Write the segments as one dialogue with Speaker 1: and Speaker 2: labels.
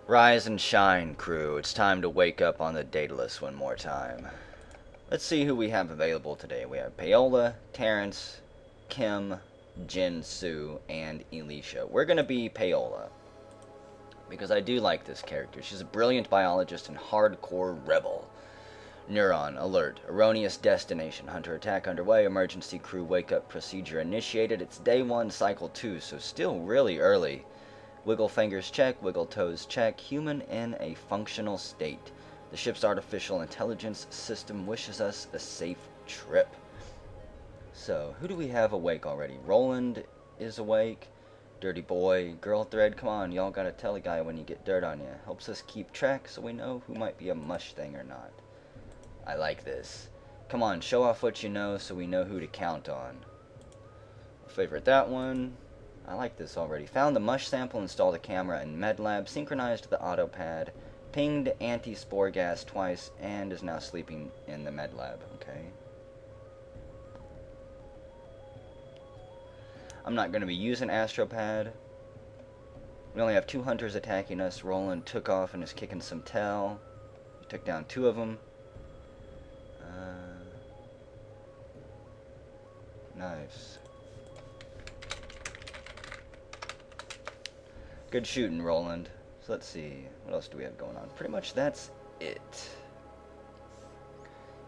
Speaker 1: Rise and shine, crew. It's time to wake up on the Daedalus one more time. Let's see who we have available today. We have Paola, Terrence, Kim, Jin Soo, and Elisha. We're going to be Paola, because I do like this character. She's a brilliant biologist and hardcore rebel. Neuron, alert. Erroneous destination. Hunter attack underway. Emergency crew wake-up procedure initiated. It's day 1, cycle 2, so still really early. Wiggle fingers check, wiggle toes check. Human in a functional state. The ship's artificial intelligence system wishes us a safe trip. So, who do we have awake already? Roland is awake. Dirty boy. Girl thread, come on, y'all gotta tell a guy when you get dirt on you. Helps us keep track so we know who might be a mush thing or not. I like this. Come on, show off what you know so we know who to count on. Favorite that one. I like this already. Found the mush sample, installed a camera in MedLab, synchronized the autopad, pinged anti-spore gas twice, and is now sleeping in the MedLab. Okay. I'm not going to be using Astropad. We only have 2 hunters attacking us. Roland took off and is kicking some tail. He took down 2 of them. Nice. Good shooting, Roland. So let's see. What else do we have going on? Pretty much that's it.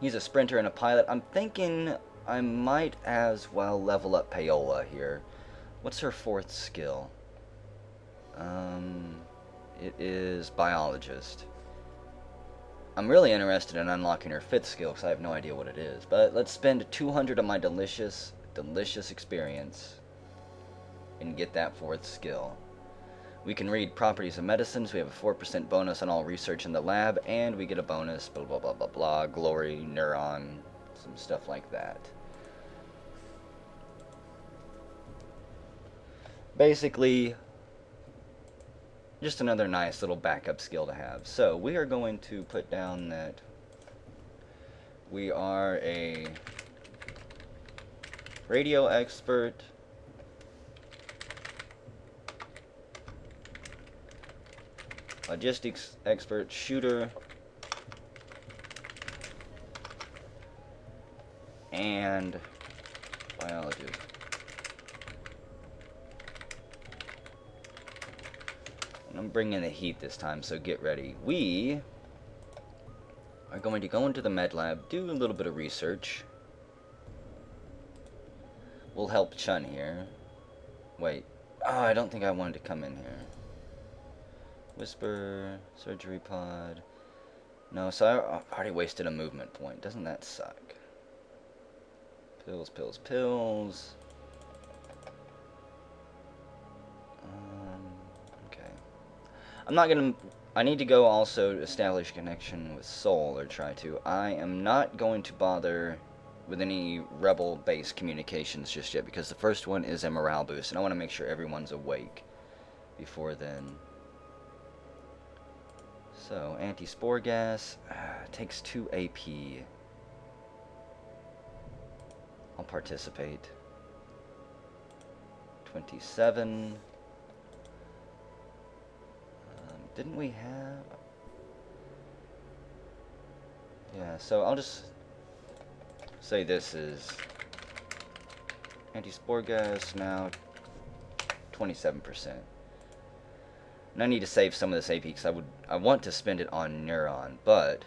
Speaker 1: He's a sprinter and a pilot. I'm thinking I might as well level up Paola here. What's her 4th skill? It is biologist. I'm really interested in unlocking her 5th skill because I have no idea what it is. But let's spend 200 of my delicious experience and get that 4th skill. We can read properties of medicines. We have a 4% bonus on all research in the lab, and we get a bonus, blah, blah, blah, blah, blah, glory, neuron, some stuff like that. Basically, just another nice little backup skill to have. So, we are going to put down that we are a radio expert, logistics expert, shooter, and biologist. And I'm bringing the heat this time, so get ready. We are going to go into the med lab, do a little bit of research. We'll help Chun here. Wait. Oh, I don't think I wanted to come in here. Whisper, surgery pod. No, so I already wasted a movement point. Doesn't that suck? Pills, pills, pills. Okay. I'm not gonna... I need to go also establish connection with Soul, or try to. I am not going to bother with any rebel-based communications just yet, because the first one is a morale boost, and I want to make sure everyone's awake before then. So, anti-spore gas takes 2 AP. I'll participate. 27. Didn't we have... Yeah, so I'll just say this is anti-spore gas now 27%. And I need to save some of this AP because I want to spend it on Neuron, but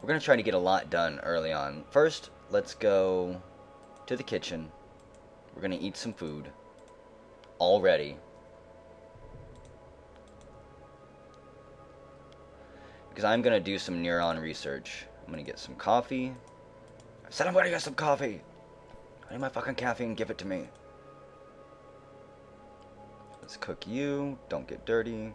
Speaker 1: we're going to try to get a lot done early on. First, let's go to the kitchen. We're going to eat some food already. Because I'm going to do some Neuron research. I'm going to get some coffee. I said I'm going to get some coffee. I need my fucking caffeine. Give it to me. Let's cook you. Don't get dirty.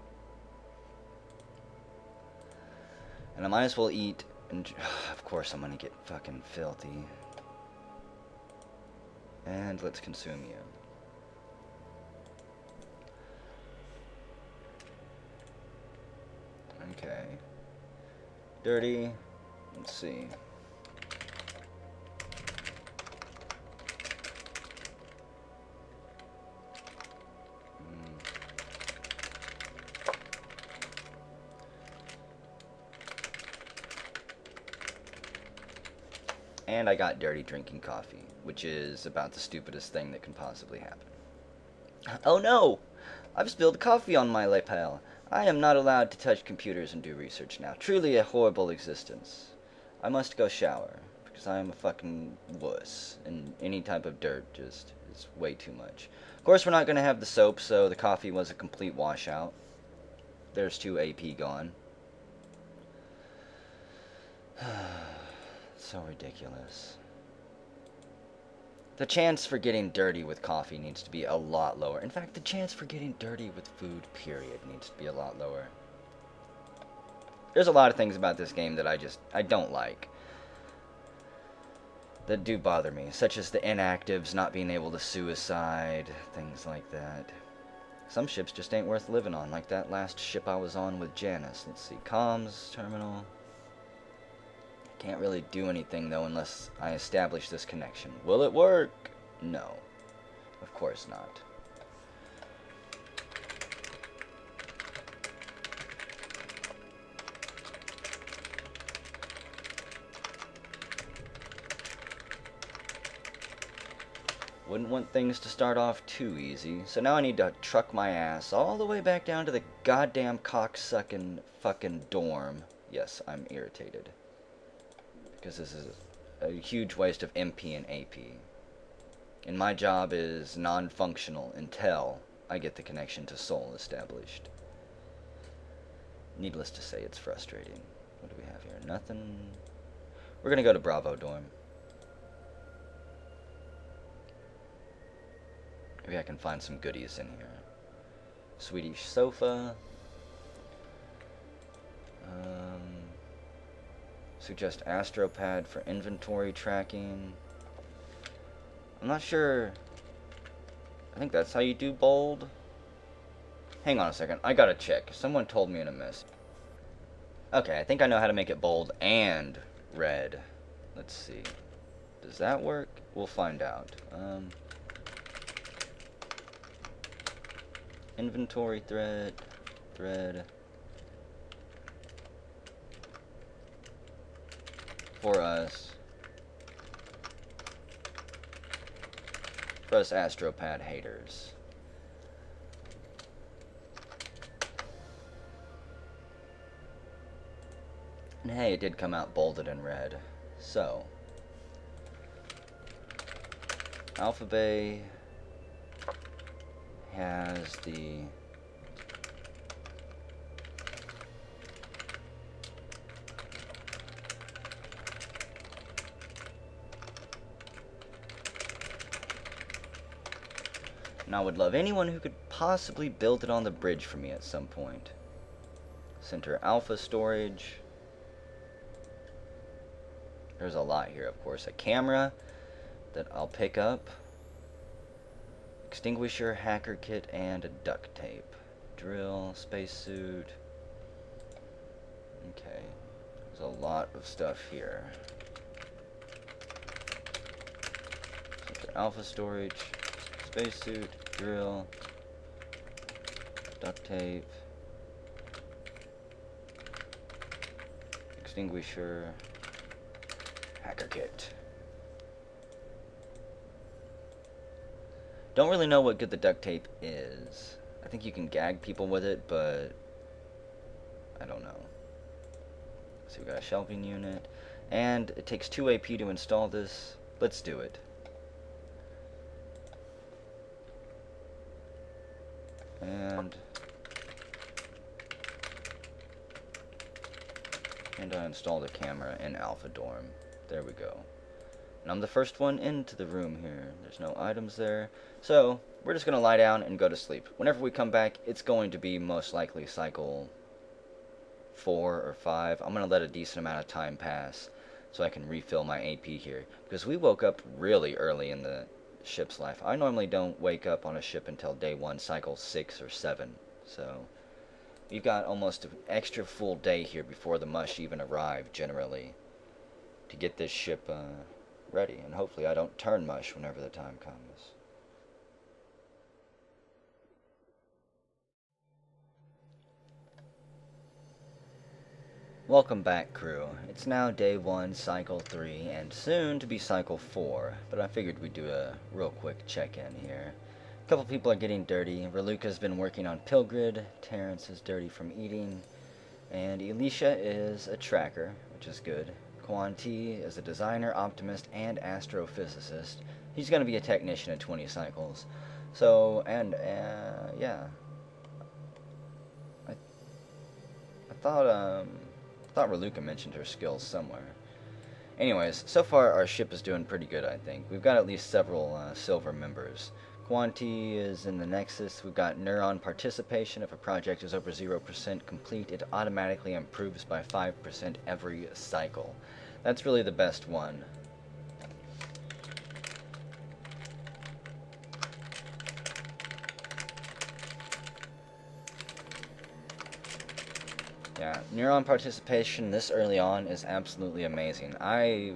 Speaker 1: And I might as well eat. And of course I'm going to get fucking filthy. And let's consume you. Okay. Dirty. Let's see. And I got dirty drinking coffee, which is about the stupidest thing that can possibly happen. Oh no! I've spilled coffee on my lapel. I am not allowed to touch computers and do research now. Truly a horrible existence. I must go shower, because I am a fucking wuss, and any type of dirt just is way too much. Of course, we're not going to have the soap, so the coffee was a complete washout. There's 2 AP gone. So ridiculous. The chance for getting dirty with coffee needs to be a lot lower. In fact, the chance for getting dirty with food, period, needs to be a lot lower. There's a lot of things about this game that I don't like. That do bother me, such as the inactives not being able to suicide, things like that. Some ships just ain't worth living on, like that last ship I was on with Janice. Let's see, comms, terminal. Can't really do anything, though, unless I establish this connection. Will it work? No. Of course not. Wouldn't want things to start off too easy, so now I need to truck my ass all the way back down to the goddamn cocksucking fucking dorm. Yes, I'm irritated. Because this is a huge waste of MP and AP. And my job is non-functional until I get the connection to Soul established. Needless to say, it's frustrating. What do we have here? Nothing. We're gonna go to Bravo dorm. Maybe I can find some goodies in here. Swedish sofa. Suggest AstroPad for inventory tracking. I'm not sure. I think that's how you do bold. Hang on a second. I gotta check. Someone told me in a message. Okay, I think I know how to make it bold and red. Let's see. Does that work? We'll find out. Inventory thread. For us AstroPad haters. And hey, it did come out bolded in red. So, Alpha Bay has the and I would love anyone who could possibly build it on the bridge for me at some point. Center Alpha storage. There's a lot here, of course. A camera that I'll pick up. Extinguisher, hacker kit, and a duct tape. Drill, spacesuit. Okay. There's a lot of stuff here. Center Alpha storage. Spacesuit, drill, duct tape, extinguisher, hacker kit. Don't really know what good the duct tape is. I think you can gag people with it, but I don't know. So we got a shelving unit, and it takes 2 AP to install this. Let's do it. And I installed a camera in Alpha Dorm. There we go. And I'm the first one into the room here. There's no items there. So, we're just going to lie down and go to sleep. Whenever we come back, it's going to be most likely cycle 4 or 5. I'm going to let a decent amount of time pass so I can refill my AP here. Because we woke up really early in the ship's life. I normally don't wake up on a ship until day 1, cycle 6 or 7. So, we've got almost an extra full day here before the Mush even arrive, generally, to get this ship ready. And hopefully I don't turn Mush whenever the time comes. Welcome back, crew. It's now day 1, cycle 3, and soon to be cycle 4, but I figured we'd do a real quick check-in here. A couple people are getting dirty. Raluca's been working on Pilgrid, Terrence is dirty from eating, and Elisha is a tracker, which is good. Quanti is a designer, optimist, and astrophysicist. He's going to be a technician at 20 cycles. So, and, yeah. I thought Raluca mentioned her skills somewhere. Anyways, so far our ship is doing pretty good, I think. We've got at least several silver members. Quanti is in the Nexus. We've got neuron participation. If a project is over 0% complete, it automatically improves by 5% every cycle. That's really the best one. Yeah, neuron participation this early on is absolutely amazing. I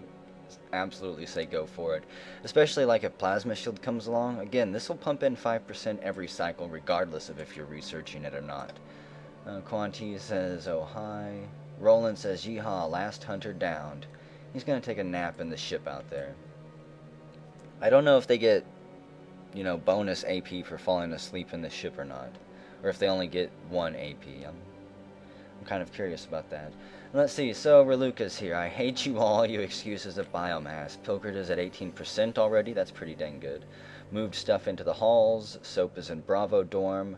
Speaker 1: absolutely say go for it. Especially like if Plasma Shield comes along. Again, this will pump in 5% every cycle regardless of if you're researching it or not. Quanti says, oh hi. Roland says, yeehaw, last hunter downed. He's gonna take a nap in the ship out there. I don't know if they get, bonus AP for falling asleep in the ship or not. Or if they only get 1 AP. I'm kind of curious about that. Let's see, so Raluca's here. I hate you all, you excuses of biomass. Pilgrid is at 18% already, that's pretty dang good. Moved stuff into the halls. Soap is in Bravo dorm.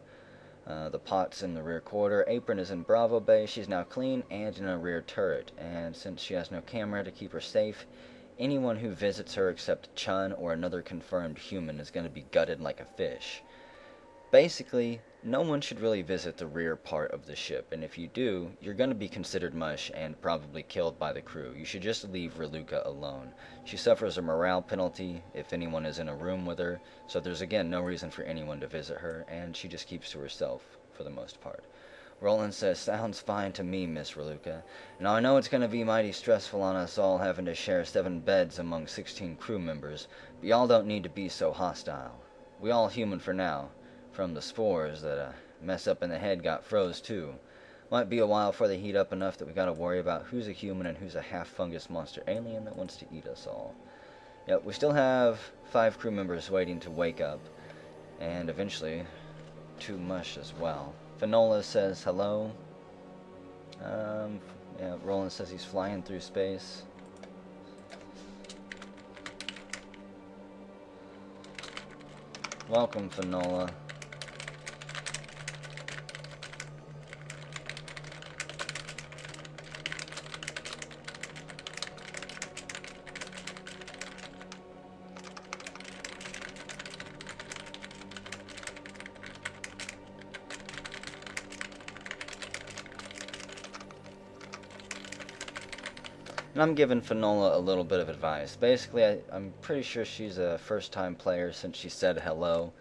Speaker 1: The pot's in the rear quarter. Apron is in Bravo bay. She's now clean and in a rear turret. And since she has no camera to keep her safe, anyone who visits her except Chun or another confirmed human is going to be gutted like a fish. Basically, no one should really visit the rear part of the ship, and if you do, you're going to be considered mush and probably killed by the crew. You should just leave Raluca alone. She suffers a morale penalty if anyone is in a room with her, so there's again no reason for anyone to visit her, and she just keeps to herself for the most part. Roland says, sounds fine to me, Miss Raluca. Now I know it's going to be mighty stressful on us all having to share 7 beds among 16 crew members, but y'all don't need to be so hostile. We all human for now. From the spores that mess up in the head got froze too. Might be a while before they heat up enough that we gotta worry about who's a human and who's a half-fungus monster alien that wants to eat us all. Yep, we still have 5 crew members waiting to wake up, and eventually 2 mush as well. Finola says hello. Yeah, Roland says he's flying through space. Welcome, Finola. And I'm giving Finola a little bit of advice. Basically, I'm pretty sure she's a first-time player since she said hello.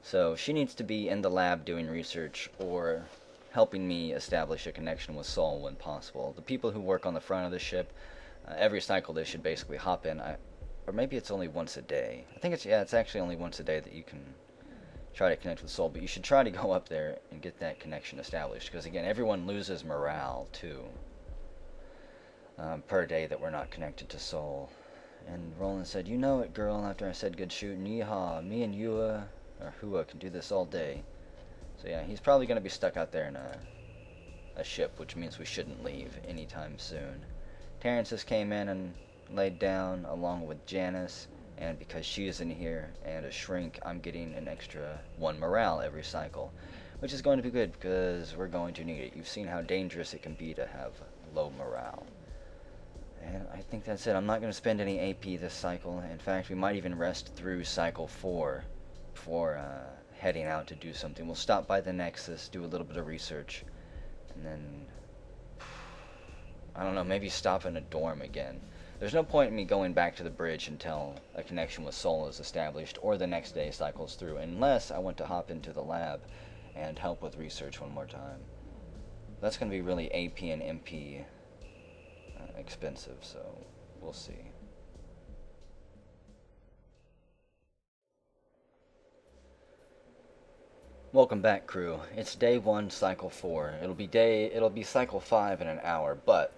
Speaker 1: So she needs to be in the lab doing research or helping me establish a connection with Sol when possible. The people who work on the front of the ship, every cycle they should basically hop in. Or maybe it's only once a day. I think it's actually only once a day that you can try to connect with Sol. But you should try to go up there and get that connection established. Because again, everyone loses morale too. Per day that we're not connected to Sol. And Roland said, you know it, girl, after I said good shooting. Yeehaw, me and Yua, or Hua, can do this all day. So yeah, he's probably going to be stuck out there in a ship, which means we shouldn't leave anytime soon. Terrence just came in and laid down along with Janice, and because she is in here and a shrink, I'm getting an extra 1 morale every cycle, which is going to be good because we're going to need it. You've seen how dangerous it can be to have low morale. And I think that's it. I'm not going to spend any AP this cycle. In fact, we might even rest through cycle 4 before heading out to do something. We'll stop by the Nexus, do a little bit of research, and then, I don't know, maybe stop in a dorm again. There's no point in me going back to the bridge until a connection with Sol is established or the next day cycles through, unless I want to hop into the lab and help with research one more time. That's going to be really AP and MP expensive, so we'll see. Welcome back, crew. It's day 1, cycle 4. It'll be cycle 5 in an hour, but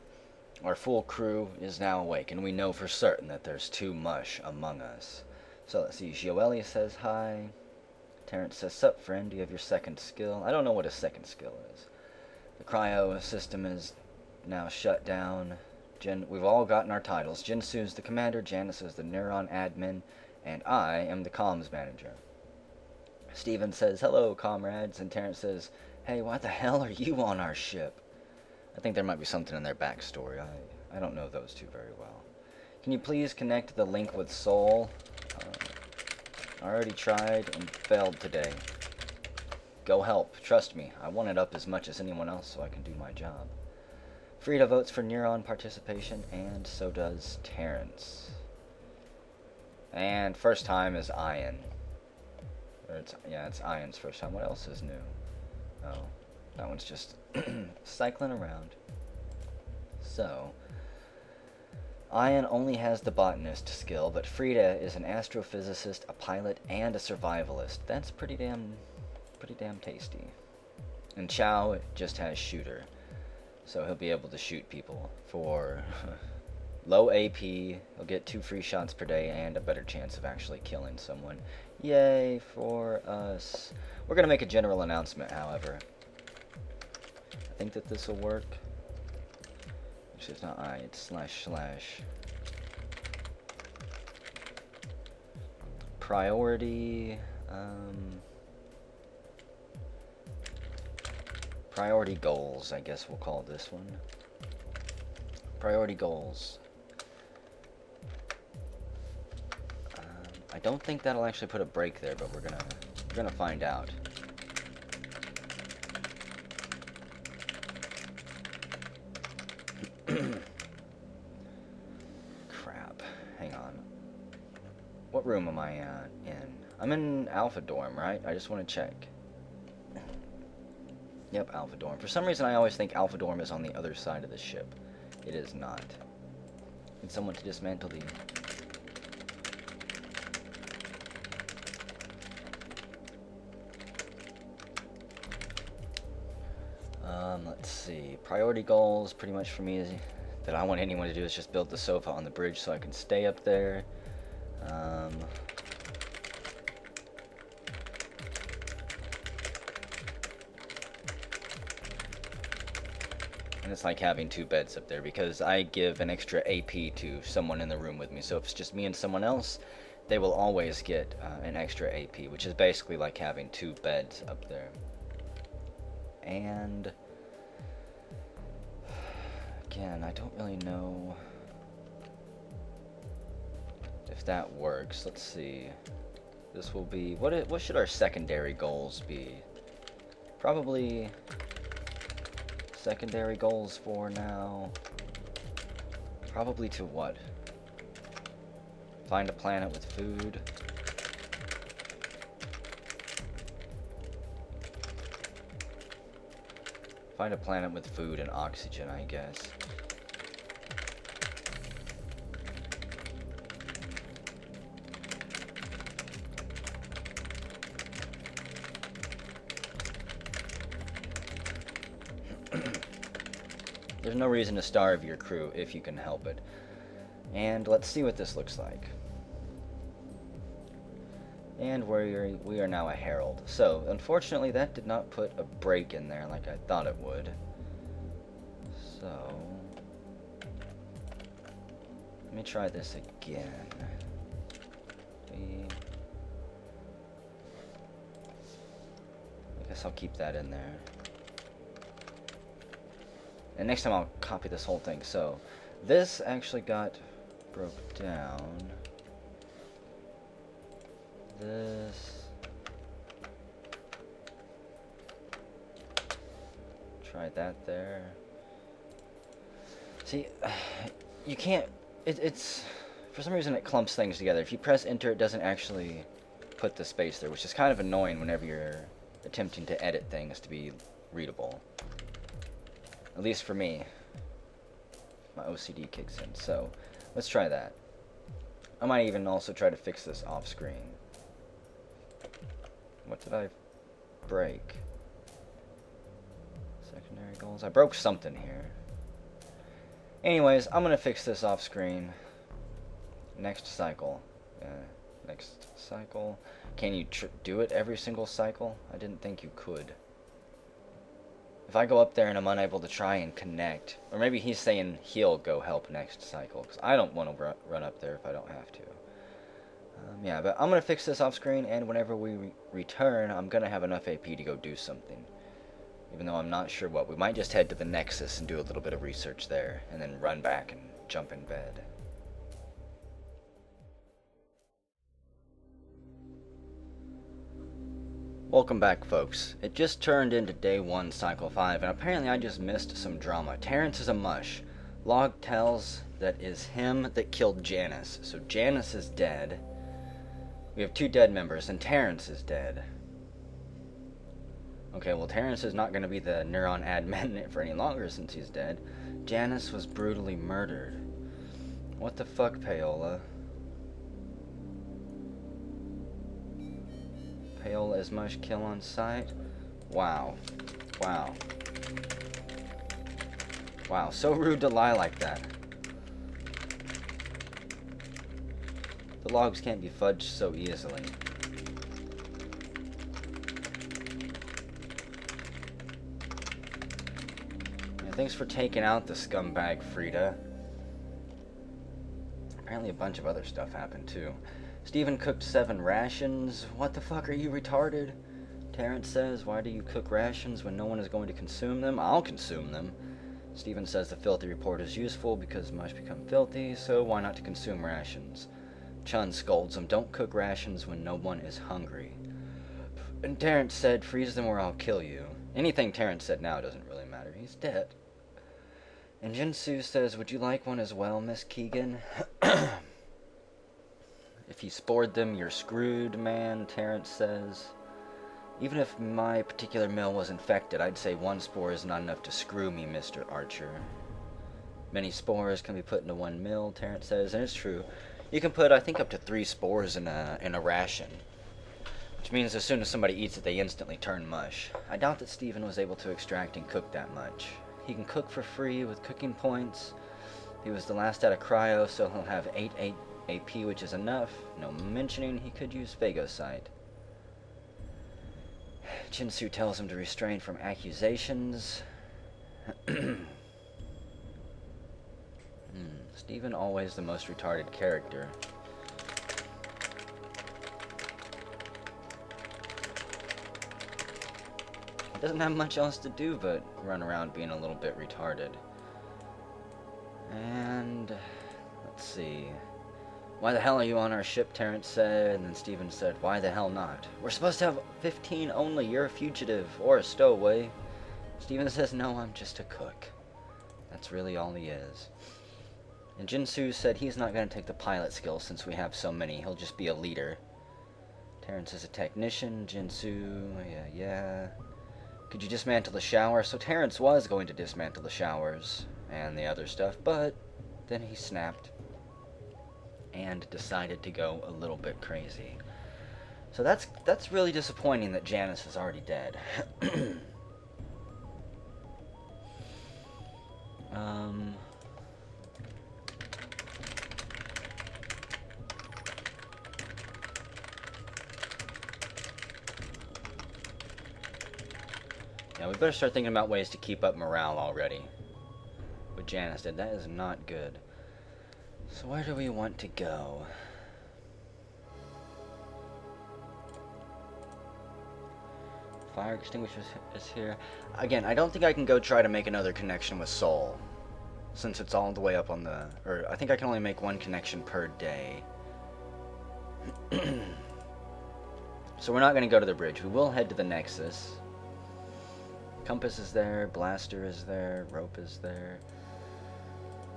Speaker 1: Our full crew is now awake, and we know for certain that there's 2 Mush among us. So let's see. Gioele says hi. Terrence says, sup, friend, do you have your second skill? I don't know what a second skill is. The cryo system is now shut down. We've all gotten our titles. Jinsu's the commander, Janice is the neuron admin, and I am the comms manager. Steven says, hello, comrades, and Terrence says, hey, why the hell are you on our ship? I think there might be something in their backstory. I don't know those two very well. Can you please connect the link with Soul? I already tried and failed today. Go help. Trust me. I want it up as much as anyone else so I can do my job. Frida votes for Neuron participation, and so does Terrence. And first time is Ian. It's Ian's first time. What else is new? Oh, that one's just cycling around. So, Ian only has the botanist skill, but Frida is an astrophysicist, a pilot, and a survivalist. That's pretty damn tasty. And Chow just has shooter, so he'll be able to shoot people for low AP. He'll get 2 free shots per day and a better chance of actually killing someone. Yay for us. We're gonna make a general announcement, however. I think that this will work. Actually, it's not I, it's // priority. Priority goals, I guess we'll call this one. Priority goals. I don't think that'll actually put a break there, but we're gonna find out. Crap. Hang on. What room am I in? I'm in Alpha Dorm, right? I just want to check. Yep, Alpha Dorm. For some reason, I always think Alpha Dorm is on the other side of the ship. It is not. Need someone to dismantle the... Let's see. Priority goals, pretty much for me, is that I want anyone to do is just build the sofa on the bridge so I can stay up there. And it's like having 2 beds up there because I give an extra AP to someone in the room with me. So if it's just me and someone else, they will always get an extra AP, which is basically like having 2 beds up there. And again, I don't really know if that works. Let's see. This will be what should our secondary goals be? Probably secondary goals for now. Probably to what? Find a planet with food. Find a planet with food and oxygen, I guess. There's no reason to starve your crew if you can help it. And let's see what this looks like. And we are now a herald. So, unfortunately, that did not put a break in there like I thought it would. So, let me try this again. I guess I'll keep that in there. And next time I'll copy this whole thing. So, this actually got broke down. This. Try that there. See, you can't, it's, for some reason it clumps things together. If you press enter, it doesn't actually put the space there, which is kind of annoying whenever you're attempting to edit things to be readable. At least for me. My OCD kicks in. So, let's try that. I might even also try to fix this off screen. What did I break? Secondary goals. I broke something here. Anyways, I'm gonna fix this off screen. Next cycle. Next cycle. Can you do it every single cycle? I didn't think you could. If I go up there and I'm unable to try and connect, or maybe he's saying he'll go help next cycle, because I don't want to run up there if I don't have to. Yeah, but I'm going to fix this off screen, and whenever we return, I'm going to have enough AP to go do something. Even though I'm not sure what. We might just head to the Nexus and do a little bit of research there, and then run back and jump in bed. Welcome back, folks. It just turned into day 1, cycle 5, and apparently I just missed some drama. Terrence is a mush. Log tells that is him that killed Janice. So Janice is dead. We have 2 dead members, and Terrence is dead. Okay, well, Terrence is not going to be the neuron admin for any longer since he's dead. Janice was brutally murdered. What the fuck, Paola? Paola is mush, kill on sight. Wow. Wow. Wow, so rude to lie like that. The logs can't be fudged so easily. Yeah, thanks for taking out the scumbag, Frida. Apparently a bunch of other stuff happened too. Stephen cooked 7 rations. What the fuck, are you retarded? Terrence says, why do you cook rations when no one is going to consume them? I'll consume them. Stephen says the filthy report is useful because mush become filthy, so why not to consume rations? Chun scolds him, don't cook rations when no one is hungry. And Terrence said, freeze them or I'll kill you. Anything Terrence said now doesn't really matter. He's dead. And Jinsu says, would you like one as well, Miss Keegan? If he spored them, you're screwed, man, Terrence says. Even if my particular mill was infected, I'd say 1 spore is not enough to screw me, Mr. Archer. Many spores can be put into 1 mill, Terrence says, and it's true. You can put, I think, up to 3 spores in a ration. Which means as soon as somebody eats it, they instantly turn mush. I doubt that Stephen was able to extract and cook that much. He can cook for free with cooking points. He was the last out of cryo, so he'll have 8 AP, which is enough. No mentioning he could use phagocyte. Jinsu tells him to restrain from accusations. Stephen always the most retarded character. He doesn't have much else to do but run around being a little bit retarded. And let's see. Why the hell are you on our ship, Terrence said, and then Stephen said, why the hell not? We're supposed to have 15 only, you're a fugitive, or a stowaway. Stephen says, no, I'm just a cook. That's really all he is. And Jinsu said he's not going to take the pilot skill since we have so many, he'll just be a leader. Terrence is a technician, Jinsu, yeah. Could you dismantle the shower? So Terrence was going to dismantle the showers and the other stuff, but then he snapped and decided to go a little bit crazy. So that's really disappointing that Janice is already dead. Yeah, we better start thinking about ways to keep up morale already. What Janice did, that is not good. So where do we want to go? Fire extinguisher is here. Again, I don't think I can go try to make another connection with Soul, since it's all the way up on the... Or, I think I can only make 1 connection per day. So we're not going to go to the bridge. We will head to the Nexus. Compass is there, blaster is there, rope is there.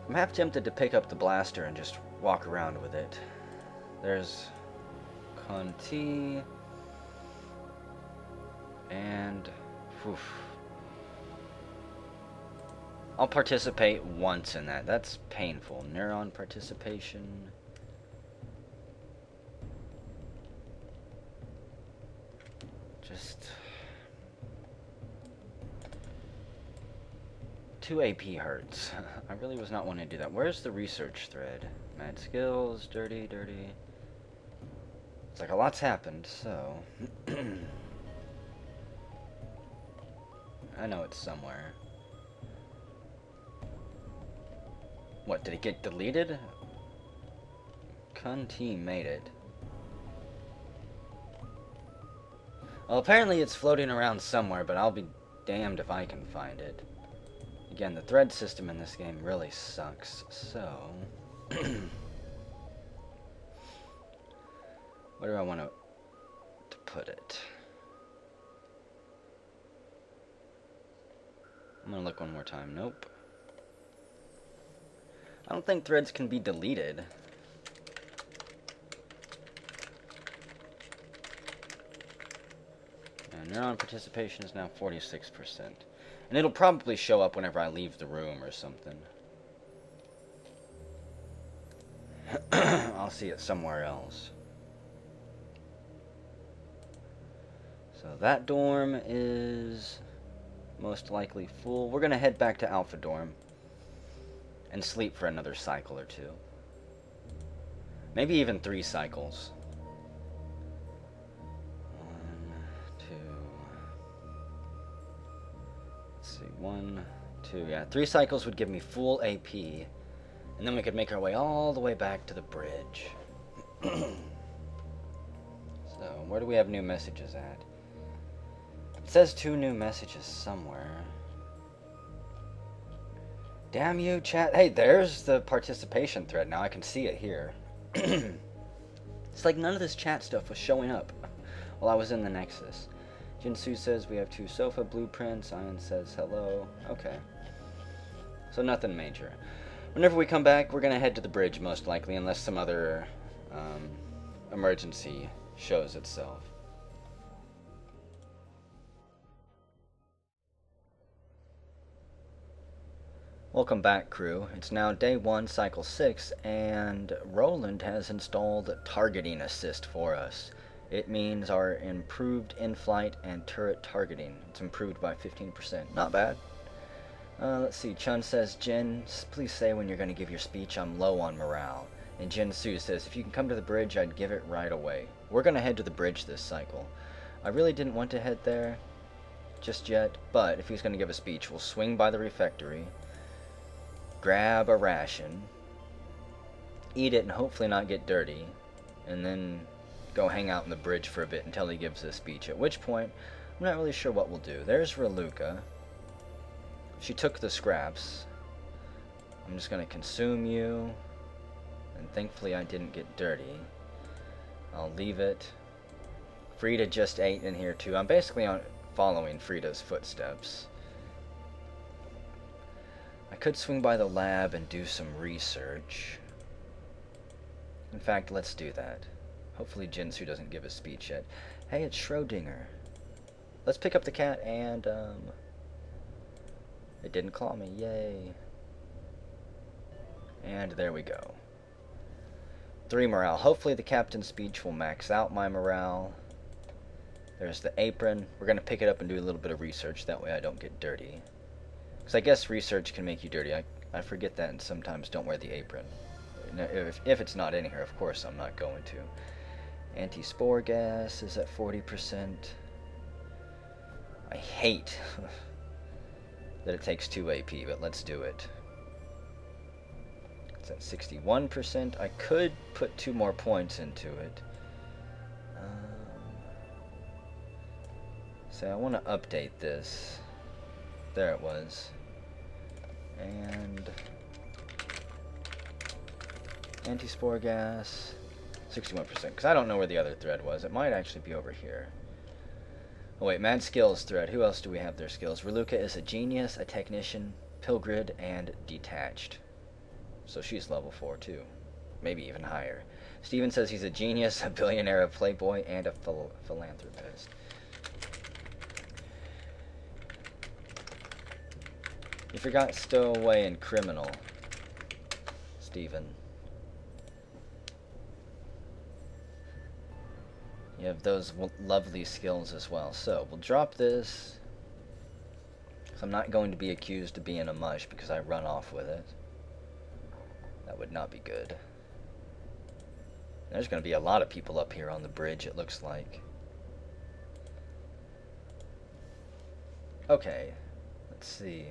Speaker 1: I'm half tempted to pick up the blaster and just walk around with it. There's Conti and I'll participate once in that. That's painful. Neuron participation. Just 2 AP hurts. I really was not wanting to do that. Where's the research thread? Mad skills, dirty. It's like a lot's happened, so... I know it's somewhere. What, did it get deleted? Cunty made it. Well, apparently it's floating around somewhere, but I'll be damned if I can find it. Again, the thread system in this game really sucks, so... Where do I want to put it? I'm gonna look one more time. Nope. I don't think threads can be deleted. And neuron participation is now 46%. And it'll probably show up whenever I leave the room or something. I'll see it somewhere else. So that dorm is most likely full. We're going to head back to Alpha Dorm and sleep for another cycle or 2. Maybe even 3 cycles. 1, 2. Let's see. 1, 2. Yeah, 3 cycles would give me full AP. And then we could make our way all the way back to the bridge. So, where do we have new messages at? It says 2 new messages somewhere. Damn you, chat. Hey, there's the participation thread. Now I can see it here. It's like none of this chat stuff was showing up while I was in the Nexus. Jinsu says we have 2 sofa blueprints. Ian says hello. Okay. So nothing major. Whenever we come back, we're going to head to the bridge, most likely, unless some other emergency shows itself. Welcome back, crew. It's now day 1, cycle 6, and Roland has installed targeting assist for us. It means our improved in-flight and turret targeting. It's improved by 15%. Not bad. Let's see. Chun says, Jin, please say when you're going to give your speech. I'm low on morale. And Jin Su says, if you can come to the bridge, I'd give it right away. We're going to head to the bridge this cycle. I really didn't want to head there just yet, but if he's going to give a speech, we'll swing by the refectory, grab a ration, eat it and hopefully not get dirty, and then go hang out on the bridge for a bit until he gives a speech, at which point I'm not really sure what we'll do. There's Raluca. She took the scraps. I'm just going to consume you, and thankfully I didn't get dirty. I'll leave it. Frida just ate in here too. I'm basically following Frida's footsteps. I could swing by the lab and do some research. In fact, let's do that. Hopefully Jinsu doesn't give a speech yet. Hey, it's Schrodinger. Let's pick up the cat and, it didn't claw me. Yay. And there we go. 3 morale. Hopefully the captain's speech will max out my morale. There's the apron. We're going to pick it up and do a little bit of research. That way I don't get dirty. Because I guess research can make you dirty. I forget that and sometimes don't wear the apron. If it's not in here, of course I'm not going to. Anti-spore gas is at 40%. I hate that it takes 2 AP, but let's do it. It's at 61%. I could put 2 more points into it. So I want to update this. There it was. And anti-spore gas, 61%. Because I don't know where the other thread was. It might actually be over here. Oh wait, mad skills thread. Who else do we have their skills? Raluca is a genius, a technician, pilgrid, and detached. So she's level 4 too. Maybe even higher. Steven says he's a genius, a billionaire, a playboy, and a philanthropist. You forgot stowaway and criminal, Steven. You have those lovely skills as well. So, we'll drop this. So I'm not going to be accused of being a mush because I run off with it. That would not be good. There's going to be a lot of people up here on the bridge, it looks like. Okay, let's see.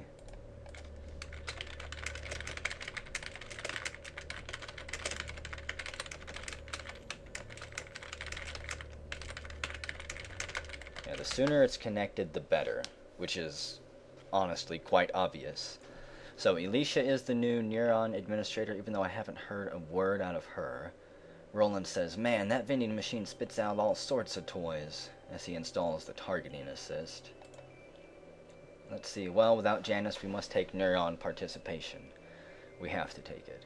Speaker 1: Yeah, the sooner it's connected, the better, which is honestly quite obvious. So Alicia is the new Neuron administrator, even though I haven't heard a word out of her. Roland says, "Man, that vending machine spits out all sorts of toys," as he installs the targeting assist. Let's see, well, without Janice, we must take Neuron participation. We have to take it.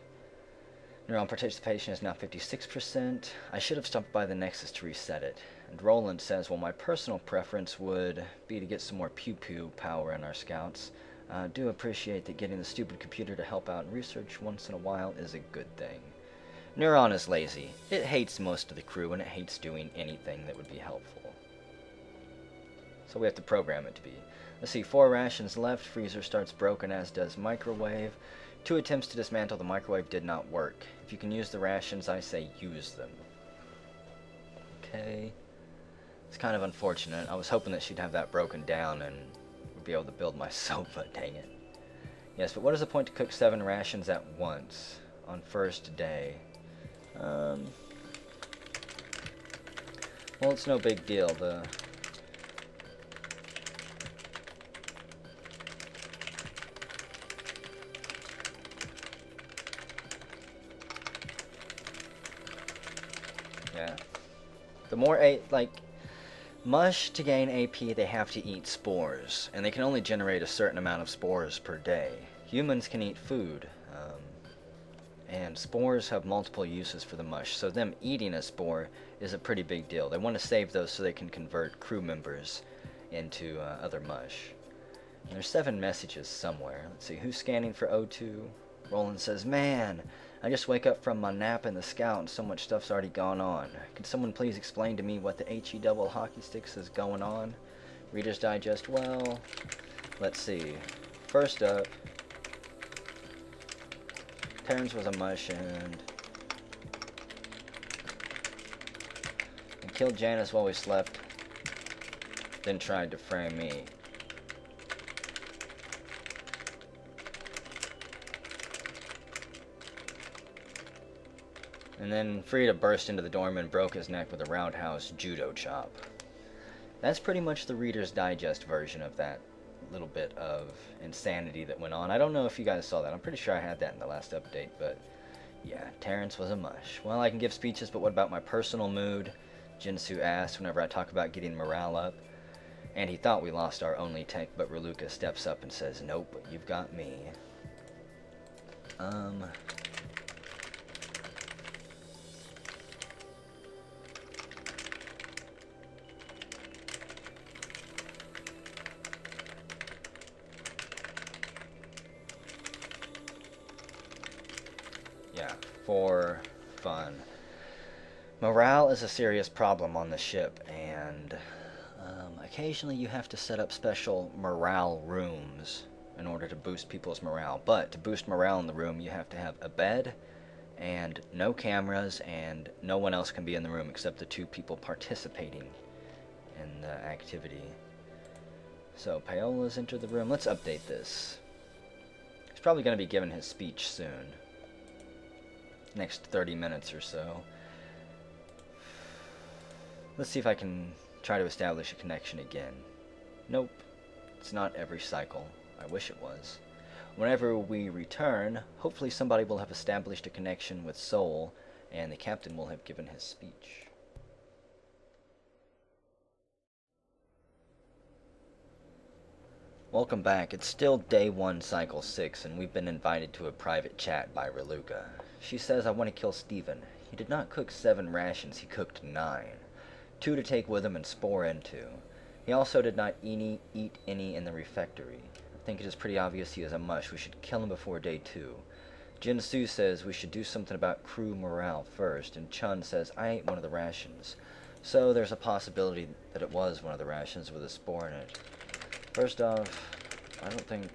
Speaker 1: Neuron participation is now 56%. I should have stopped by the Nexus to reset it. And Roland says, well, my personal preference would be to get some more pew-pew power in our scouts. I do appreciate that getting the stupid computer to help out in research once in a while is a good thing. Neuron is lazy. It hates most of the crew, and it hates doing anything that would be helpful. So we have to program it to be. Let's see, 4 rations left. Freezer starts broken, as does microwave. 2 attempts to dismantle the microwave did not work. If you can use the rations, I say use them. Okay. It's kind of unfortunate. I was hoping that she'd have that broken down and would be able to build my sofa, dang it. Yes, but what is the point to cook 7 rations at once on first day? Well, it's no big deal. Yeah. The more Mush, to gain AP, they have to eat spores, and they can only generate a certain amount of spores per day. Humans can eat food, and spores have multiple uses for the Mush, so them eating a spore is a pretty big deal. They want to save those so they can convert crew members into other Mush. And there's 7 messages somewhere. Let's see, who's scanning for O2? Roland says, "Man, I just wake up from my nap in the Scout and so much stuff's already gone on. Can someone please explain to me what the HE double hockey sticks is going on?" Reader's Digest, well, let's see. First up, Terrence was a mush and killed Janice while we slept, then tried to frame me. And then Frida burst into the dorm and broke his neck with a roundhouse judo chop. That's pretty much the Reader's Digest version of that little bit of insanity that went on. I don't know if you guys saw that. I'm pretty sure I had that in the last update, but yeah, Terrence was a mush. Well, I can give speeches, but what about my personal mood? Jinsu asked whenever I talk about getting morale up. And he thought we lost our only tank, but Reluca steps up and says, "Nope, you've got me." Yeah, for fun. Morale is a serious problem on the ship, and occasionally you have to set up special morale rooms in order to boost people's morale. But to boost morale in the room, you have to have a bed and no cameras, and no one else can be in the room except the 2 people participating in the activity. So Paola's entered the room. Let's update this. He's probably going to be giving his speech soon. Next 30 minutes or so. Let's see if I can try to establish a connection again. Nope. It's not every cycle. I wish it was. Whenever we return, hopefully somebody will have established a connection with Soul, and the captain will have given his speech. Welcome back. It's still day 1, cycle 6, and we've been invited to a private chat by Reluca. She says, "I want to kill Steven. He did not cook 7 rations, he cooked 9. 2 to take with him and spore into. He also did not eat any in the refectory. I think it is pretty obvious he is a mush. We should kill him before day 2. Jinsu says we should do something about crew morale first, and Chun says I ate one of the rations. So there's a possibility that it was one of the rations with a spore in it. First off, I don't think...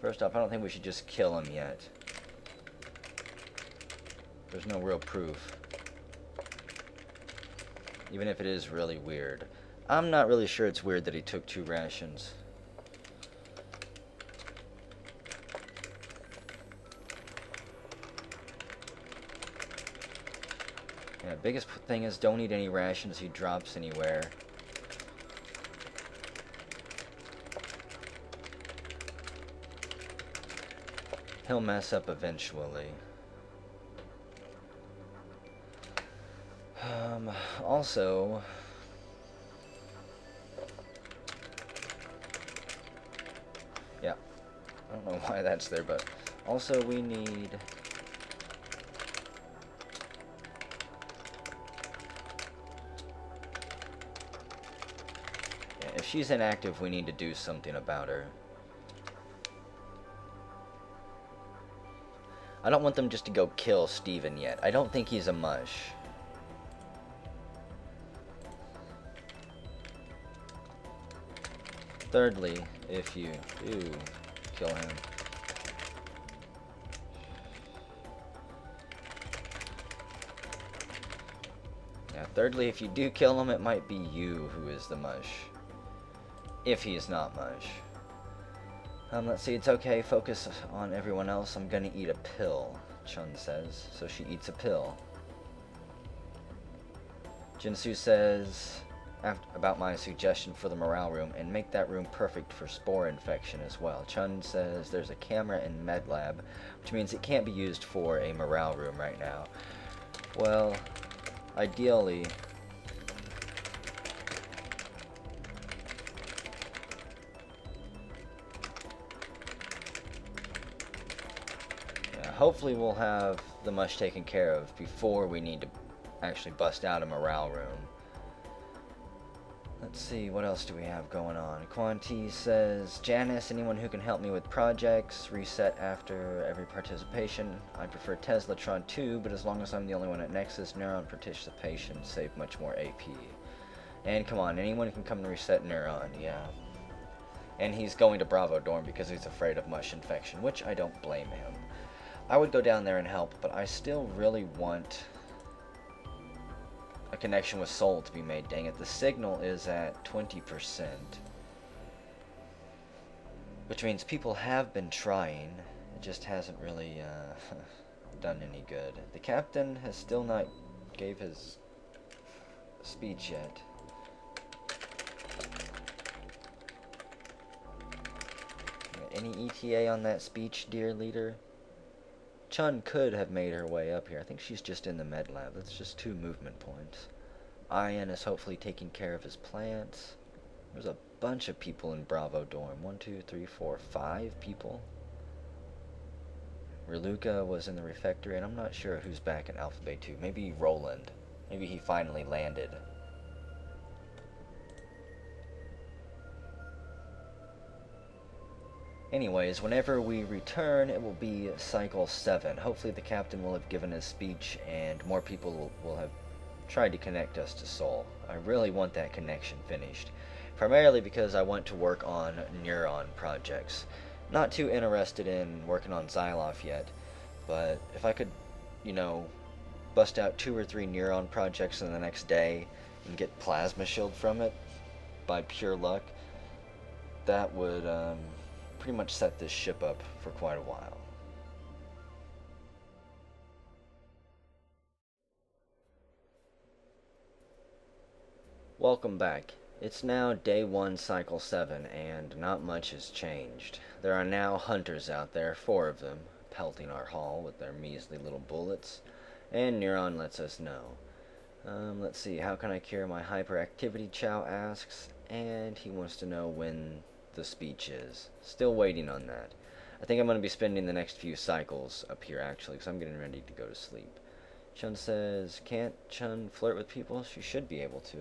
Speaker 1: First off, I don't think we should just kill him yet. There's no real proof. Even if it is really weird. I'm not really sure it's weird that he took 2 rations. Yeah, biggest thing is don't eat any rations he drops anywhere. He'll mess up eventually. Also... Yeah. I don't know why that's there, but... Also, we need... Yeah, if she's inactive, we need to do something about her. I don't want them just to go kill Steven yet. I don't think he's a mush. Thirdly, if you do kill him... Yeah, thirdly, if you do kill him, it might be you who is the mush. If he is not mush. Let's see, it's okay, focus on everyone else. I'm gonna eat a pill, Chun says. So she eats a pill. Jinsu says about my suggestion for the morale room, and make that room perfect for spore infection as well. Chun says there's a camera in med lab, which means it can't be used for a morale room right now. Well, ideally... Hopefully we'll have the mush taken care of before we need to actually bust out a morale room. Let's see, what else do we have going on? Quanti says, Janice, anyone who can help me with projects, reset after every participation. I prefer Teslatron too, but as long as I'm the only one at Nexus, Neuron participation save much more AP. And come on, anyone can come and reset Neuron, yeah. And he's going to Bravo Dorm because he's afraid of mush infection, which I don't blame him. I would go down there and help, but I still really want a connection with Soul to be made. Dang it, the signal is at 20%. Which means people have been trying. It just hasn't really done any good. The captain has still not gave his speech yet. Any ETA on that speech, dear leader? Chun could have made her way up here. I think she's just in the med lab. That's just 2 movement points. Ian is hopefully taking care of his plants. There's a bunch of people in Bravo Dorm. 1, 2, 3, 4, 5 people. Reluca was in the refectory, and I'm not sure who's back in Alpha Bay 2. Maybe Roland. Maybe he finally landed. Anyways, whenever we return, it will be Cycle 7. Hopefully the captain will have given his speech and more people will have tried to connect us to Soul. I really want that connection finished. Primarily because I want to work on Neuron projects. Not too interested in working on Xyloff yet, but if I could, you know, bust out 2 or 3 Neuron projects in the next day and get Plasma Shield from it, by pure luck, that would, pretty much set this ship up for quite a while. Welcome back. It's now day 1, cycle 7, and not much has changed. There are now hunters out there, 4 of them, pelting our hull with their measly little bullets, and Neuron lets us know. Let's see, how can I cure my hyperactivity, Chow asks, and he wants to know when the speech is. Still waiting on that. I think I'm going to be spending the next few cycles up here actually, because I'm getting ready to go to sleep. Chun says, can't Chun flirt with people? She should be able to.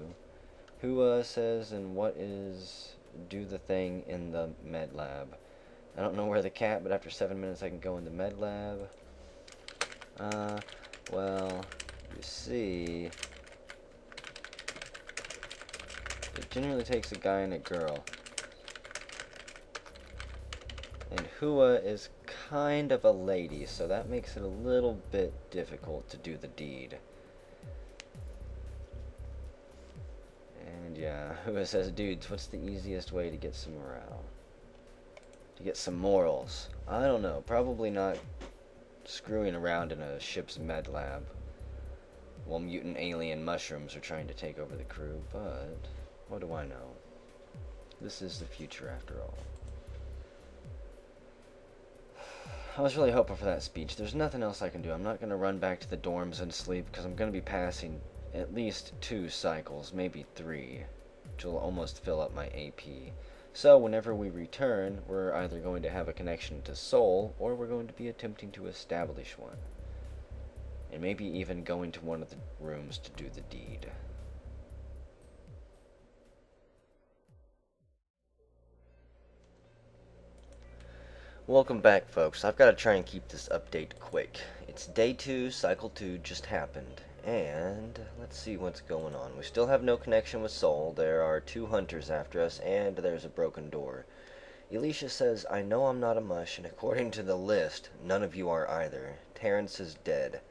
Speaker 1: Hua says, and what is do the thing in the med lab? I don't know where the cat, but after 7 minutes I can go in the med lab. Well, you see, it Generally takes a guy and a girl. And Hua is kind of a lady, so that makes it a little bit difficult to do the deed. And yeah, Hua says, dudes, what's the easiest way to get some morale? To get some morals? I don't know, probably not screwing around in a ship's med lab while mutant alien mushrooms are trying to take over the crew, but what do I know? This is the future after all. I was really hoping for that speech. There's nothing else I can do. I'm not going to run back to the dorms and sleep because I'm going to be passing at least 2 cycles, maybe 3, which will almost fill up my AP. So whenever we return, we're either going to have a connection to Soul, or we're going to be attempting to establish one. And maybe even go into one of the rooms to do the deed. Welcome back, folks. I've got to try and keep this update quick. It's day 2, cycle 2 just happened, and let's see what's going on. We still have no connection with Soul. There are 2 hunters after us, and there's a broken door. Elisha says, I know I'm not a mush, and according to the list, none of you are either. Terrence is dead.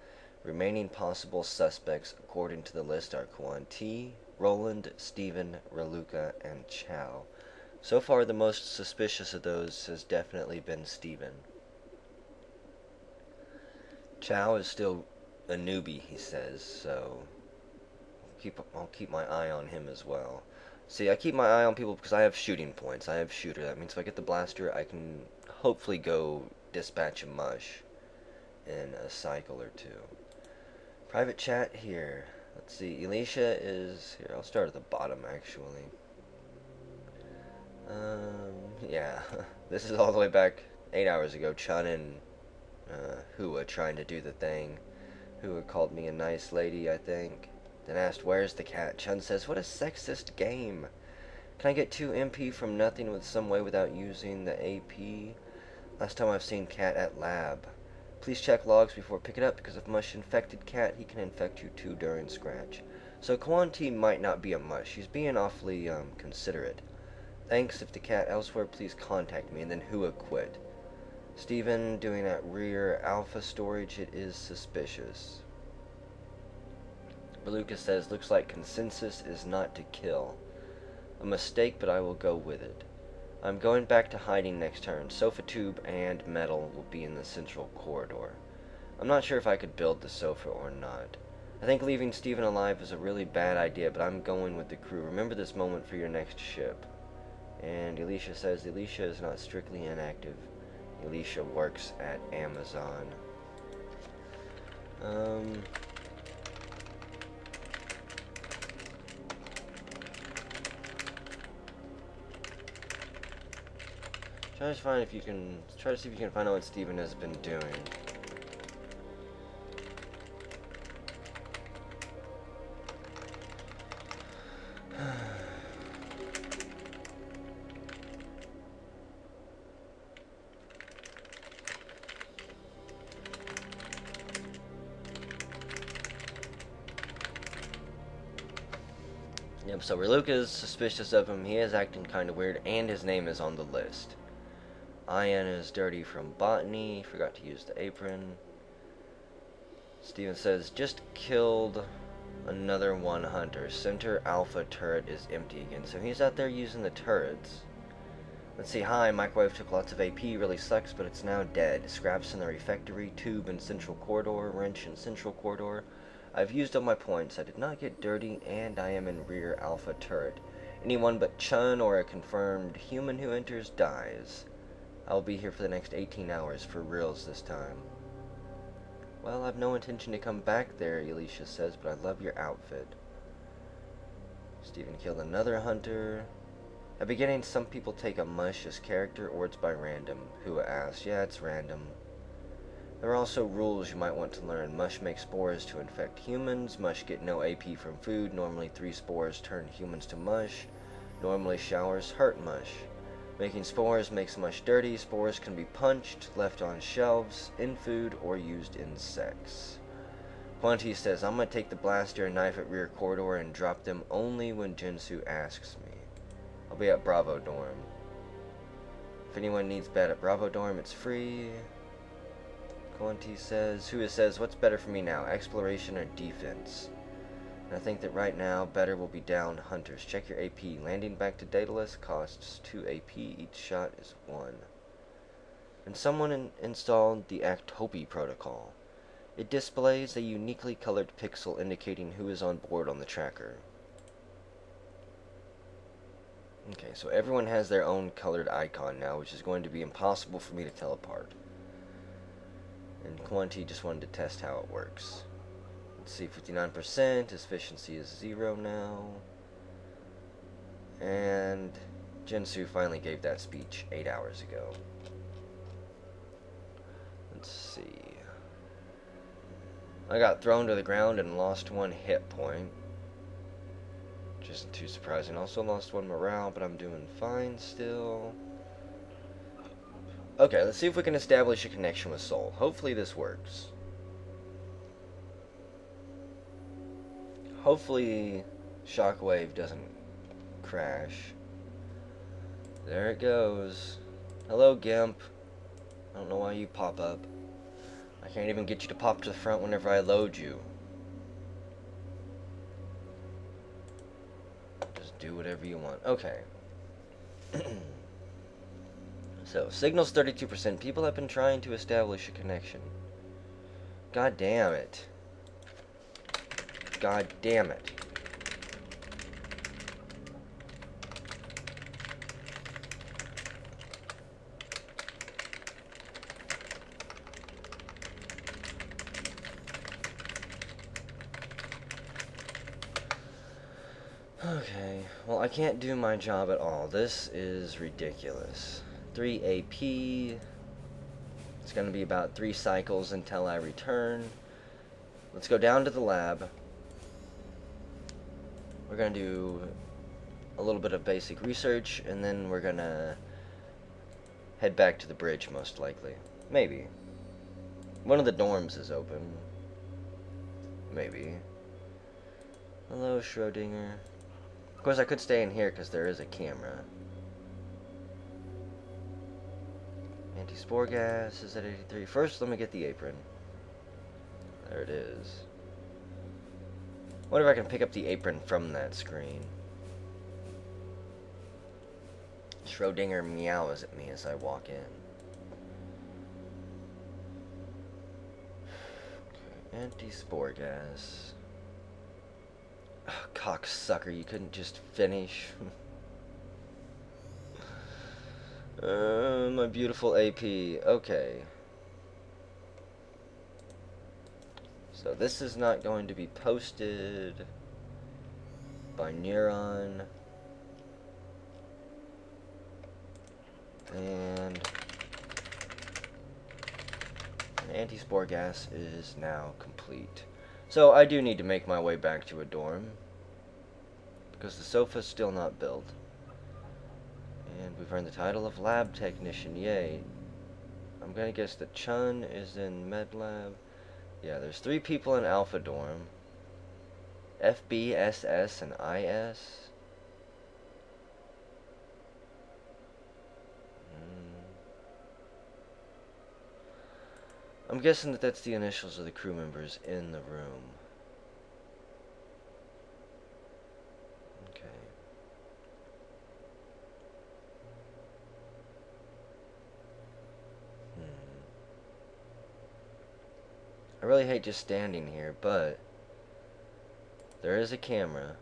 Speaker 1: Remaining possible suspects according to the list are Quan T, Roland, Steven, Raluca, and Chow. So far, the most suspicious of those has definitely been Steven. Chow is still a newbie, he says, so I'll keep my eye on him as well. See, I keep my eye on people because I have shooting points. I have shooter. That means if I get the blaster, I can hopefully go dispatch a mush in a cycle or 2. Private chat here. Let's see. Elisha is here. I'll start at the bottom, actually. Yeah. This is all the way back 8 hours ago. Chun and Hua trying to do the thing. Hua called me a nice lady, I think. Then asked, where's the cat? Chun says, what a sexist game. Can I get 2 MP from nothing with some way without using the AP? Last time I've seen cat at lab. Please check logs before pick it up, because if Mush infected cat, he can infect you too during scratch. So Quan T might not be a Mush. He's being awfully, considerate. Thanks. If the cat elsewhere, please contact me. And then Hua quit. Steven doing at rear alpha storage. It is suspicious. Lucas says, looks like consensus is not to kill. A mistake, but I will go with it. I'm going back to hiding next turn. Sofa tube and metal will be in the central corridor. I'm not sure if I could build the sofa or not. I think leaving Steven alive is a really bad idea, but I'm going with the crew. Remember this moment for your next ship. And Elisha says, Elisha is not strictly inactive. Elisha works at Amazon. Try to see if you can find out what Steven has been doing. Yep, so Raluca's suspicious of him. He is acting kind of weird, and his name is on the list. Ian is dirty from botany. Forgot to use the apron. Steven says, just killed another 1 hunter. Center alpha turret is empty again. So he's out there using the turrets. Let's see. Hi, microwave took lots of AP. Really sucks, but it's now dead. Scraps in the refectory. Tube in central corridor. Wrench in central corridor. I've used all my points. I did not get dirty, and I am in rear alpha turret. Anyone but Chun or a confirmed human who enters dies. I'll be here for the next 18 hours, for reals this time. Well, I've no intention to come back there, Elisha says, but I love your outfit. Steven killed another hunter. At beginning, some people take a Mush as character, or it's by random. Hua asks, yeah, it's random. There are also rules you might want to learn. Mush makes spores to infect humans. Mush get no AP from food. Normally 3 spores turn humans to mush. Normally showers hurt mush. Making spores makes mush dirty. Spores can be punched, left on shelves, in food, or used in sex. Quantity says, I'm going to take the blaster and knife at rear corridor and drop them only when Jinsu asks me. I'll be at Bravo Dorm. If anyone needs bed at Bravo Dorm, it's free. Quantity says, Hua says, what's better for me now, exploration or defense? And I think that right now, better will be down hunters. Check your AP. Landing back to Daedalus costs 2 AP. Each shot is 1. And someone installed the Actopi protocol. It displays a uniquely colored pixel indicating who is on board on the tracker. Okay, so everyone has their own colored icon now, which is going to be impossible for me to tell apart. And Quantity just wanted to test how it works. Let's see, 59%, his efficiency is 0 now. And Jinsu finally gave that speech 8 hours ago. Let's see. I got thrown to the ground and lost 1 hit point. Which isn't too surprising. Also lost 1 morale, but I'm doing fine still. Okay, let's see if we can establish a connection with Soul. Hopefully this works. Hopefully Shockwave doesn't crash. There it goes. Hello, Gimp. I don't know why you pop up. I can't even get you to pop to the front whenever I load you. Just do whatever you want. Okay. So, signal's 32%. People have been trying to establish a connection. God damn it. God damn it. Okay, well, I can't do my job at all. This is ridiculous. 3 AP. It's going to be about 3 cycles until I return. Let's go down to the lab. We're going to do a little bit of basic research, and then we're going to head back to the bridge, most likely. Maybe. One of the dorms is open. Maybe. Hello, Schrodinger. Of course, I could stay in here because there is a camera. Anti-spore gas is at 83. First, let me get the apron. There it is. Wonder if I can pick up the apron from that screen. Schrodinger meows at me as I walk in. Okay, anti-spore gas. Oh, cocksucker, you couldn't just finish. My beautiful AP. Okay. So this is not going to be posted by Neuron. And anti-spore gas is now complete. So I do need to make my way back to a dorm, because the sofa's still not built. And we've earned the title of lab technician, yay. I'm gonna guess that Chun is in med lab. Yeah, there's 3 people in Alpha dorm. FB, SS, and IS. I'm guessing that that's the initials of the crew members in the room. Okay. I really hate just standing here, but there is a camera.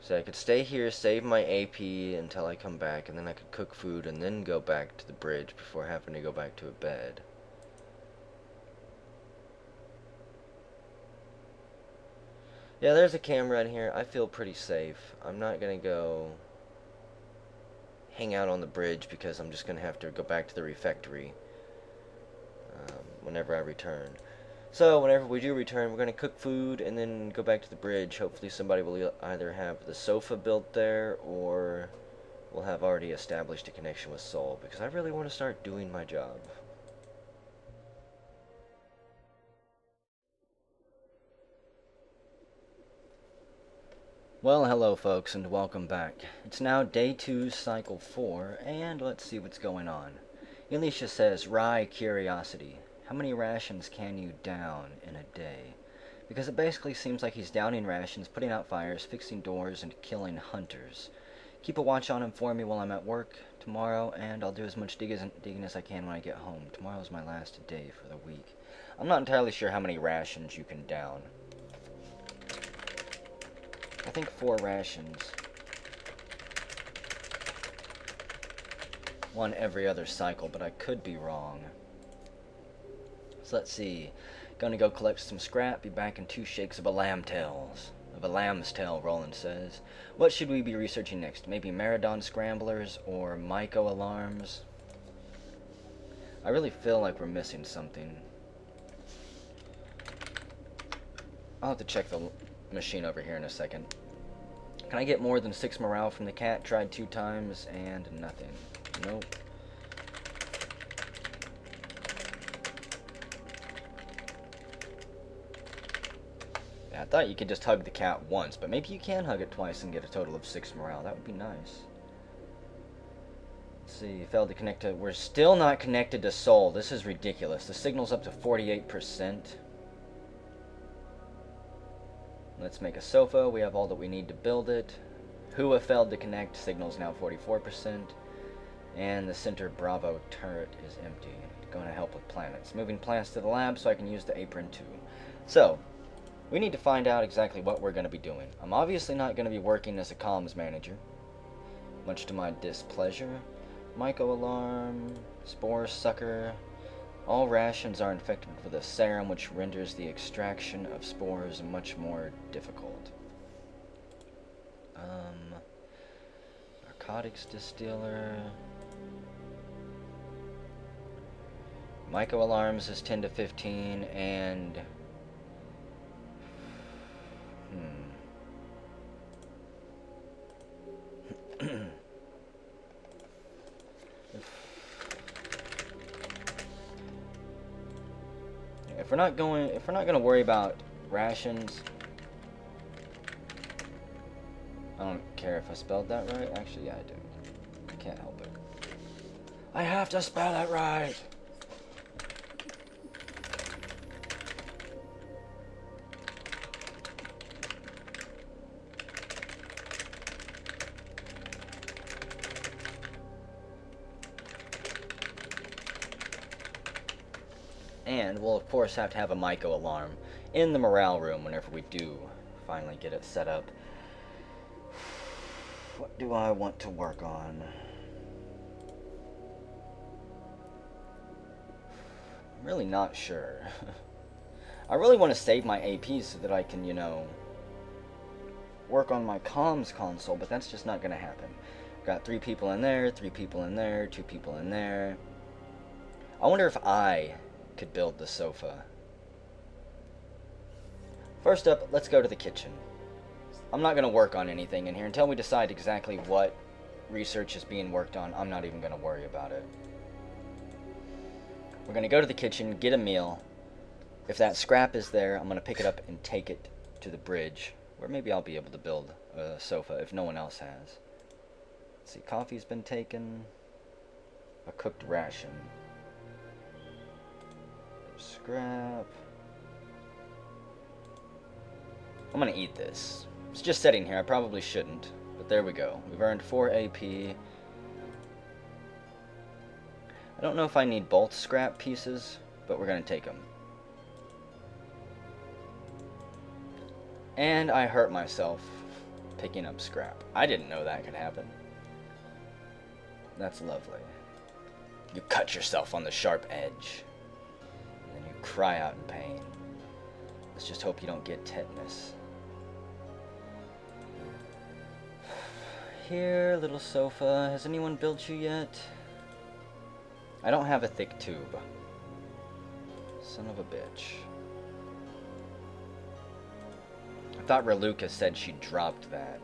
Speaker 1: So I could stay here, save my AP until I come back, and then I could cook food and then go back to the bridge before having to go back to a bed. Yeah, there's a camera in here. I feel pretty safe. I'm not gonna go hang out on the bridge because I'm just gonna have to go back to the refectory whenever I return. So whenever we do return, we're gonna cook food and then go back to the bridge. Hopefully somebody will either have the sofa built there, or will have already established a connection with Soul, because I really want to start doing my job. Well, hello folks, and welcome back. It's now day 2, cycle 4, and let's see what's going on. Elisha says, Rye Curiosity, how many rations can you down in a day? Because it basically seems like he's downing rations, putting out fires, fixing doors, and killing hunters. Keep a watch on him for me while I'm at work tomorrow, and I'll do as much digging as I can when I get home. Tomorrow's my last day for the week. I'm not entirely sure how many rations you can down. I think 4 rations. 1 every other cycle, but I could be wrong. So let's see. Gonna go collect some scrap, be back in 2 shakes of a lamb's tail, Roland says. What should we be researching next? Maybe Maradon scramblers or Myco alarms? I really feel like we're missing something. I'll have to check the machine over here in a second. Can I get more than 6 morale from the cat? Tried 2 times and nothing. Nope. Yeah, I thought you could just hug the cat once, but maybe you can hug it twice and get a total of 6 morale. That would be nice. Let's see, failed to connect to... We're still not connected to Soul. This is ridiculous. The signal's up to 48%. Let's make a sofa. We have all that we need to build it. Hua failed to connect. Signal's now 44%. And the center Bravo turret is empty. Going to help with planets. Moving plants to the lab so I can use the apron too. So, we need to find out exactly what we're going to be doing. I'm obviously not going to be working as a comms manager, much to my displeasure. Myco alarm, spore sucker. All rations are infected with a serum which renders the extraction of spores much more difficult. Narcotics distiller. Myco alarms is 10 to 15 and... If we're not going to worry about rations, I don't care if I spelled that right. Actually, yeah, I do. I can't help it. I have to spell it right. And we'll of course have to have a Myco alarm in the morale room whenever we do finally get it set up. What do I want to work on? I'm really not sure. I really want to save my APs so that I can, you know, work on my comms console, but that's just not going to happen. Got 3 people in there, 3 people in there, 2 people in there. I wonder if I could build the sofa. First up, let's go to the kitchen. I'm not going to work on anything in here until we decide exactly what research is being worked on. I'm not even going to worry about it. We're going to go to the kitchen, get a meal. If that scrap is there, I'm going to pick it up and take it to the bridge, where maybe I'll be able to build a sofa if no one else has. Let's see, coffee's been taken. A cooked ration. Scrap. I'm gonna eat this. It's just sitting here. I probably shouldn't, but there we go. We've earned 4 AP. I don't know if I need both scrap pieces, but we're gonna take them. And I hurt myself picking up scrap. I didn't know that could happen. That's lovely. You cut yourself on the sharp edge. And then you cry out in pain. Let's just hope you don't get tetanus. Here, little sofa. Has anyone built you yet? I don't have a thick tube. Son of a bitch. I thought Reluca said she dropped that.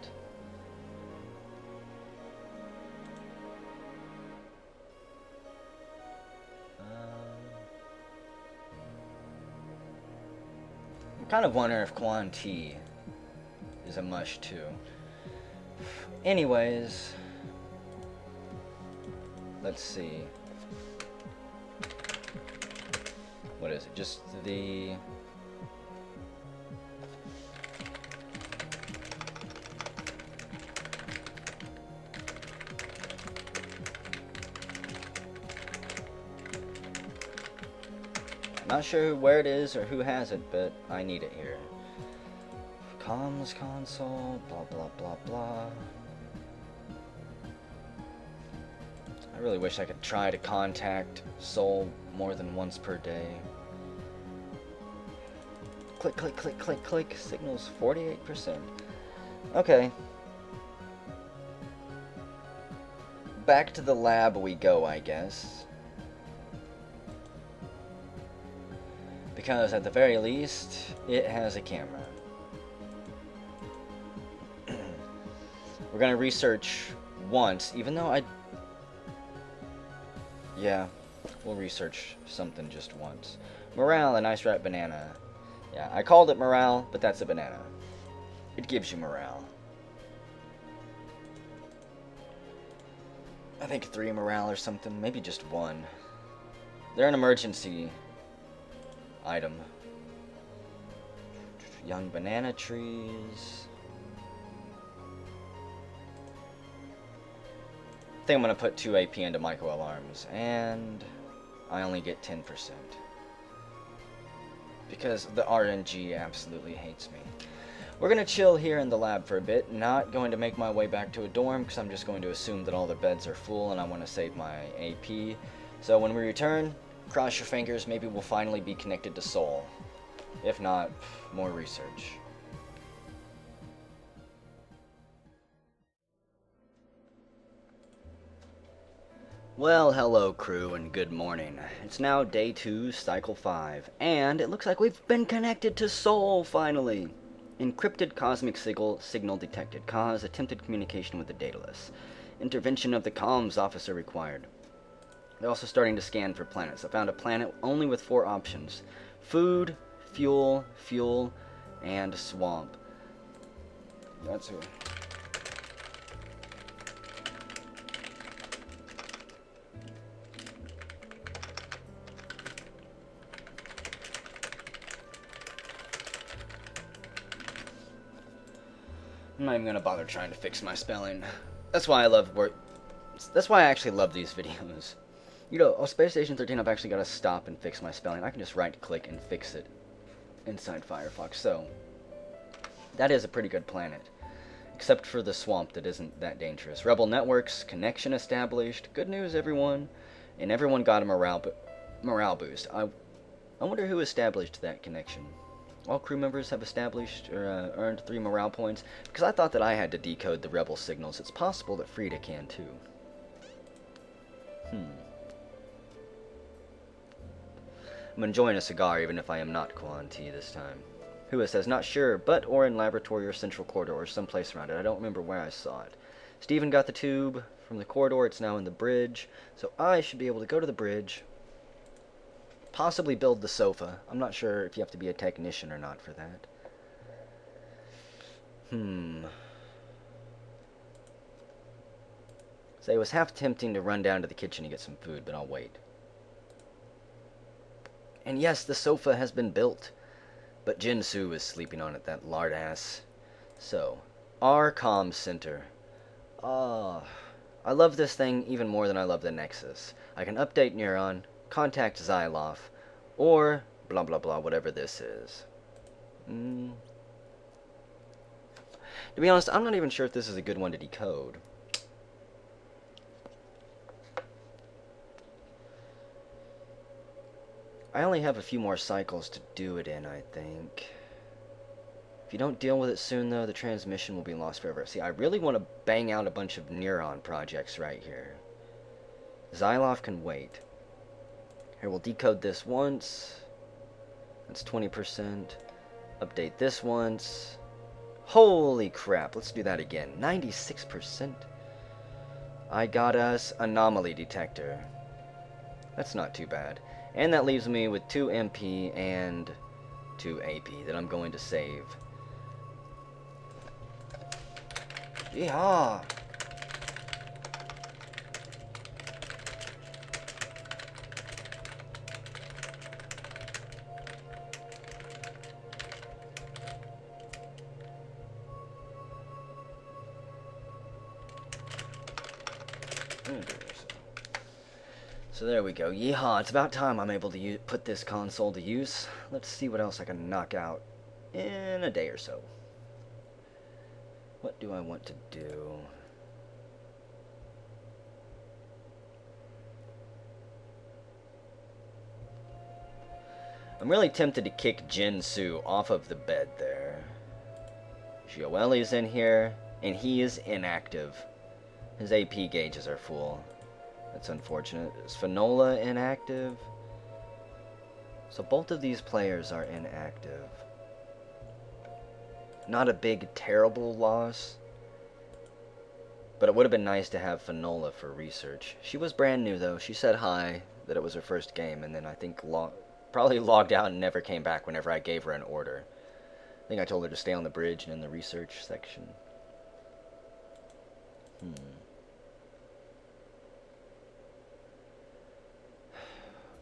Speaker 1: Kind of wonder if Quan T is a mush too. Anyways, let's see. What is it? Just the... Not sure where it is or who has it, but I need it here. Comms console, blah blah blah blah. I really wish I could try to contact Soul more than once per day. Click, click, click, click, click. Signals 48%. Okay. Back to the lab we go, I guess. Because at the very least, it has a camera. We're gonna research once, even though yeah, we'll research something just once. Morale, a nice ripe banana. Yeah, I called it morale, but that's a banana. It gives you morale. I think 3 morale or something, maybe just 1. They're an emergency item. Young banana trees. I think I'm gonna put 2 AP into micro alarms, and I only get 10%. Because the RNG absolutely hates me. We're gonna chill here in the lab for a bit, not going to make my way back to a dorm, because I'm just going to assume that all the beds are full and I want to save my AP. So when we return, cross your fingers, maybe we'll finally be connected to Soul. If not, more research. Well, hello crew, and good morning. It's now day 2, cycle 5, and it looks like we've been connected to Soul, finally! Encrypted cosmic signal detected. Cause attempted communication with the Daedalus. Intervention of the comms officer required. They're also starting to scan for planets. I found a planet only with 4 options. Food, fuel, and swamp. That's who. I'm not even gonna bother trying to fix my spelling. That's why I love That's why I actually love these videos. You know, on Space Station 13, I've actually got to stop and fix my spelling. I can just right-click and fix it inside Firefox. So, that is a pretty good planet. Except for the swamp that isn't that dangerous. Rebel networks, connection established. Good news, everyone. And everyone got a morale boost. I wonder who established that connection. All crew members have established or earned 3 morale points. Because I thought that I had to decode the rebel signals. It's possible that Frida can too. I'm enjoying a cigar even if I am not Quan T this time. Who says, not sure, but or in laboratory or central corridor or someplace around it. I don't remember where I saw it. Steven got the tube from the corridor. It's now in the bridge. So I should be able to go to the bridge. Possibly build the sofa. I'm not sure if you have to be a technician or not for that. So it was half tempting to run down to the kitchen to get some food, but I'll wait. And yes, the sofa has been built. But Jinsu is sleeping on it, that lard ass. So, our comm center. I love this thing even more than I love the Nexus. I can update Neuron, contact Xyloff, or blah blah blah, whatever this is. To be honest, I'm not even sure if this is a good one to decode. I only have a few more cycles to do it in, I think. If you don't deal with it soon, though, the transmission will be lost forever. See, I really want to bang out a bunch of Neuron projects right here. Xyloff can wait. Here, we'll decode this once. That's 20%. Update this once. Holy crap, let's do that again. 96%. I got us anomaly detector. That's not too bad. And that leaves me with 2 MP and 2 AP that I'm going to save. Yeehaw! So there we go. Yeehaw, it's about time I'm able to put this console to use. Let's see what else I can knock out in a day or so. What do I want to do? I'm really tempted to kick Jinsu off of the bed there. Gioele's in here, and he is inactive. His AP gauges are full. That's unfortunate. Is Fanola inactive? So both of these players are inactive. Not a big, terrible loss. But it would have been nice to have Fanola for research. She was brand new, though. She said hi, that it was her first game, and then I think probably logged out and never came back whenever I gave her an order. I think I told her to stay on the bridge and in the research section.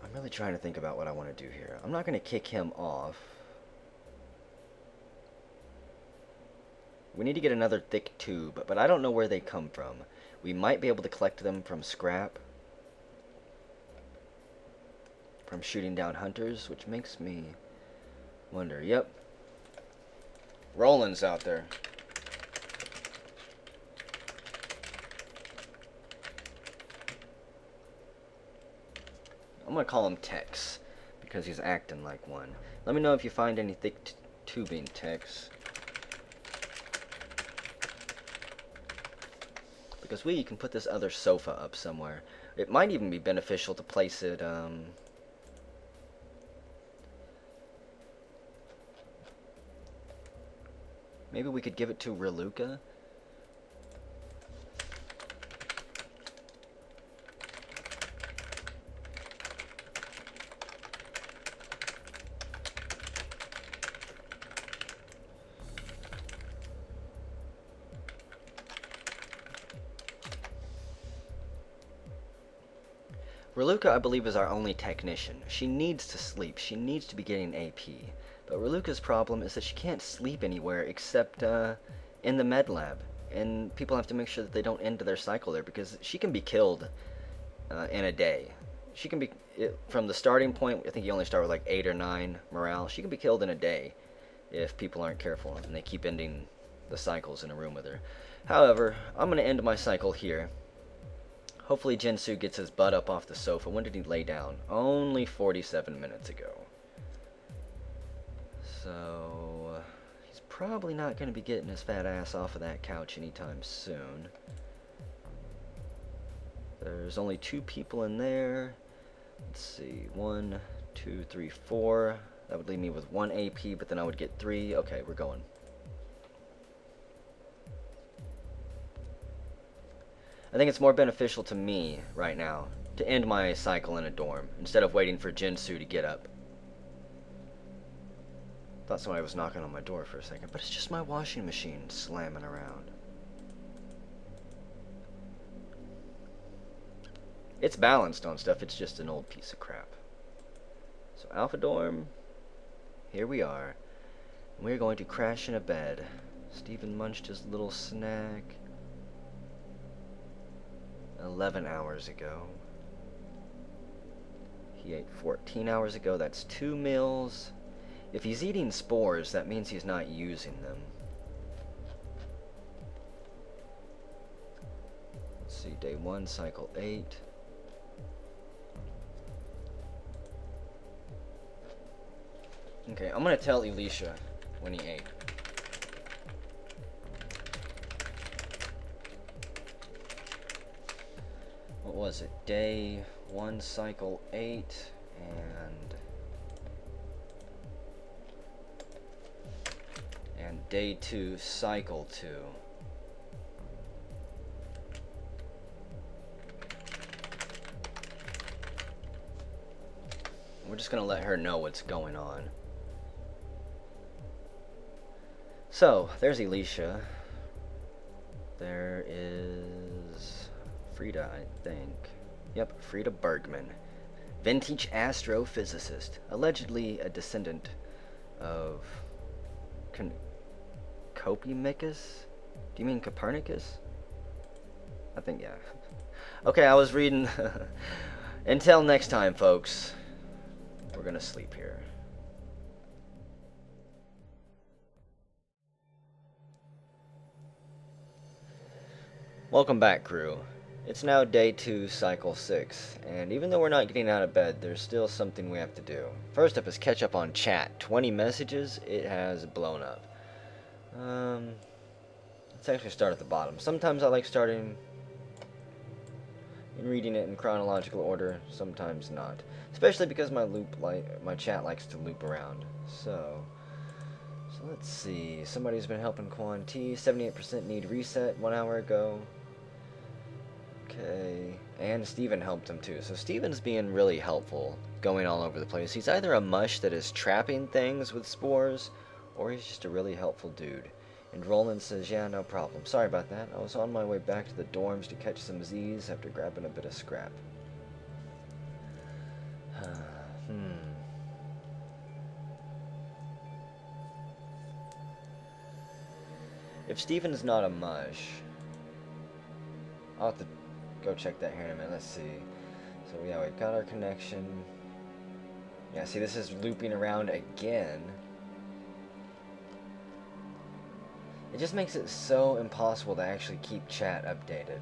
Speaker 1: I'm really trying to think about what I want to do here. I'm not going to kick him off. We need to get another thick tube, but I don't know where they come from. We might be able to collect them from scrap. From shooting down hunters, which makes me wonder. Yep. Roland's out there. I'm going to call him Tex, because he's acting like one. Let me know if you find any thick tubing, Tex. Because you can put this other sofa up somewhere. It might even be beneficial to place it, maybe we could give it to Reluca? Reluca, I believe, is our only technician. She needs to sleep. She needs to be getting AP. But Reluca's problem is that she can't sleep anywhere except in the med lab. And people have to make sure that they don't end their cycle there, because she can be killed in a day. She can be, from the starting point, I think you only start with like 8 or 9 morale. She can be killed in a day if people aren't careful and they keep ending the cycles in a room with her. However, I'm going to end my cycle here. Hopefully Jinsu gets his butt up off the sofa. When did he lay down? Only 47 minutes ago. So, he's probably not going to be getting his fat ass off of that couch anytime soon. There's only 2 people in there. Let's see. 1, 2, 3, 4. That would leave me with 1 AP, but then I would get 3. Okay, we're going. I think it's more beneficial to me right now to end my cycle in a dorm instead of waiting for Jinsu to get up. Thought somebody was knocking on my door for a second, but it's just my washing machine slamming around. It's balanced on stuff, it's just an old piece of crap. So Alpha Dorm, here we are. We're going to crash in a bed. Steven munched his little snack 11 hours ago. He ate 14 hours ago. That's 2 meals. If he's eating spores, that means he's not using them. Let's see, day 1, cycle 8. Okay, I'm gonna tell Elisha when he ate. What was it? Day 1, cycle 8, and day 2, cycle 2. We're just gonna let her know what's going on. So, there's Alicia. There is Frida, I think. Yep, Frida Bergman. Vintage astrophysicist. Allegedly a descendant of Copernicus? Do you mean Copernicus? I think, yeah. Okay, I was reading. Until next time, folks. We're gonna sleep here. Welcome back, crew. It's now day 2, cycle 6, and even though we're not getting out of bed, there's still something we have to do. First up is catch up on chat. 20 messages, it has blown up. Let's actually start at the bottom. Sometimes I like starting and reading it in chronological order, sometimes not. Especially because my chat likes to loop around. So let's see. Somebody's been helping Quan T. 78% need reset 1 hour ago. Okay. And Steven helped him too. So Steven's being really helpful, going all over the place. He's either a mush that is trapping things with spores, or he's just a really helpful dude. And Roland says, yeah, no problem. Sorry about that. I was on my way back to the dorms to catch some Z's after grabbing a bit of scrap. If Steven's not a mush, I'll have to go check that here in a minute. Let's see. So yeah, we got our connection. Yeah, see, this is looping around again. It just makes it so impossible to actually keep chat updated,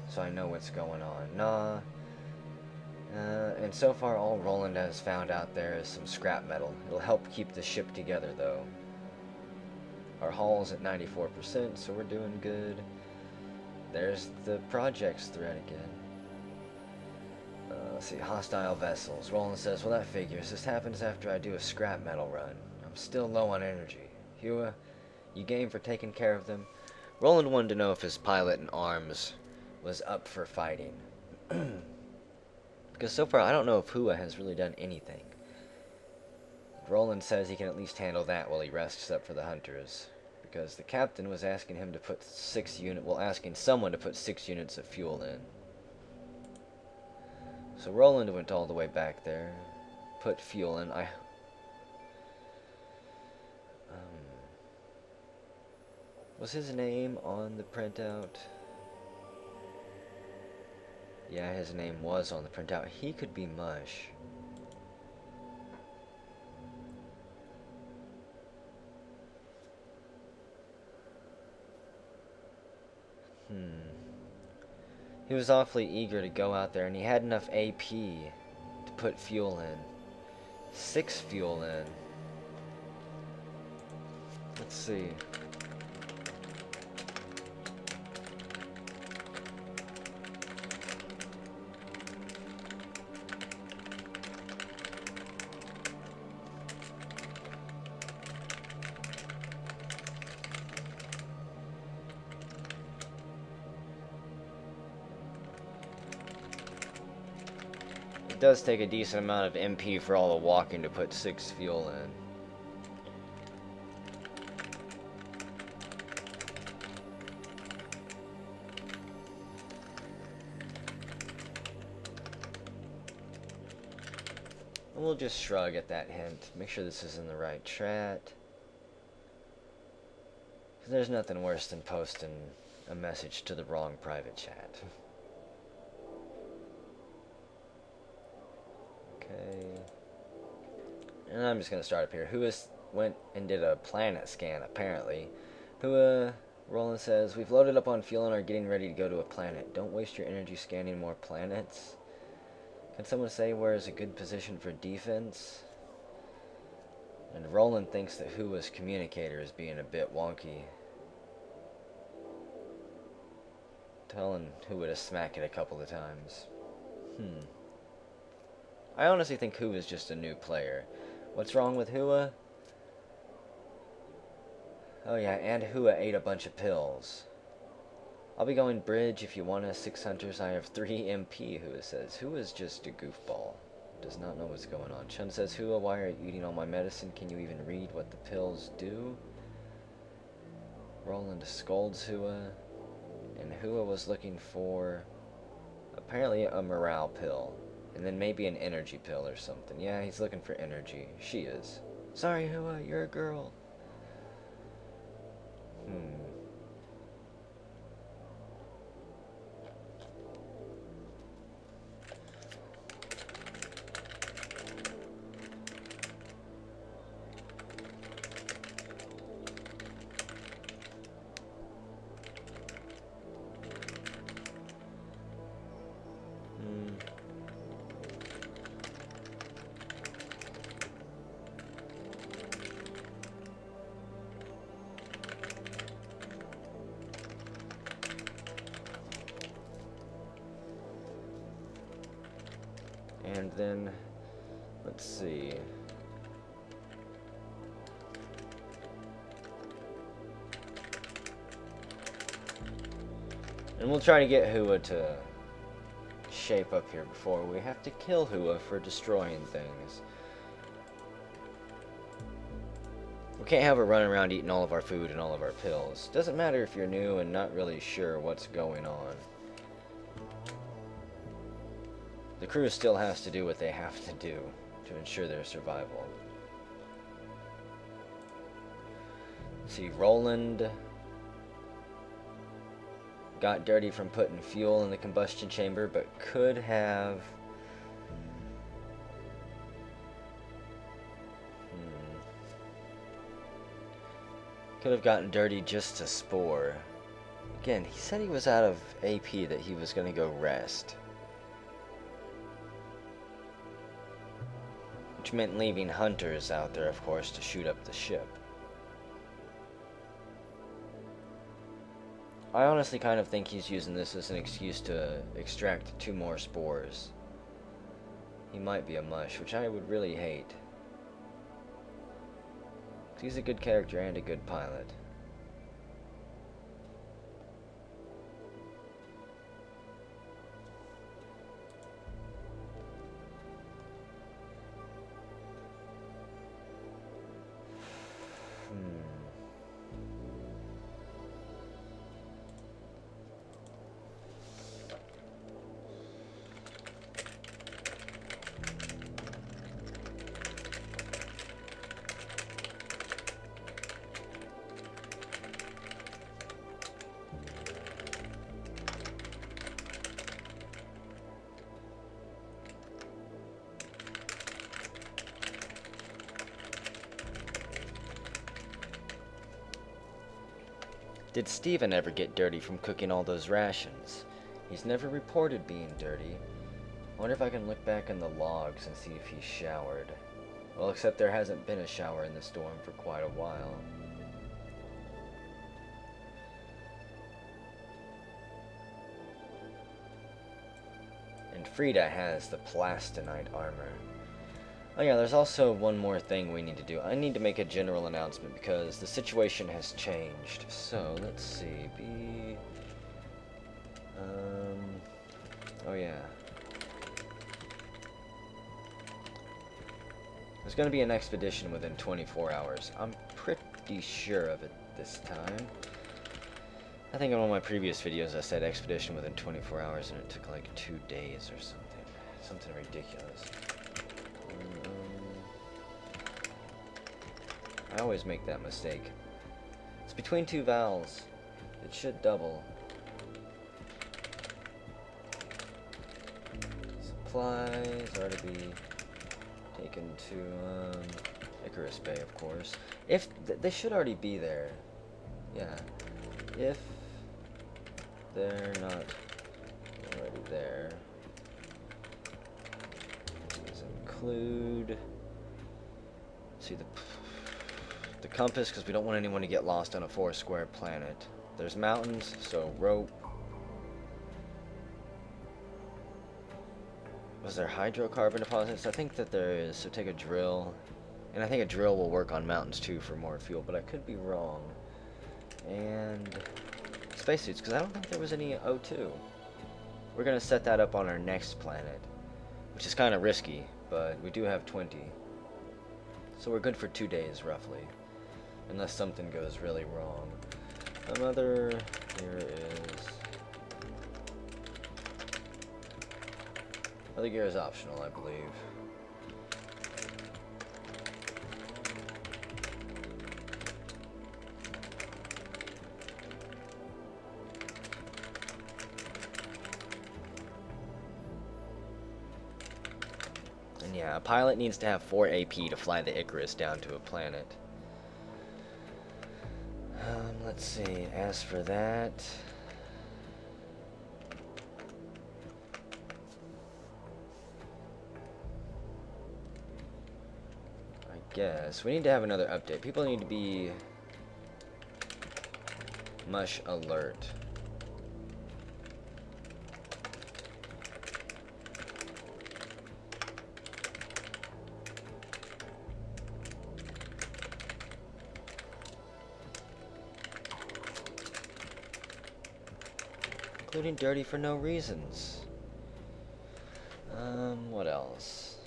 Speaker 1: so I know what's going on. And so far all Roland has found out there is some scrap metal. It'll help keep the ship together, though. Our hull's at 94%, so we're doing good. There's the projects thread again. Let's see, hostile vessels. Roland says, well, that figures. This happens after I do a scrap metal run. I'm still low on energy. Hua, you game for taking care of them? Roland wanted to know if his pilot in arms was up for fighting. Because so far, I don't know if Hua has really done anything. Roland says he can at least handle that while he rests up for the hunters. Because the captain was asking him to put asking someone to put 6 units of fuel in. So Roland went all the way back there, put fuel in. Was his name on the printout? Yeah, his name was on the printout. He could be Mush. He was awfully eager to go out there, and he had enough AP to put fuel in. 6 fuel in. Let's see. It does take a decent amount of MP for all the walking to put 6 fuel in. And we'll just shrug at that hint. Make sure this is in the right chat. Because there's nothing worse than posting a message to the wrong private chat. Okay. And I'm just gonna start up here. Went and did a planet scan, apparently. Roland says, we've loaded up on fuel and are getting ready to go to a planet. Don't waste your energy scanning more planets. Can someone say where is a good position for defense? And Roland thinks that Hua's communicator is being a bit wonky. Telling Hua to smack it a couple of times. I honestly think Hua is just a new player. What's wrong with Hua? Oh yeah, and Hua ate a bunch of pills. I'll be going bridge if you want us 6 hunters. I have 3 MP, Hua says. Hua's just a goofball. Does not know what's going on. Chun says, Hua, why are you eating all my medicine? Can you even read what the pills do? Roland scolds Hua, and Hua was looking for apparently a morale pill, and then maybe an energy pill or something. Yeah, he's looking for energy. She is. Sorry, Hua, you're a girl. And then, let's see. And we'll try to get Hua to shape up here before we have to kill Hua for destroying things. We can't have her running around eating all of our food and all of our pills. Doesn't matter if you're new and not really sure what's going on. The crew still has to do what they have to do to ensure their survival. See, Roland got dirty from putting fuel in the combustion chamber, but could have gotten dirty just to spore. Again, he said he was out of AP, that he was going to go rest. Which meant leaving hunters out there, of course, to shoot up the ship. I honestly kind of think he's using this as an excuse to extract 2 more spores. He might be a mush, which I would really hate. He's a good character and a good pilot. Did Steven ever get dirty from cooking all those rations? He's never reported being dirty. I wonder if I can look back in the logs and see if he showered. Well, except there hasn't been a shower in the storm for quite a while. And Frida has the plastinite armor. Oh yeah, there's also one more thing we need to do. I need to make a general announcement because the situation has changed. So, let's see. Oh yeah. There's going to be an expedition within 24 hours. I'm pretty sure of it this time. I think in one of my previous videos I said expedition within 24 hours and it took like 2 days or something. Something ridiculous. I always make that mistake. It's between 2 vowels. It should double. Supplies are to be taken to Icarus Bay, of course. If they should already be there. Yeah. If they're not already there. These include. See the compass, because we don't want anyone to get lost on a 4-square planet. There's mountains, so rope. Was there hydrocarbon deposits? I think that there is, so take a drill. And I think a drill will work on mountains too for more fuel, but I could be wrong. And spacesuits, because I don't think there was any O2. We're going to set that up on our next planet, which is kind of risky, but we do have 20. So we're good for 2 days, roughly. Unless something goes really wrong. Another, here is, other gear is optional, I believe. And yeah, a pilot needs to have 4 AP to fly the Icarus down to a planet. Let's see, as for that... I guess we need to have another update. People need to be... Mush alert. Including dirty for no reasons. What else?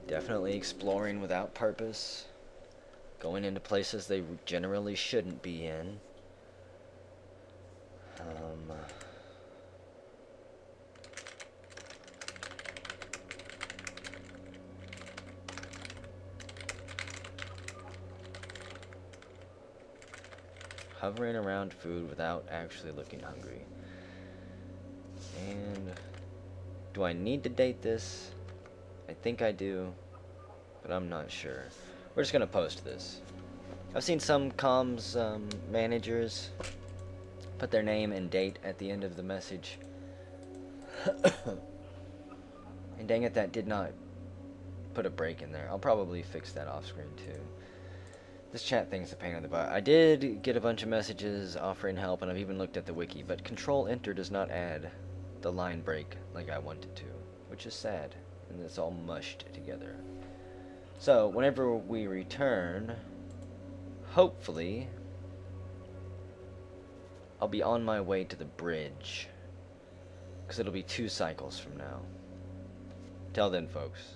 Speaker 1: Definitely exploring without purpose. Going into places they generally shouldn't be in. Hovering around food without actually looking hungry. And do I need to date this? I think I do, but I'm not sure. We're just gonna post this. I've seen some comms managers put their name and date at the end of the message. And dang it, that did not put a break in there. I'll probably fix that off screen too. This chat thing's a pain in the butt. I did get a bunch of messages offering help, and I've even looked at the wiki, but Control-Enter does not add the line break like I want it to, which is sad, and it's all mushed together. So, whenever we return, hopefully, I'll be on my way to the bridge, because it'll be 2 cycles from now. Till then, folks.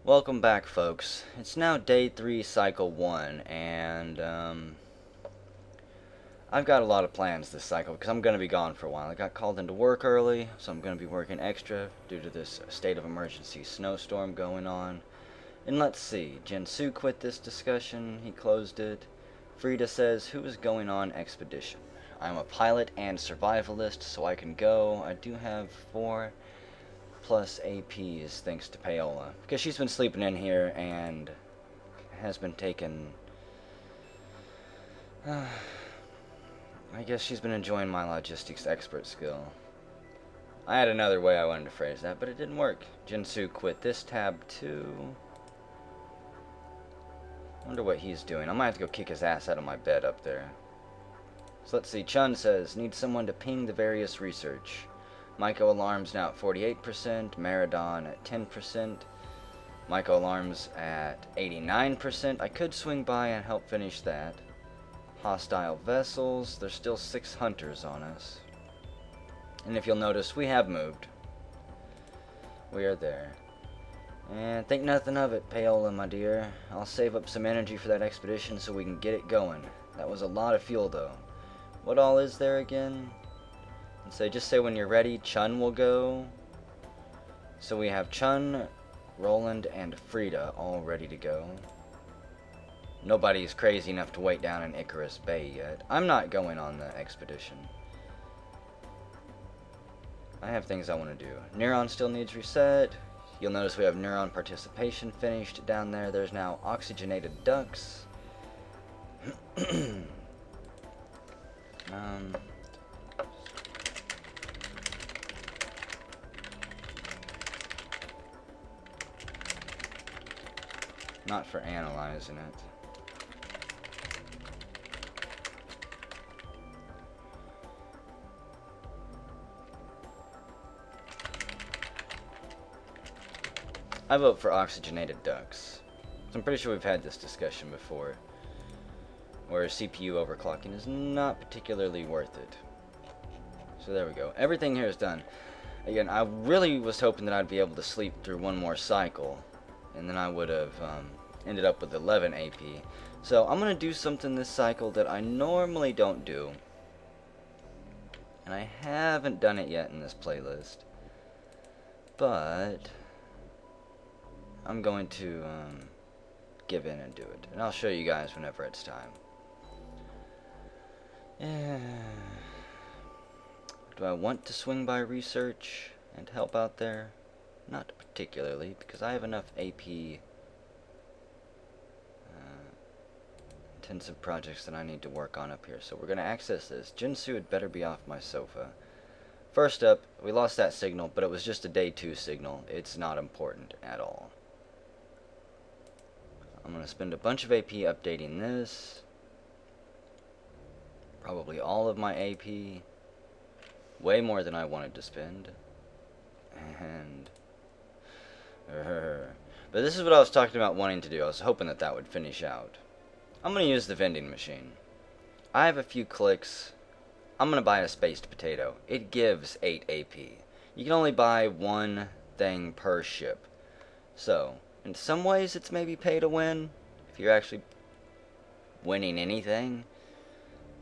Speaker 1: Welcome back, folks. It's now day 3, cycle 1, and I've got a lot of plans this cycle because I'm going to be gone for a while. I got called into work early, so I'm going to be working extra due to this state of emergency snowstorm going on. And let's see, Jinsu quit this discussion, he closed it. Frida says, who is going on expedition? I'm a pilot and survivalist, so I can go. I do have 4 plus APs thanks to Paola, because she's been sleeping in here and has been taking I guess she's been enjoying my logistics expert skill. I had another way I wanted to phrase that, but it didn't work. Jinsu quit this tab too. Wonder what he's doing. I might have to go kick his ass out of my bed up there. So let's see, Chun says, need someone to ping the various research. Myco Alarms now at 48%, Maradon at 10%, Myco Alarms at 89%. I could swing by and help finish that. Hostile vessels, there's still 6 hunters on us. And if you'll notice, we have moved. We are there. And think nothing of it, Paola, my dear. I'll save up some energy for that expedition so we can get it going. That was a lot of fuel, though. What all is there again? And so just say when you're ready, Chun will go. So we have Chun, Roland, and Frida all ready to go. Nobody's crazy enough to wait down in Icarus Bay yet. I'm not going on the expedition. I have things I want to do. Neuron still needs reset. You'll notice we have neuron participation finished down there. There's now oxygenated ducts. Not for analyzing it. I vote for oxygenated ducts. I'm pretty sure we've had this discussion before, where CPU overclocking is not particularly worth it. So there we go. Everything here is done. Again, I really was hoping that I'd be able to sleep through one more cycle, and then I would have ended up with 11 AP. So I'm going to do something this cycle that I normally don't do, and I haven't done it yet in this playlist, but I'm going to give in and do it, and I'll show you guys whenever it's time. Yeah. Do I want to swing by research and help out there? Not particularly, because I have enough AP intensive projects that I need to work on up here. So we're going to access this. Jinsu had better be off my sofa. First up, we lost that signal, but it was just a day 2 signal. It's not important at all. I'm going to spend a bunch of AP updating this. Probably all of my AP. Way more than I wanted to spend. And but this is what I was talking about wanting to do. I was hoping that that would finish out. I'm going to use the vending machine. I have a few clicks. I'm going to buy a spaced potato. It gives 8 AP. You can only buy one thing per ship. So, in some ways it's maybe pay to win, if you're actually winning anything.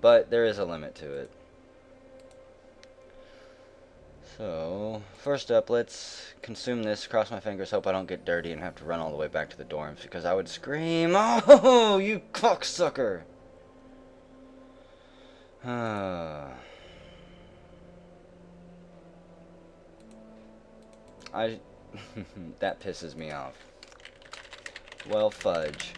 Speaker 1: But there is a limit to it. So, first up, let's consume this, cross my fingers, hope I don't get dirty and have to run all the way back to the dorms, because I would scream, "Oh, you cocksucker!" That pisses me off. Well, fudge.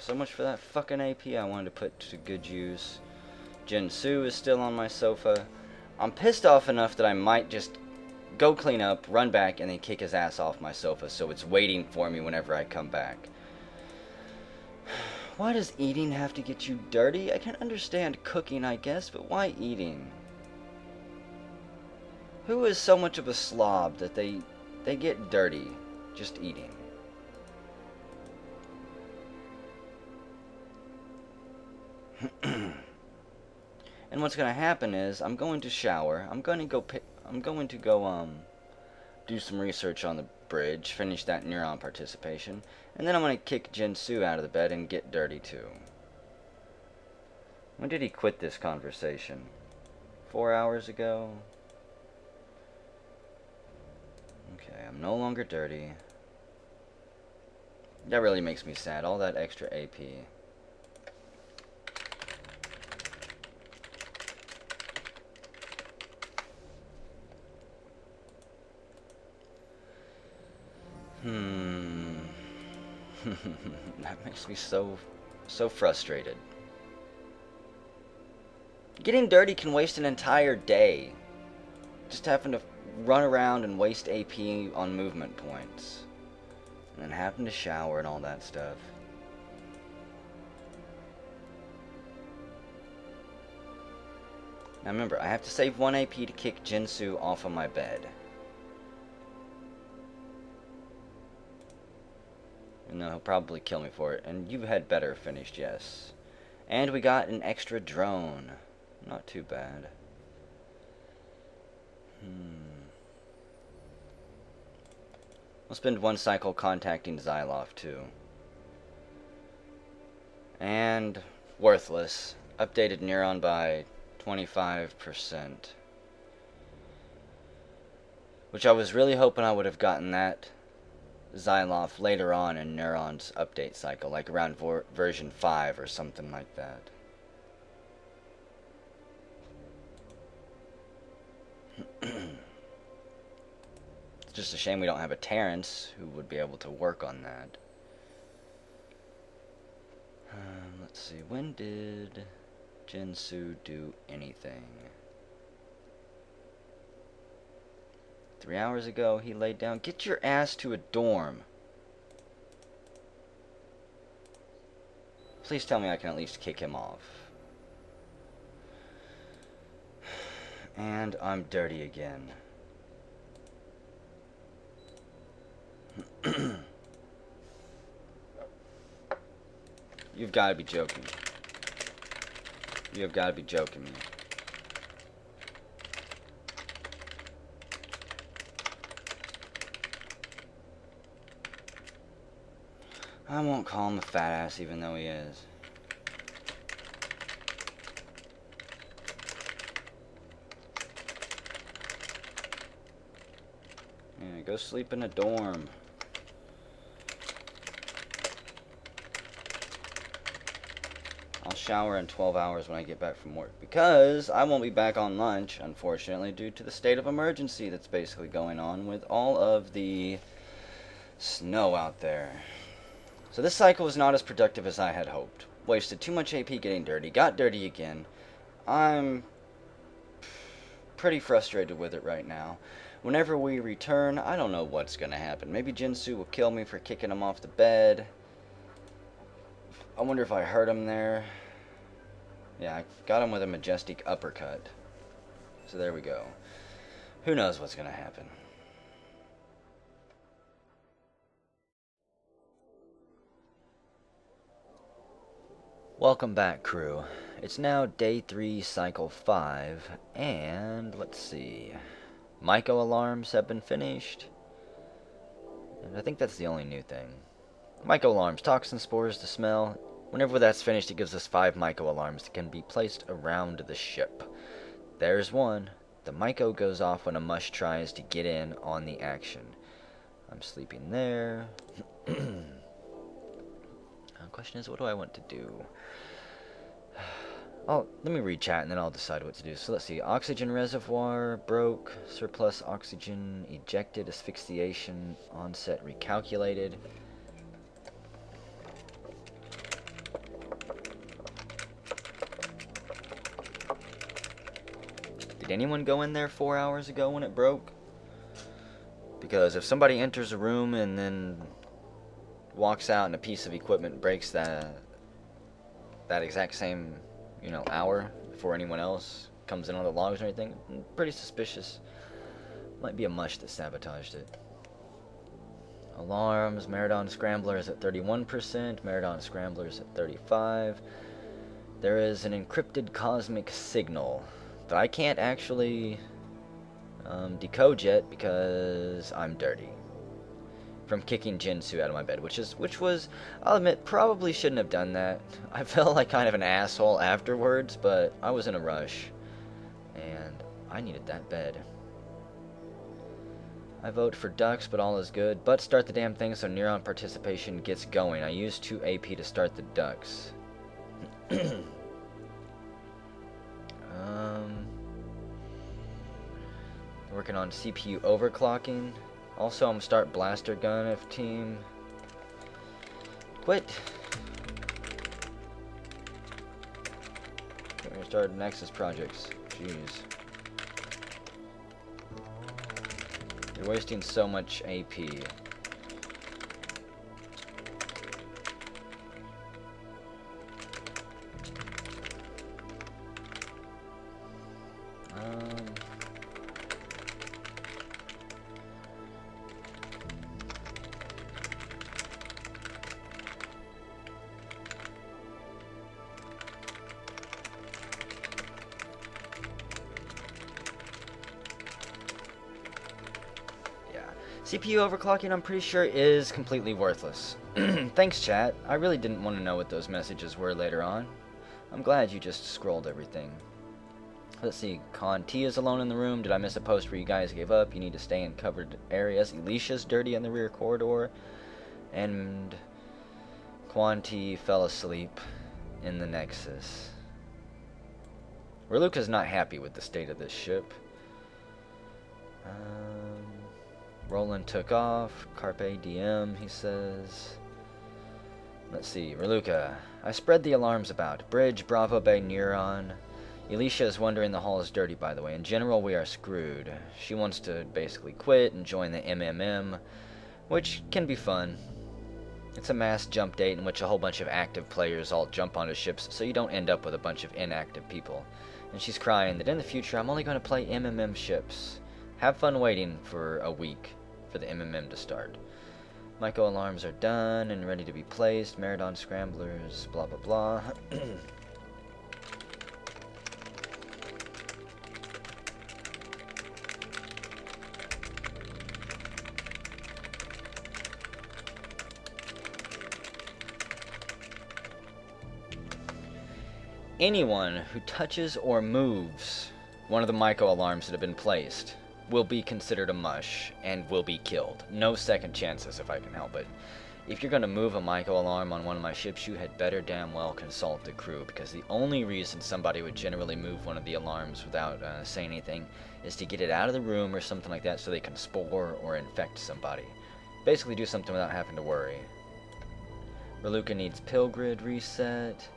Speaker 1: So much for that fucking AP I wanted to put to good use. Jinsu is still on my sofa. I'm pissed off enough that I might just go clean up, run back, and then kick his ass off my sofa so it's waiting for me whenever I come back. Why does eating have to get you dirty? I can understand cooking, I guess, but why eating? Who is so much of a slob that they get dirty just eating? And what's gonna happen is I'm going to shower. I'm going to go do some research on the bridge, finish that neuron participation, and then I'm gonna kick Jinsu out of the bed and get dirty too. When did he quit this conversation? 4 hours ago? Okay, I'm no longer dirty. That really makes me sad, all that extra AP. That makes me so frustrated. Getting dirty can waste an entire day. Just having to run around and waste AP on movement points. And then having to shower and all that stuff. Now remember, I have to save 1 AP to kick Jinsu off of my bed. No, he'll probably kill me for it. And you had better finished, yes. And we got an extra drone. Not too bad. We'll spend 1 cycle contacting Xyloff, too. And worthless. Updated neuron by 25%. Which I was really hoping I would have gotten that Xyloff later on in Neuron's update cycle, like around version 5 or something like that. It's just a shame we don't have a Terrence who would be able to work on that. Let's see, when did Jinsu do anything? 3 hours ago, he laid down. Get your ass to a dorm. Please tell me I can at least kick him off. And I'm dirty again. You've got to be joking. You have got to be joking me. I won't call him a fat ass even though he is. Yeah, go sleep in a dorm. I'll shower in 12 hours when I get back from work, because I won't be back on lunch, unfortunately, due to the state of emergency that's basically going on with all of the snow out there. So this cycle was not as productive as I had hoped. Wasted too much AP getting dirty, got dirty again. I'm pretty frustrated with it right now. Whenever we return, I don't know what's going to happen. Maybe Jinsu will kill me for kicking him off the bed. I wonder if I hurt him there. Yeah, I got him with a majestic uppercut. So there we go. Who knows what's going to happen. Welcome back, crew. It's now day 3, cycle 5, and let's see. Myco alarms have been finished. And I think that's the only new thing. Myco alarms, toxin spores to smell. Whenever that's finished, it gives us 5 Myco alarms that can be placed around the ship. There's one. The Myco goes off when a Mush tries to get in on the action. I'm sleeping there. The question is, what do I want to do? Let me read chat and then I'll decide what to do. So let's see. Oxygen reservoir broke. Surplus oxygen ejected. Asphyxiation onset recalculated. Did anyone go in there 4 hours ago when it broke? Because if somebody enters a room and then walks out and a piece of equipment breaks that exact same, hour before anyone else comes in on the logs or anything, pretty suspicious. Might be a Mush that sabotaged it. Alarms, Meridon Scrambler is at 31%, Meridon Scrambler is at 35%. There is an encrypted cosmic signal that I can't actually decode yet because I'm dirty from kicking Jinsu out of my bed, which was, I'll admit, probably shouldn't have done that. I felt like kind of an asshole afterwards, but I was in a rush, and I needed that bed. I vote for ducks, but all is good. But start the damn thing so neuron participation gets going. I used 2 AP to start the ducks. Working on CPU overclocking. Also, I'm gonna start blaster gun if team. Quit. We're gonna start Nexus Projects. Jeez. You're wasting so much AP. CPU overclocking, I'm pretty sure, is completely worthless. Thanks, chat. I really didn't want to know what those messages were later on. I'm glad you just scrolled everything. Let's see. Con T is alone in the room. Did I miss a post where you guys gave up? You need to stay in covered areas. Alicia's dirty in the rear corridor. And Quan T fell asleep in the Nexus. Reluca's not happy with the state of this ship. Roland took off. Carpe diem, he says. Let's see. Reluca. I spread the alarms about. Bridge, Bravo Bay, Neuron. Alicia is wondering the hall is dirty, by the way. In general, we are screwed. She wants to basically quit and join the MMM, which can be fun. It's a mass jump date in which a whole bunch of active players all jump onto ships, so you don't end up with a bunch of inactive people. And she's crying that in the future I'm only going to play MMM ships. Have fun waiting for a week for the MMM to start. Micro alarms are done and ready to be placed. Marathon scramblers, blah blah blah. Anyone who touches or moves one of the micro alarms that have been placed will be considered a mush and will be killed. No second chances if I can help it. If you're going to move a micro alarm on one of my ships, you had better damn well consult the crew, because the only reason somebody would generally move one of the alarms without saying anything is to get it out of the room or something like that so they can spore or infect somebody. Basically do something without having to worry. Reluca needs pill grid reset.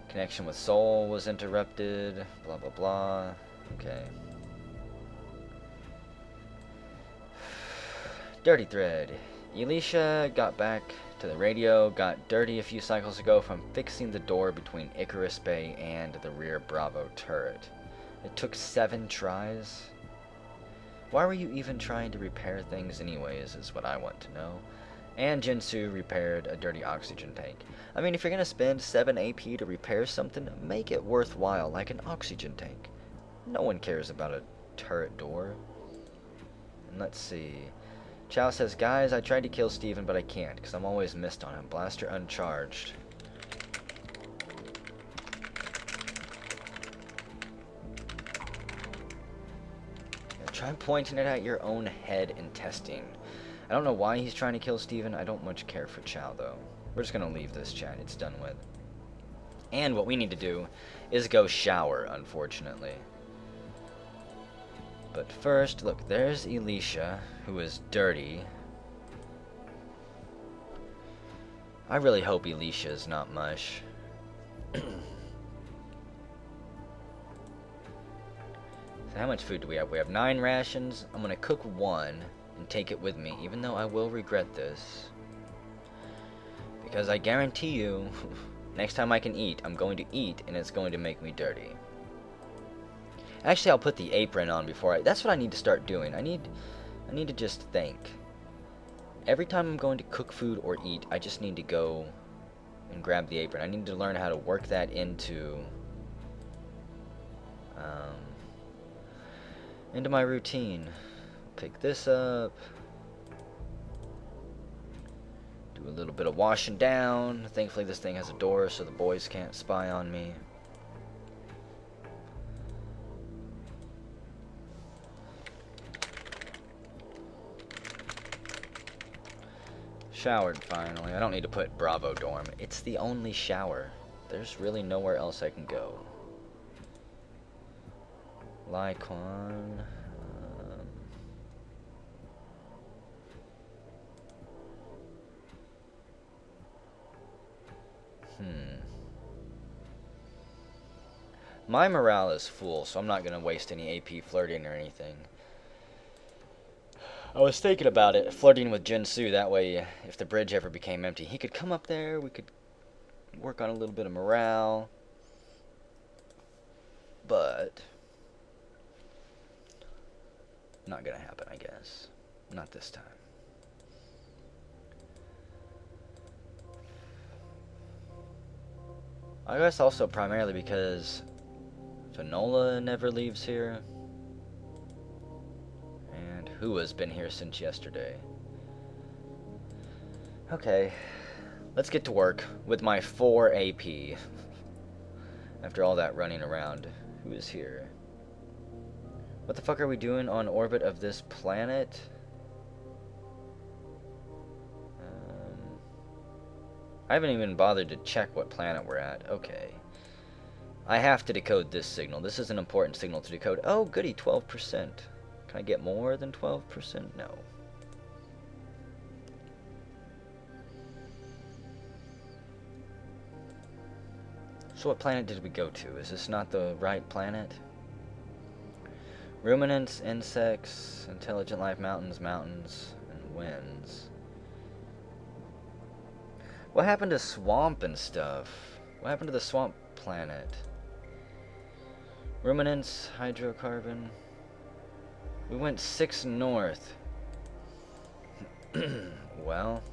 Speaker 1: Connection with Soul was interrupted. Blah blah blah. Okay. Dirty thread. Elisha got back to the radio, got dirty a few cycles ago from fixing the door between Icarus Bay and the rear Bravo turret. It took 7 tries. Why were you even trying to repair things anyways, is what I want to know. And Jinsu repaired a dirty oxygen tank. I mean, if you're gonna spend 7 AP to repair something, make it worthwhile, like an oxygen tank. No one cares about a turret door. And let's see. Chow says, guys, I tried to kill Steven, but I can't, because I'm always missed on him. Blaster uncharged. Yeah, try pointing it at your own head and testing. I don't know why he's trying to kill Steven. I don't much care for Chow, though. We're just going to leave this chat. It's done with. And what we need to do is go shower, unfortunately. But first, look, there's Elisha, who is dirty. I really hope Elisha is not mush. So how much food do we have? We have 9 rations. I'm going to cook 1 and take it with me, even though I will regret this. Because I guarantee you, next time I can eat, I'm going to eat, and it's going to make me dirty. Actually, I'll put the apron on before that's what I need to start doing. I need to just think. Every time I'm going to cook food or eat, I just need to go and grab the apron. I need to learn how to work that into my routine. Pick this up. Do a little bit of washing down. Thankfully, this thing has a door, so the boys can't spy on me. Showered finally. I don't need to put Bravo dorm. It's the only shower. There's really nowhere else I can go. Lyquan. My morale is full, so I'm not going to waste any AP flirting or anything. I was thinking about it, flirting with Jinsu, that way if the bridge ever became empty, he could come up there, we could work on a little bit of morale. But not going to happen, I guess. Not this time. I guess also primarily because Finola never leaves here. And who has been here since yesterday? Okay, let's get to work with my 4 AP. After all that running around, who is here? What the fuck are we doing on orbit of this planet? I haven't even bothered to check what planet we're at. Okay. I have to decode this signal. This is an important signal to decode. Oh, goody, 12%. Can I get more than 12%? No. So what planet did we go to? Is this not the right planet? Ruminants, insects, intelligent life, mountains, and winds. What happened to swamp and stuff? What happened to the swamp planet? Ruminants, hydrocarbon. We went 6 north. Well.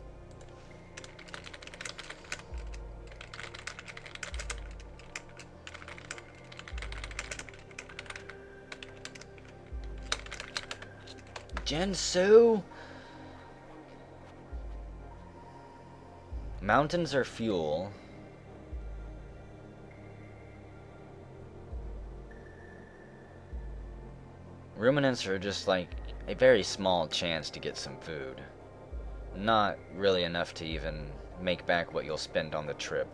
Speaker 1: Jinsu? Mountains are fuel. Ruminants are just like a very small chance to get some food. Not really enough to even make back what you'll spend on the trip.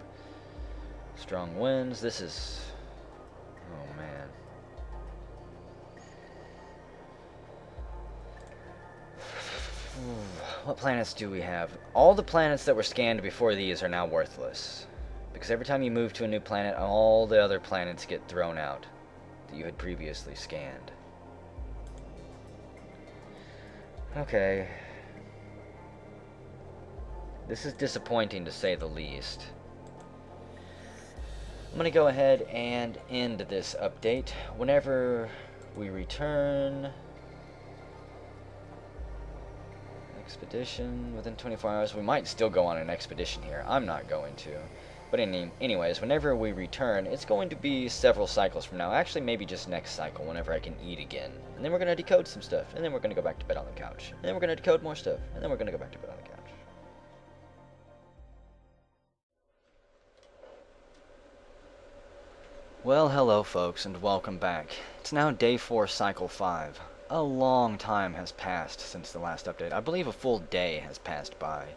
Speaker 1: Strong winds, this is... oh man. What planets do we have? All the planets that were scanned before these are now worthless. Because every time you move to a new planet, all the other planets get thrown out that you had previously scanned. Okay. This is disappointing to say the least. I'm gonna go ahead and end this update. Whenever we return... expedition within 24 hours. We might still go on an expedition here. I'm not going to. But anyways, whenever we return, it's going to be several cycles from now. Actually, maybe just next cycle, whenever I can eat again. And then we're going to decode some stuff. And then we're going to go back to bed on the couch. And then we're going to decode more stuff. And then we're going to go back to bed on the couch. Well, hello folks, and welcome back. It's now day 4, cycle 5. A long time has passed since the last update. I believe a full day has passed by.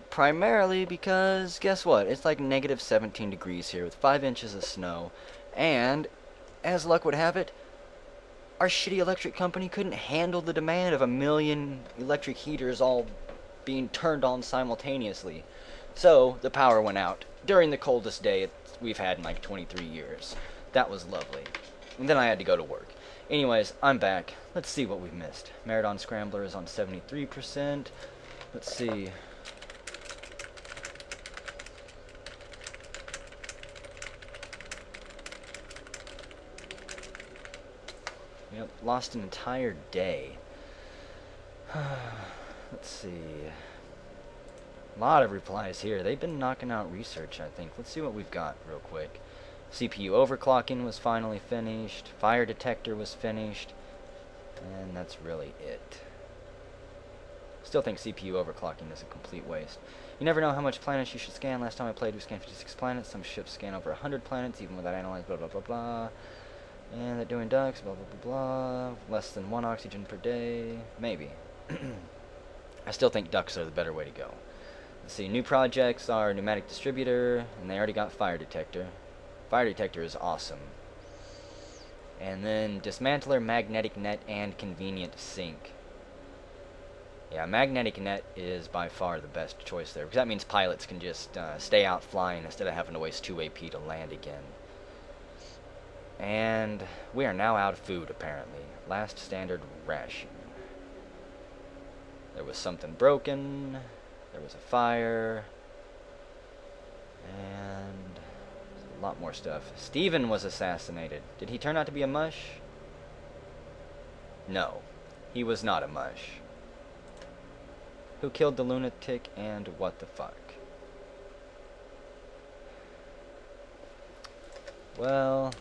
Speaker 1: Primarily because, guess what? It's like negative 17 degrees here with 5 inches of snow. And, as luck would have it, our shitty electric company couldn't handle the demand of 1 million electric heaters all being turned on simultaneously. So, the power went out during the coldest day we've had in like 23 years. That was lovely. And then I had to go to work. Anyways, I'm back. Let's see what we've missed. Meridon Scrambler is on 73%. Let's see. Yep, lost an entire day. Let's see. A lot of replies here. They've been knocking out research, I think. Let's see what we've got real quick. CPU overclocking was finally finished. Fire detector was finished. And that's really it. Still think CPU overclocking is a complete waste. You never know how much planets you should scan. Last time I played, we scanned 56 planets. Some ships scan over 100 planets, even without analyzing, blah, blah, blah, blah. And they're doing ducks, blah, blah, blah, blah. Less than 1 oxygen per day. Maybe. I still think ducks are the better way to go. Let's see, new projects are pneumatic distributor, and they already got fire detector. Fire detector is awesome. And then dismantler, magnetic net, and convenient sink. Yeah, magnetic net is by far the best choice there, because that means pilots can just stay out flying instead of having to waste 2 AP to land again. And we are now out of food, apparently. Last standard ration. There was something broken. There was a fire. And a lot more stuff. Steven was assassinated. Did he turn out to be a mush? No. He was not a mush. Who killed the lunatic and what the fuck? Well,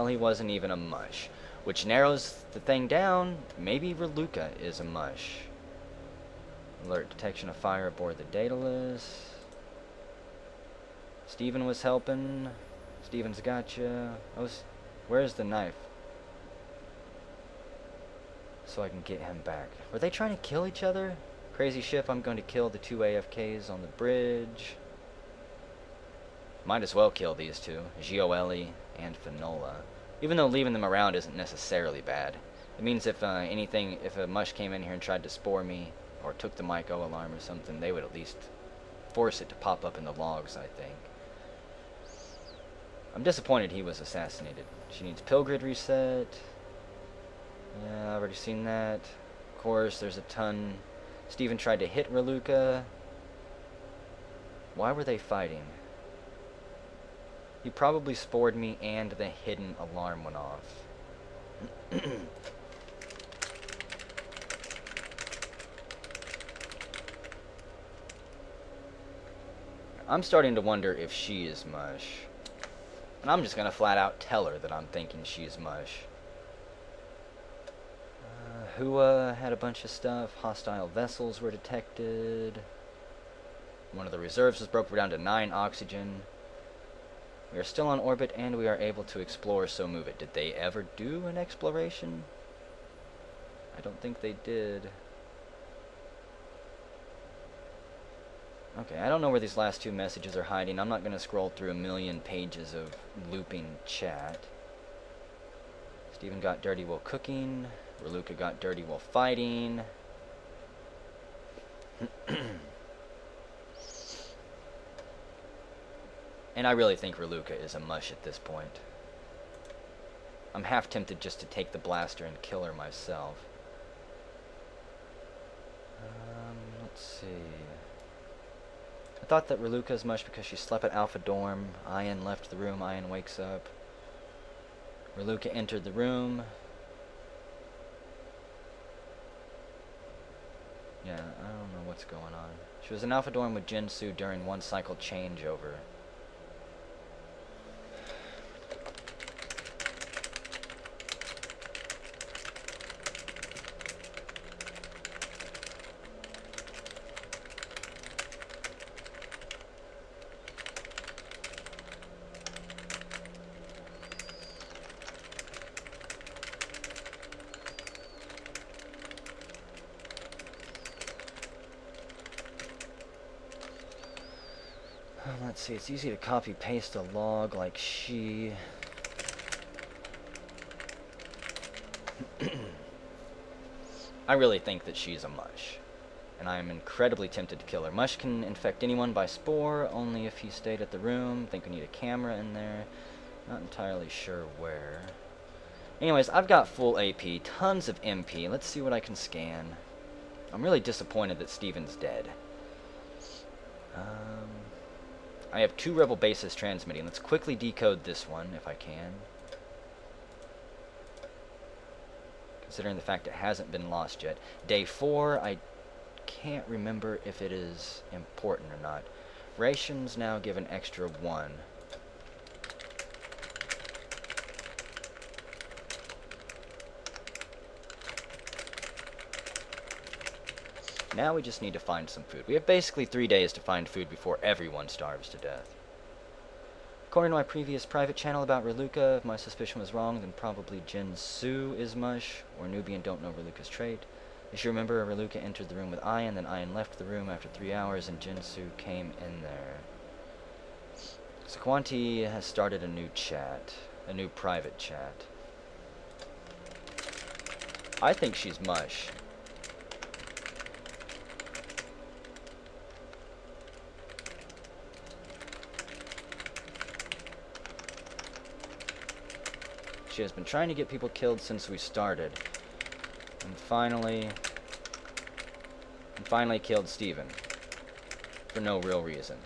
Speaker 1: he wasn't even a mush. Which narrows the thing down. Maybe Reluca is a mush. Alert detection of fire aboard the Daedalus. Steven was helping. Steven's gotcha. Where's the knife? So I can get him back. Were they trying to kill each other? Crazy ship, I'm going to kill the 2 AFKs on the bridge. Might as well kill these two, Gioele and Finola. Even though leaving them around isn't necessarily bad. It means if if a mush came in here and tried to spore me, or took the Myco alarm or something, they would at least force it to pop up in the logs, I think. I'm disappointed he was assassinated. She needs pill grid reset. Yeah, I've already seen that. course, there's a ton. Steven tried to hit Raluca. Why were they fighting? He probably spored me and the hidden alarm went off. I'm starting to wonder if she is Mush. And I'm just gonna flat out tell her that I'm thinking she's Mush. Hua had a bunch of stuff. Hostile vessels were detected. One of the reserves was broke. We're down to 9 oxygen. We are still on orbit and we are able to explore, so move it. Did they ever do an exploration? I don't think they did. Okay, I don't know where these last 2 messages are hiding. I'm not going to scroll through a million pages of looping chat. Steven got dirty while cooking. Raluca got dirty while fighting. And I really think Raluca is a Mush at this point. I'm half tempted just to take the blaster and kill her myself. Let's see. I thought that Raluca's Mush because she slept at Alpha Dorm. Ian left the room. Ian wakes up. Raluca entered the room. Yeah, I don't know what's going on. She was in Alpha Dorm with Jinsu during one cycle changeover. Let's see, it's easy to copy paste a log like she. I really think that she's a Mush, and I am incredibly tempted to kill her. Mush can infect anyone by spore, only if he stayed at the room. Think we need a camera in there. Not entirely sure where. Anyways, I've got full AP, tons of MP. Let's see what I can scan. I'm really disappointed that Steven's dead. I have 2 rebel bases transmitting. Let's quickly decode this one, if I can. Considering the fact it hasn't been lost yet. Day 4, I can't remember if it is important or not. Rations now give an extra 1. Now we just need to find some food. We have basically 3 days to find food before everyone starves to death. According to my previous private channel about Raluca, if my suspicion was wrong, then probably Jinsu is Mush, or Nubian don't know Raluca's trait. As you remember, Raluca entered the room with Ian, then Ian left the room after 3 hours, and Jinsu came in there. Sequanti has started a new chat, a new private chat. I think she's Mush. She has been trying to get people killed since we started. And finally killed Steven. For no real reason.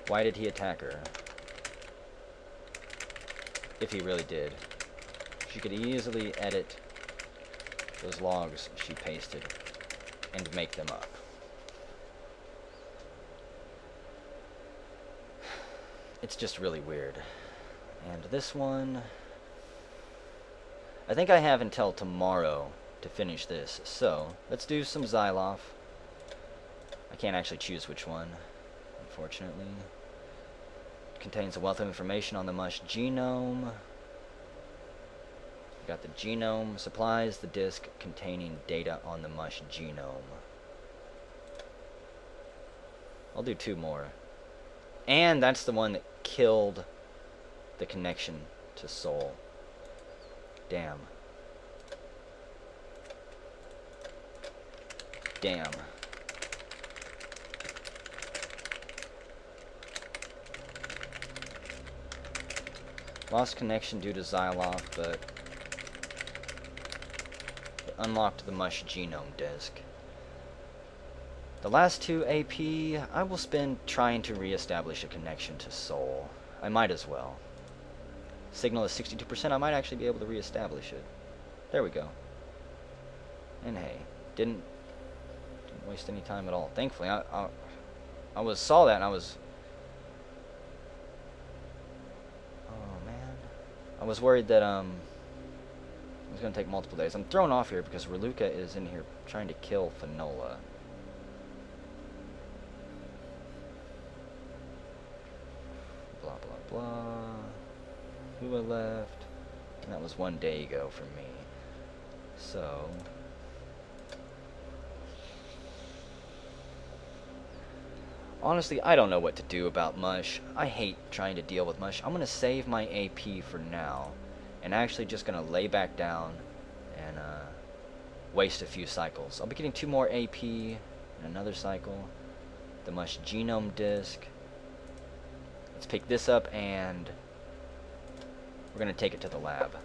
Speaker 1: Why did he attack her? If he really did. She could easily edit those logs she pasted and make them up. It's just really weird. And this one, I think I have until tomorrow to finish this, so let's do some Xylof. I can't actually choose which one, unfortunately. It contains a wealth of information on the Mush genome. We got the genome, supplies the disk containing data on the Mush genome. I'll do 2 more. And that's the one that killed the connection to Soul. Damn. Damn. Lost connection due to Xylof, but unlocked the Mush genome disk. The last 2 AP, I will spend trying to re-establish a connection to Soul. I might as well. Signal is 62%, I might actually be able to re-establish it. There we go. And hey, didn't waste any time at all. Thankfully, I saw that and I was... Oh man. I was worried that it was going to take multiple days. I'm thrown off here because Reluca is in here trying to kill Finola. Blah blah blah. Hua left. And that was 1 day ago for me. So... honestly, I don't know what to do about Mush. I hate trying to deal with Mush. I'm going to save my AP for now. And actually just going to lay back down and waste a few cycles. I'll be getting 2 more AP in another cycle. The Mush genome disk. Let's pick this up and we're going to take it to the lab.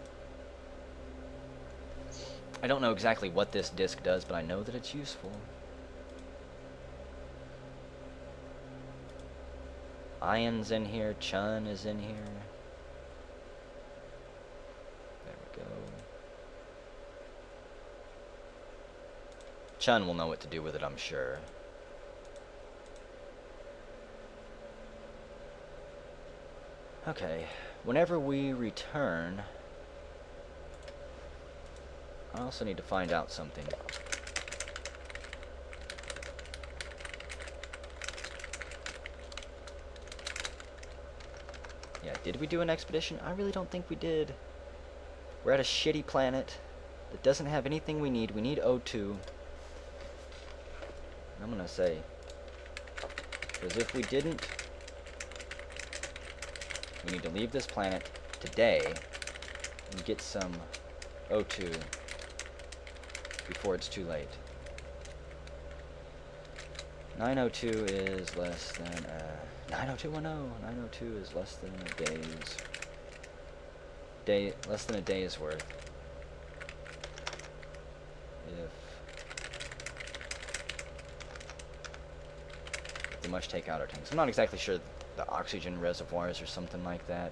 Speaker 1: I don't know exactly what this disk does, but I know that it's useful. Ion's in here, Chun is in here. There we go. Chun will know what to do with it, I'm sure. Okay, whenever we return, I also need to find out something. Yeah, did we do an expedition? I really don't think we did. We're at a shitty planet that doesn't have anything we need. We need O2. I'm gonna say, because if we didn't, we need to leave this planet today and get some O2 before it's too late. 902 is less than 90210. 902 is less than a day's worth. If the Mush take out our tanks. I'm not exactly sure the oxygen reservoirs or something like that.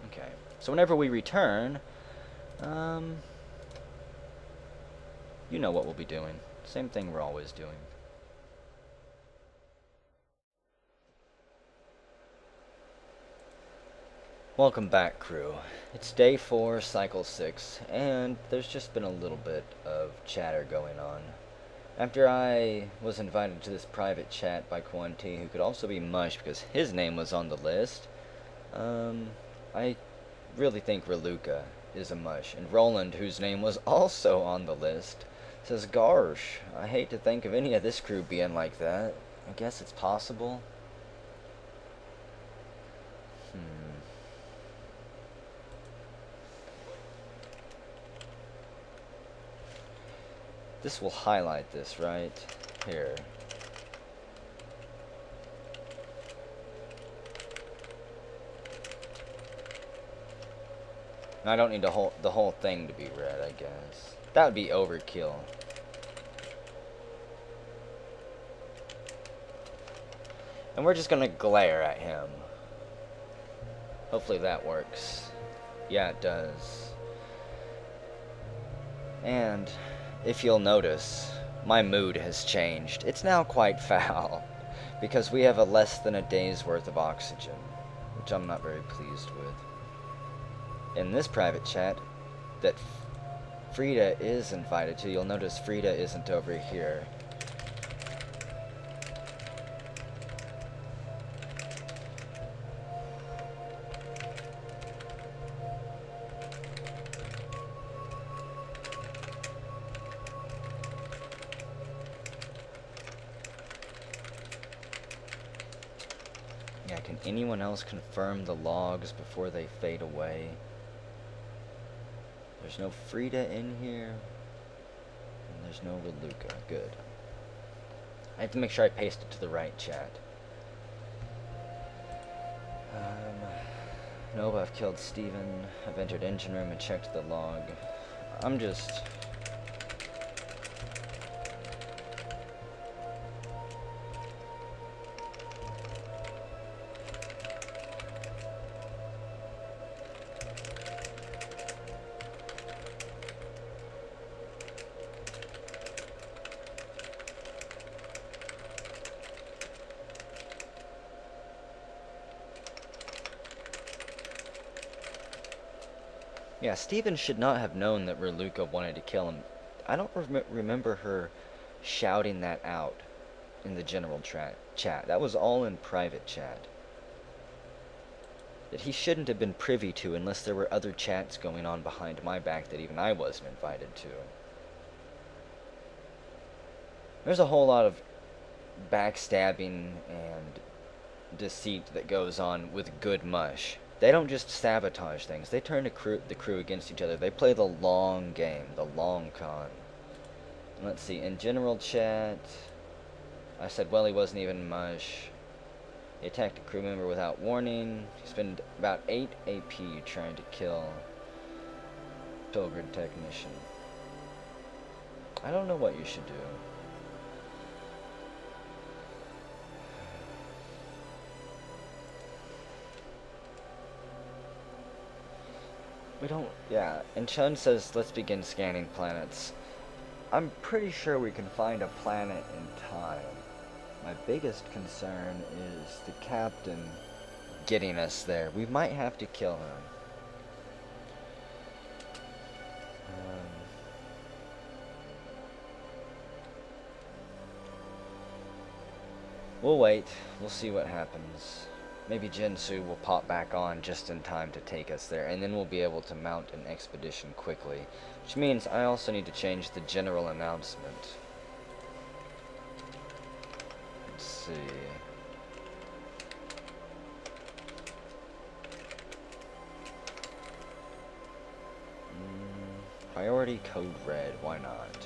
Speaker 1: Okay, so whenever we return, you know what we'll be doing. Same thing we're always doing. Welcome back, crew. It's day 4, cycle 6, and there's just been a little bit of chatter going on. After I was invited to this private chat by Quanti, who could also be Mush because his name was on the list, I really think Reluca is a Mush, and Roland, whose name was also on the list, says, "Gosh, I hate to think of any of this crew being like that. I guess it's possible." This will highlight this right here. And I don't need the whole thing to be red, I guess. That would be overkill. And we're just gonna glare at him. Hopefully that works. Yeah, it does. And if you'll notice, my mood has changed. It's now quite foul, because we have a less than a day's worth of oxygen, which I'm not very pleased with. In this private chat that Frida is invited to, you'll notice Frida isn't over here. Yeah, can anyone else confirm the logs before they fade away? There's no Frida in here. And there's no Reluca. Good. I have to make sure I paste it to the right chat. Nope, I've killed Steven. I've entered engine room and checked the log. I'm just... Yeah, Steven should not have known that Raluca wanted to kill him. I don't remember her shouting that out in the general chat. That was all in private chat. That he shouldn't have been privy to unless there were other chats going on behind my back that even I wasn't invited to. There's a whole lot of backstabbing and deceit that goes on with good Mush. They don't just sabotage things. They turn the crew against each other. They play the long game, the long con. Let's see, in general chat, I said, well, he wasn't even Mush. He attacked a crew member without warning. He spent about 8 AP trying to kill Pilgrim Technician. I don't know what you should do. We don't, yeah, and Chun says, let's begin scanning planets. I'm pretty sure we can find a planet in time. My biggest concern is the captain getting us there. We might have to kill him. We'll wait. We'll see what happens. Maybe Jinsu will pop back on just in time to take us there, and then we'll be able to mount an expedition quickly. Which means I also need to change the general announcement. Let's see. Priority code red, why not?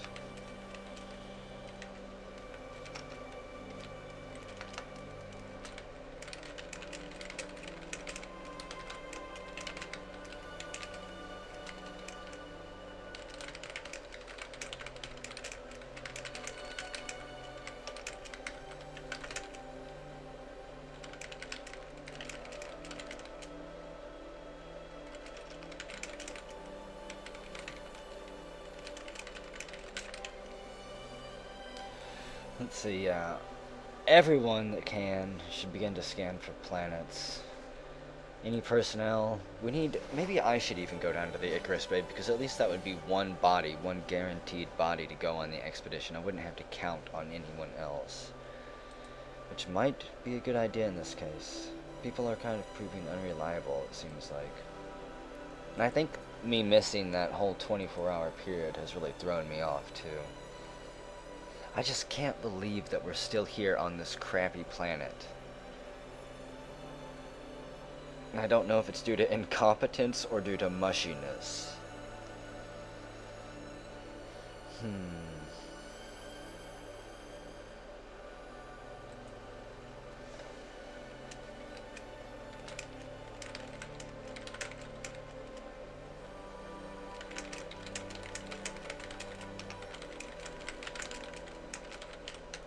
Speaker 1: Let's see, everyone that can should begin to scan for planets. Any personnel, we need, maybe I should even go down to the Icarus Bay, because at least that would be one body, one guaranteed body to go on the expedition. I wouldn't have to count on anyone else. Which might be a good idea in this case. People are kind of proving unreliable, it seems like. And I think me missing that whole 24-hour period has really thrown me off, too. I just can't believe that we're still here on this crappy planet. And I don't know if it's due to incompetence or due to mushiness.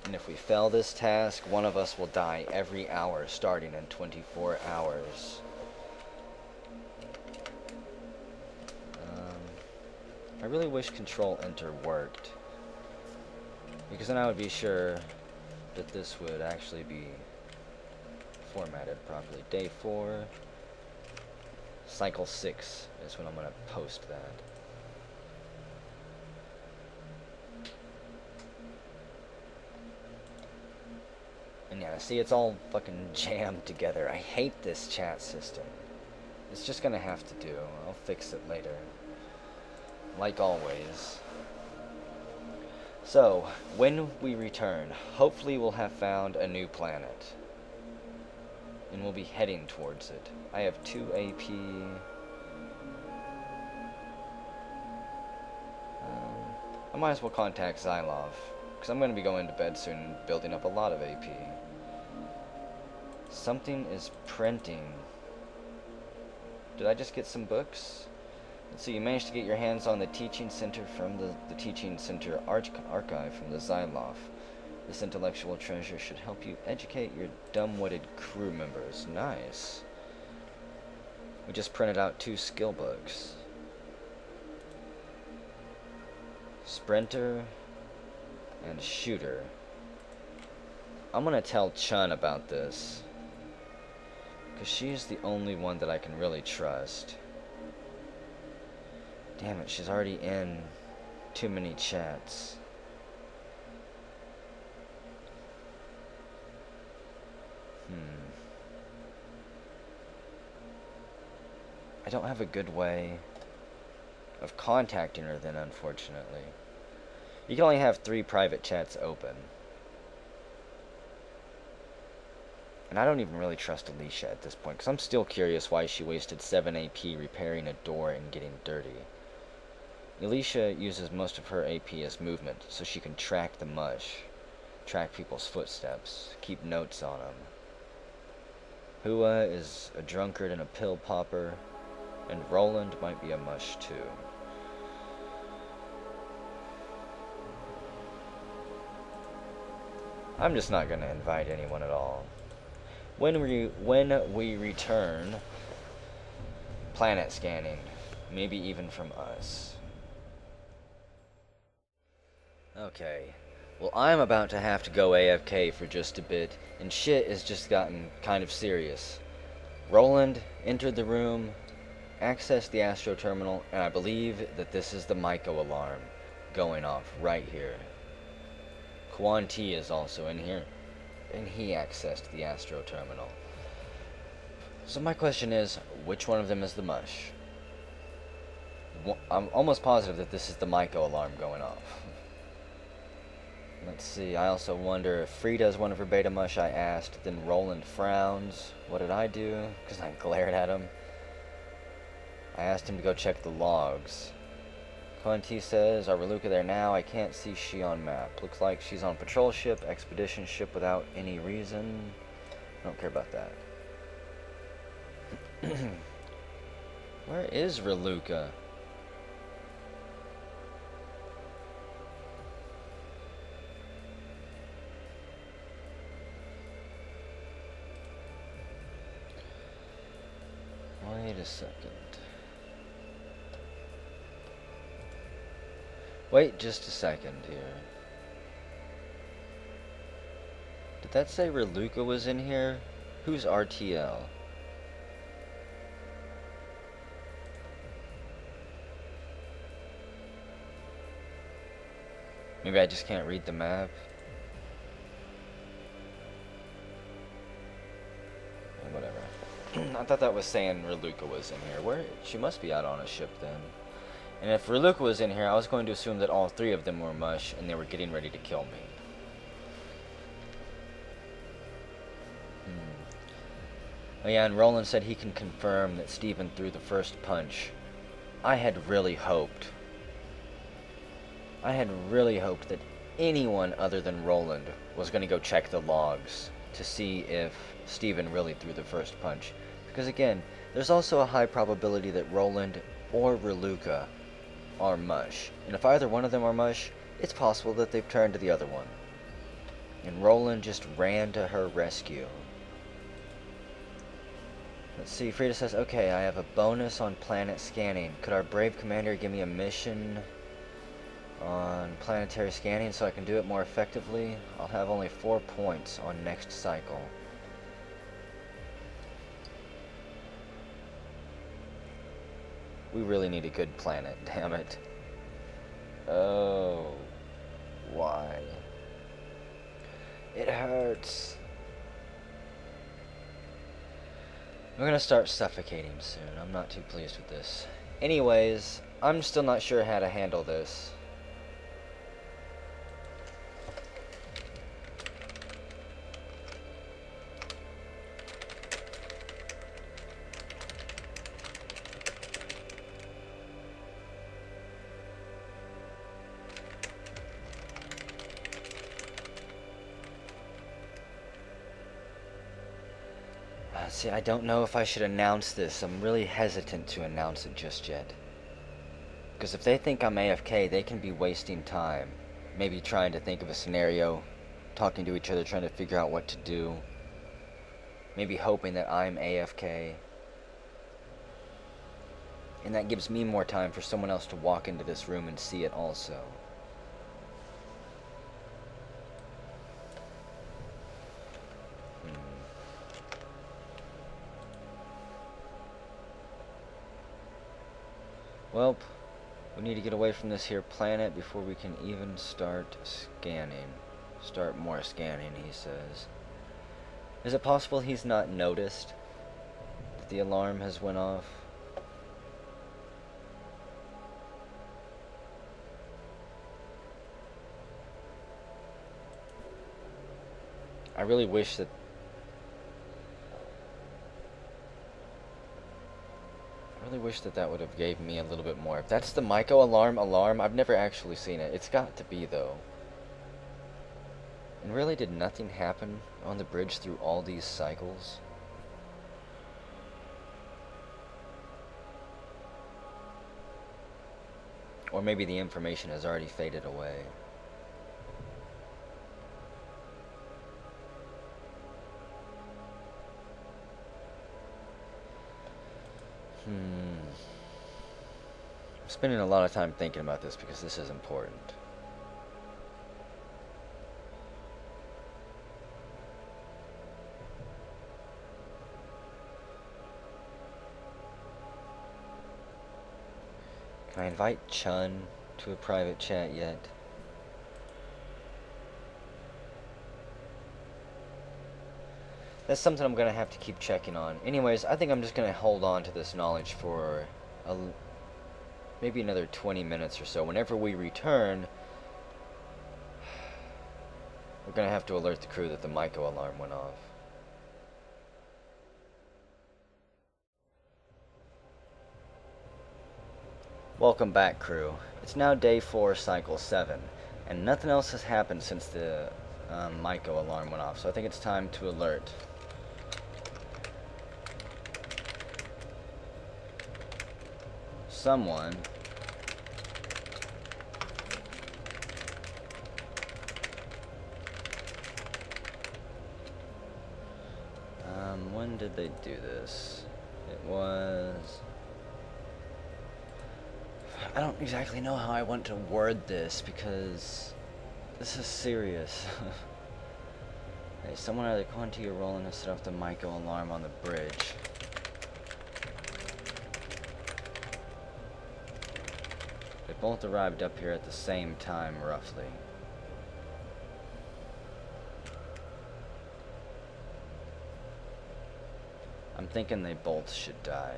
Speaker 1: And if we fail this task, one of us will die every hour starting in 24 hours. I really wish Control Enter worked, because then I would be sure that this would actually be formatted properly. Day 4, Cycle 6 is when I'm going to post that. And yeah, see, it's all fucking jammed together. I hate this chat system. It's just gonna have to do. I'll fix it later. Like always. So, when we return, hopefully we'll have found a new planet. And we'll be heading towards it. I have 2 AP. I might as well contact Xylov, because I'm going to be going to bed soon and building up a lot of AP. Something is printing Did I just get some books? Let's see, you managed to get your hands on the Teaching Center from the Teaching Center Archive from the Xylof. This intellectual treasure should help you educate your dumb-witted crew members. Nice. We just printed out 2 skill books. Sprinter and Shooter. I'm gonna tell Chun about this, because she's the only one that I can really trust. Damn it, she's already in too many chats. I don't have a good way of contacting her then, unfortunately. You can only have 3 private chats open. And I don't even really trust Alicia at this point, because I'm still curious why she wasted 7 AP repairing a door and getting dirty. Alicia uses most of her AP as movement, so she can track the mush, track people's footsteps, keep notes on them. Hua is a drunkard and a pill popper, and Roland might be a mush too. I'm just not going to invite anyone at all. When we return, planet scanning, maybe even from us. Okay, well, I'm about to have to go AFK for just a bit, and shit has just gotten kind of serious. Roland entered the room, accessed the Astro Terminal, and I believe that this is the Myco alarm going off right here. Quan T is also in here, and he accessed the Astro Terminal. So my question is, which one of them is the mush? I'm almost positive that this is the Myco alarm going off. Let's see, I also wonder if Frida is one of her beta mush. I asked, then Roland frowns. What did I do? Because I glared at him. I asked him to go check the logs. Conti says, are Reluca there now? I can't see she on map. Looks like she's on patrol ship, expedition ship without any reason. I don't care about that. Where is Reluca? Wait a second. Wait just a second here. Did that say Reluca was in here? Who's RTL? Maybe I just can't read the map. Whatever. I thought that was saying Reluca was in here. Where? She must be out on a ship then. And if Reluca was in here, I was going to assume that all 3 of them were mush and they were getting ready to kill me. Oh yeah, and Roland said he can confirm that Steven threw the first punch. I had really hoped that anyone other than Roland was going to go check the logs to see if Steven really threw the first punch. Because again, there's also a high probability that Roland or Reluca are mush. And if either one of them are mush, it's possible that they've turned to the other one. And Roland just ran to her rescue. Let's see, Frida says, okay, I have a bonus on planet scanning. Could our brave commander give me a mission on planetary scanning so I can do it more effectively? I'll have only 4 points on next cycle. We really need a good planet, damn it. Oh, why? It hurts. We're gonna start suffocating soon. I'm not too pleased with this. Anyways, I'm still not sure how to handle this. See, I don't know if I should announce this. I'm really hesitant to announce it just yet. Because if they think I'm AFK, they can be wasting time. Maybe trying to think of a scenario, talking to each other, trying to figure out what to do. Maybe hoping that I'm AFK. And that gives me more time for someone else to walk into this room and see it also. Well, we need to get away from this here planet before we can even start scanning. Start more scanning, he says. Is it possible he's not noticed that the alarm has went off? I really wish that that would have gave me a little bit more. If that's the Myco alarm, I've never actually seen it. It's got to be, though. And really, did nothing happen on the bridge through all these cycles? Or maybe the information has already faded away. I'm spending a lot of time thinking about this because this is important. Can I invite Chun to a private chat yet? That's something I'm going to have to keep checking on. Anyways, I think I'm just going to hold on to this knowledge for maybe another 20 minutes or so. Whenever we return, we're going to have to alert the crew that the Myco alarm went off. Welcome back, crew. It's now day 4, cycle 7, and nothing else has happened since the Myco alarm went off, so I think it's time to alert. Someone when did they do this? It was... I don't exactly know how I want to word this because this is serious. Hey, someone either come to your role and set off the Myco alarm on the bridge. They both arrived up here at the same time, roughly. I'm thinking they both should die.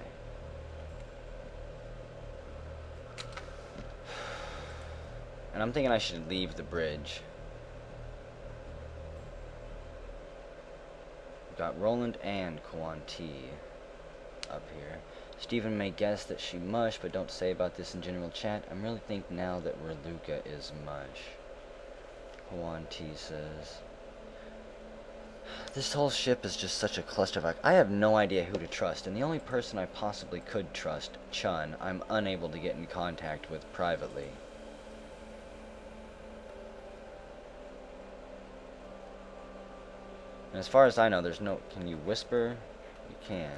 Speaker 1: And I'm thinking I should leave the bridge. We've got Roland and Kwan T up here. Stephen may guess that she Mush, but don't say about this in general chat. I really think now that Reluca is Mush. Kwan T says. This whole ship is just such a clusterfuck. I have no idea who to trust, and the only person I possibly could trust, Chun, I'm unable to get in contact with privately. And as far as I know, there's no... Can you whisper? You can.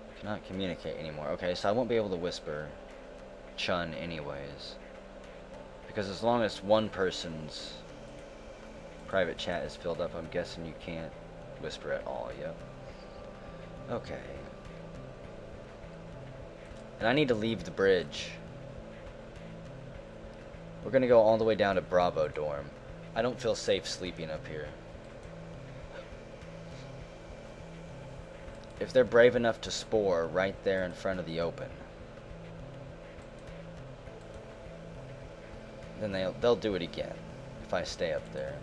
Speaker 1: You cannot communicate anymore. Okay, so I won't be able to whisper Chun anyways. Because as long as one person's private chat is filled up, I'm guessing you can't whisper at all. Yep. Okay. And I need to leave the bridge. We're gonna go all the way down to Bravo dorm. I don't feel safe sleeping up here. If they're brave enough to spore right there in front of the open, then they'll do it again if I stay up there.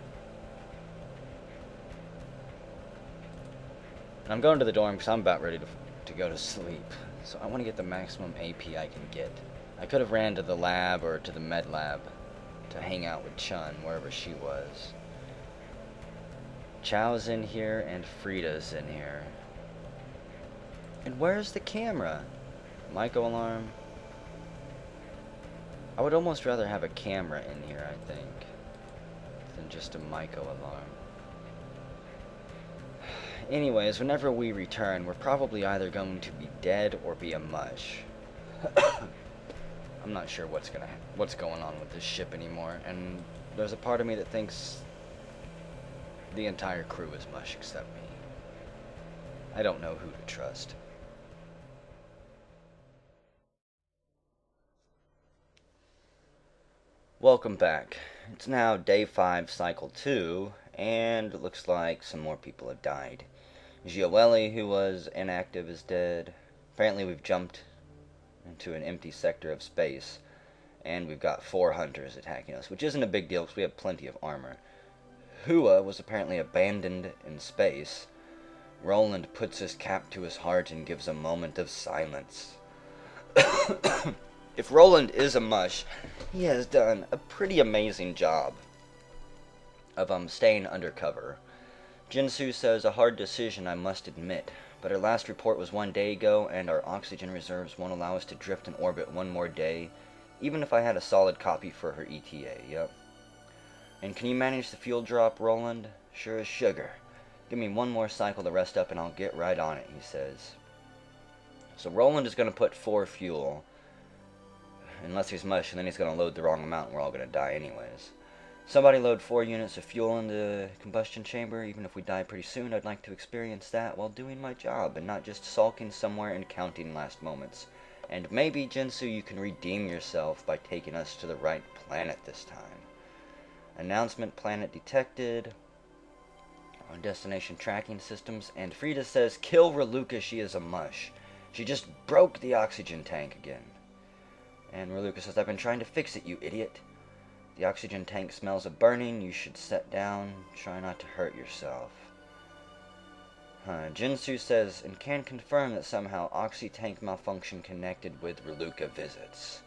Speaker 1: And I'm going to the dorm because I'm about ready to go to sleep. So I want to get the maximum AP I can get. I could have ran to the lab or to the med lab to hang out with Chun, wherever she was. Chow's in here and Frida's in here. And where's the camera? Myco alarm. I would almost rather have a camera in here, I think, than just a Myco alarm. Anyways, whenever we return, we're probably either going to be dead or be a mush. I'm not sure what's going on with this ship anymore, and there's a part of me that thinks the entire crew is mush except me. I don't know who to trust. Welcome back. It's now day 5, cycle 2, and it looks like some more people have died. Gioele, who was inactive, is dead. Apparently we've jumped into an empty sector of space, and we've got 4 hunters attacking us, which isn't a big deal because we have plenty of armor. Hua was apparently abandoned in space. Roland puts his cap to his heart and gives a moment of silence. If Roland is a mush, he has done a pretty amazing job of staying undercover. Jinsu says, a hard decision, I must admit, but our last report was 1 day ago, and our oxygen reserves won't allow us to drift in orbit 1 more day, even if I had a solid copy for her ETA, yep. And can you manage the fuel drop, Roland? Sure as sugar. Give me 1 more cycle to rest up and I'll get right on it, he says. So Roland is going to put 4 fuel, unless he's mush, and then he's going to load the wrong amount and we're all going to die anyways. Somebody load 4 units of fuel in the combustion chamber. Even if we die pretty soon, I'd like to experience that while doing my job and not just sulking somewhere and counting last moments. And maybe, Jinsu, you can redeem yourself by taking us to the right planet this time. Announcement, planet detected. On destination tracking systems. And Frida says, kill Raluca, she is a mush. She just broke the oxygen tank again. And Raluca says, I've been trying to fix it, you idiot. The oxygen tank smells of burning. You should set down. Try not to hurt yourself. Jinsu says, and can confirm that somehow oxy tank malfunction connected with Raluca visits.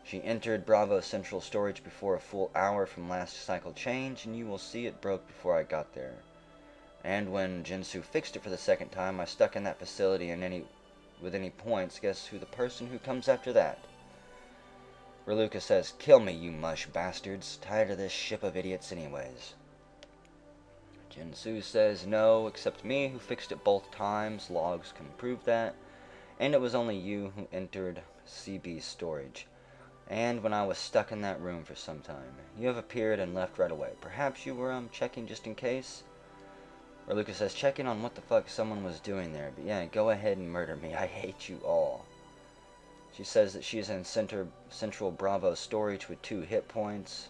Speaker 1: She entered Bravo Central Storage before a full hour from last cycle change, and you will see it broke before I got there. And when Jinsu fixed it for the 2nd time, I stuck in that facility and with any points. Guess who the person who comes after that? Raluca says, kill me, you mush bastards. Tired of this ship of idiots anyways. Jinsu says, no, except me who fixed it both times. Logs can prove that. And it was only you who entered CB storage. And when I was stuck in that room for some time. You have appeared and left right away. Perhaps you were checking just in case? Raluca says, checking on what the fuck someone was doing there. But yeah, go ahead and murder me. I hate you all. She says that she is in Central Bravo storage with 2 hit points,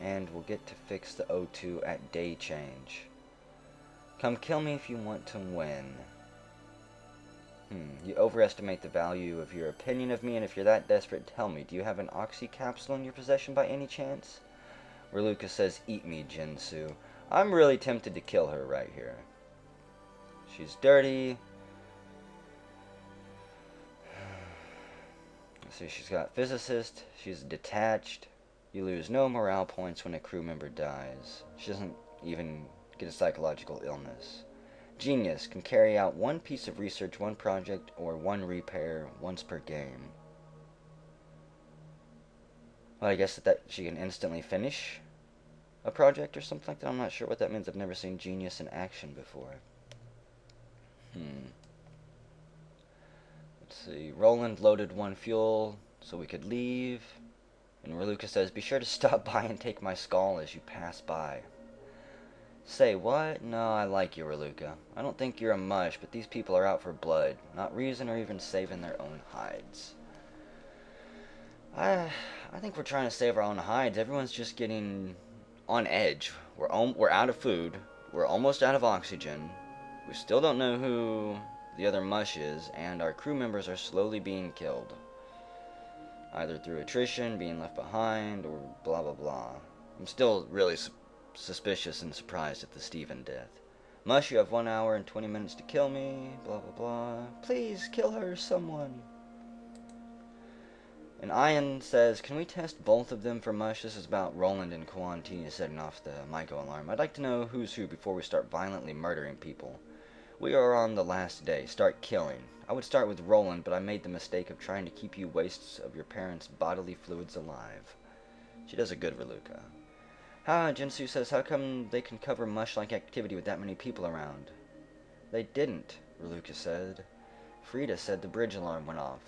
Speaker 1: and will get to fix the O2 at day change. Come kill me if you want to win. You overestimate the value of your opinion of me, and if you're that desperate, tell me, do you have an oxy capsule in your possession by any chance? Raluca says, eat me, Jinsu. I'm really tempted to kill her right here. She's dirty. So she's got physicist, she's detached, you lose no morale points when a crew member dies. She doesn't even get a psychological illness. Genius, can carry out 1 piece of research, 1 project, or 1 repair once per game. Well, I guess that she can instantly finish a project or something like that. I'm not sure what that means. I've never seen Genius in action before. Let's see. Roland loaded 1 fuel so we could leave. And Raluca says, be sure to stop by and take my skull as you pass by. Say what? No, I like you, Raluca. I don't think you're a mush, but these people are out for blood. Not reason or even saving their own hides. I think we're trying to save our own hides. Everyone's just getting on edge. We're out of food. We're almost out of oxygen. We still don't know who the other mush is, and our crew members are slowly being killed. Either through attrition, being left behind, or blah blah blah. I'm still really suspicious and surprised at the Steven death. Mush, you have 1 hour and 20 minutes to kill me, blah blah blah. Please kill her, someone. And Ian says, can we test both of them for Mush? This is about Roland and Quan T setting off the Myco alarm. I'd like to know who's who before we start violently murdering people. We are on the last day. Start killing. I would start with Roland, but I made the mistake of trying to keep you wastes of your parents' bodily fluids alive. She does a good Reluca. Jinsu says, how come they can cover Mush-like activity with that many people around? They didn't, Reluca said. Frida said the bridge alarm went off.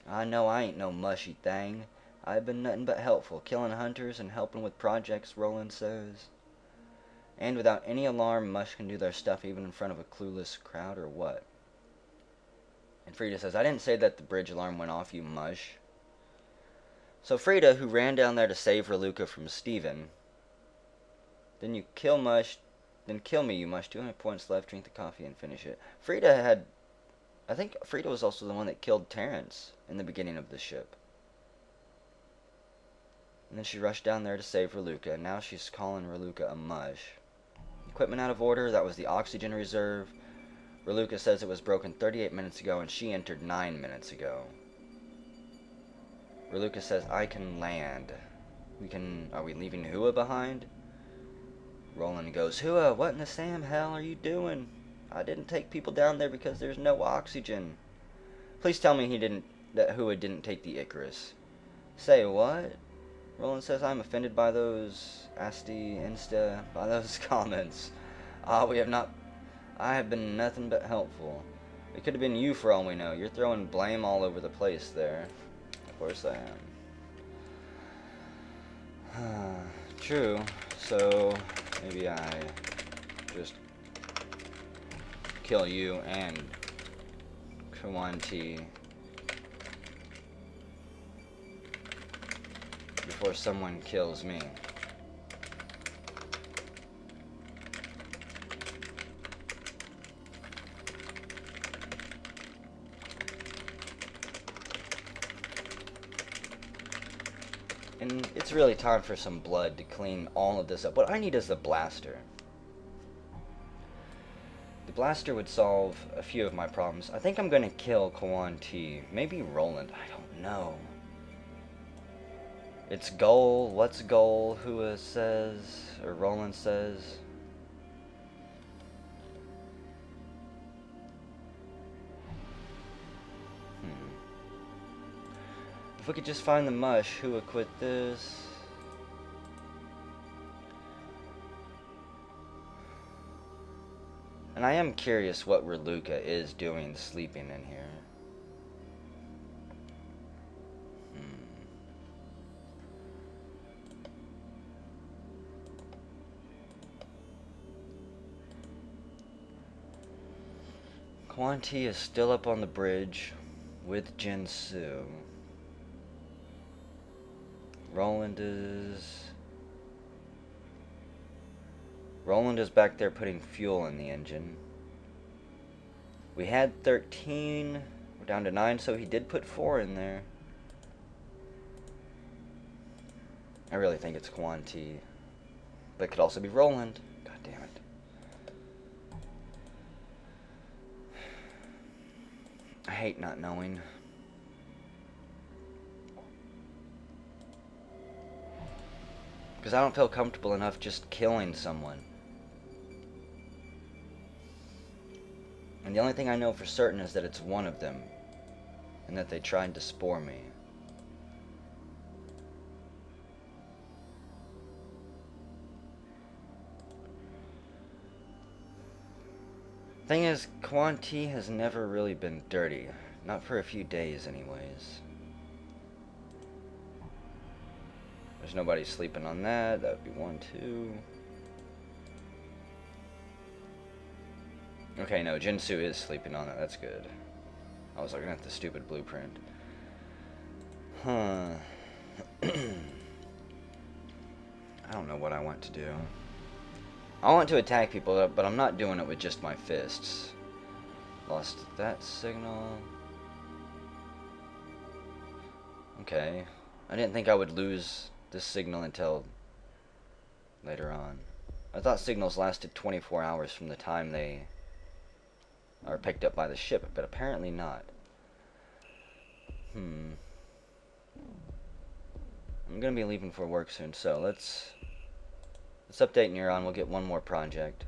Speaker 1: I know I ain't no mushy thing. I've been nothing but helpful, killing hunters and helping with projects, Roland says. And without any alarm, Mush can do their stuff even in front of a clueless crowd, or what? And Frida says, I didn't say that the bridge alarm went off, you mush. So Frida, who ran down there to save Reluca from Steven, then you kill Mush, then kill me, you mush. 200 points left, drink the coffee and finish it. I think Frida was also the one that killed Terrence in the beginning of the ship. And then she rushed down there to save Reluca, and now she's calling Reluca a mush. Equipment out of order, that was the oxygen reserve. Reluca says it was broken 38 minutes ago, and she entered 9 minutes ago. Reluca says, I can land. Are we leaving Hua behind? Roland goes, Hua, what in the Sam hell are you doing? I didn't take people down there because there's no oxygen. Please tell me that Hua didn't take the Icarus. Say what? Roland says, I'm offended by those by those comments. I have been nothing but helpful. It could have been you for all we know. You're throwing blame all over the place there. Of course I am. True. So, maybe I just kill you and Kawanti before someone kills me. And it's really time for some blood to clean all of this up. What I need is the blaster. The blaster would solve a few of my problems. I think I'm going to kill Kawan T. Maybe Roland. I don't know. It's goal. What's goal? Hua says. Or Roland says. If we could just find the mush, who would quit this? And I am curious what Reluca is doing sleeping in here. Kwanti is still up on the bridge with Jinsu. Roland is back there putting fuel in the engine. We had 13, we're down to 9, so he did put 4 in there. I really think it's Kwanti, but it could also be Roland. God damn it. I hate not knowing. Because I don't feel comfortable enough just killing someone. And the only thing I know for certain is that it's one of them. And that they tried to spore me. Thing is, Kwanti has never really been dirty. Not for a few days anyways. There's nobody sleeping on that. That would be 1, 2. Okay, no, Jinsu is sleeping on it. That's good. I was looking at the stupid blueprint. Huh. I don't know what I want to do. I want to attack people, but I'm not doing it with just my fists. Lost that signal. Okay. I didn't think I would lose this signal until later on. I thought signals lasted 24 hours from the time they are picked up by the ship, but apparently not. I'm gonna be leaving for work soon, so let's update Neuron. We'll get one more project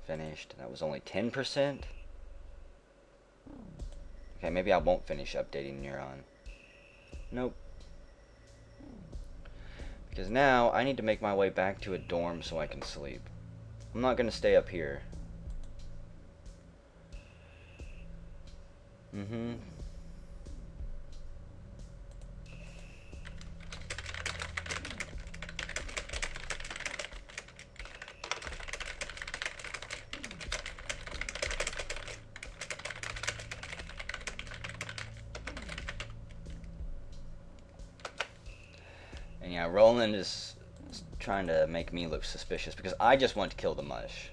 Speaker 1: finished. That was only 10%. Okay, maybe I won't finish updating Neuron. Nope. Because now I need to make my way back to a dorm so I can sleep. I'm not gonna stay up here. And yeah, Roland is trying to make me look suspicious because I just want to kill the Mush.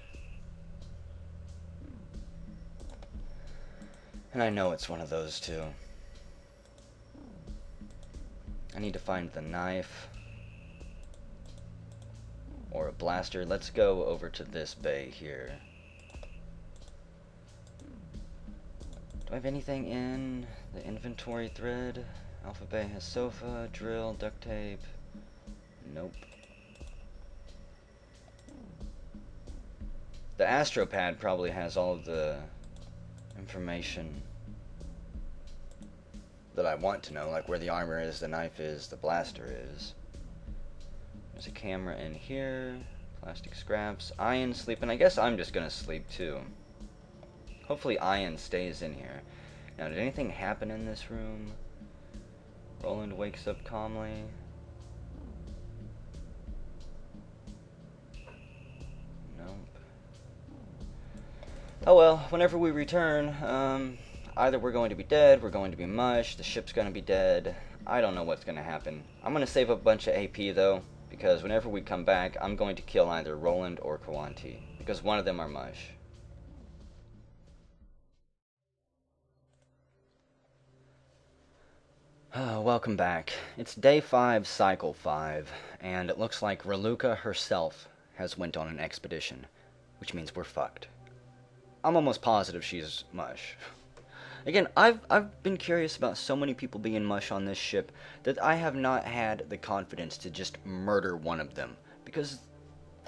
Speaker 1: And I know it's one of those two. I need to find the knife. Or a blaster. Let's go over to this bay here. Do I have anything in the inventory thread? Alpha Bay has sofa, drill, duct tape. Nope. The astropad probably has all of the information that I want to know, like where the armor is, the knife is, the blaster is. There's a camera in here, plastic scraps, Ian sleeping. I guess I'm just gonna sleep too. Hopefully Ian stays in here. Now, did anything happen in this room? Roland wakes up calmly. Oh well, whenever we return, either we're going to be dead, we're going to be mush, the ship's going to be dead. I don't know what's going to happen. I'm going to save a bunch of AP though, because whenever we come back, I'm going to kill either Roland or Kawanti, because one of them are mush. Welcome back. It's day 5, cycle 5, and it looks like Raluca herself has went on an expedition, which means we're fucked. I'm almost positive she's mush. Again, I've been curious about so many people being mush on this ship that I have not had the confidence to just murder one of them. Because,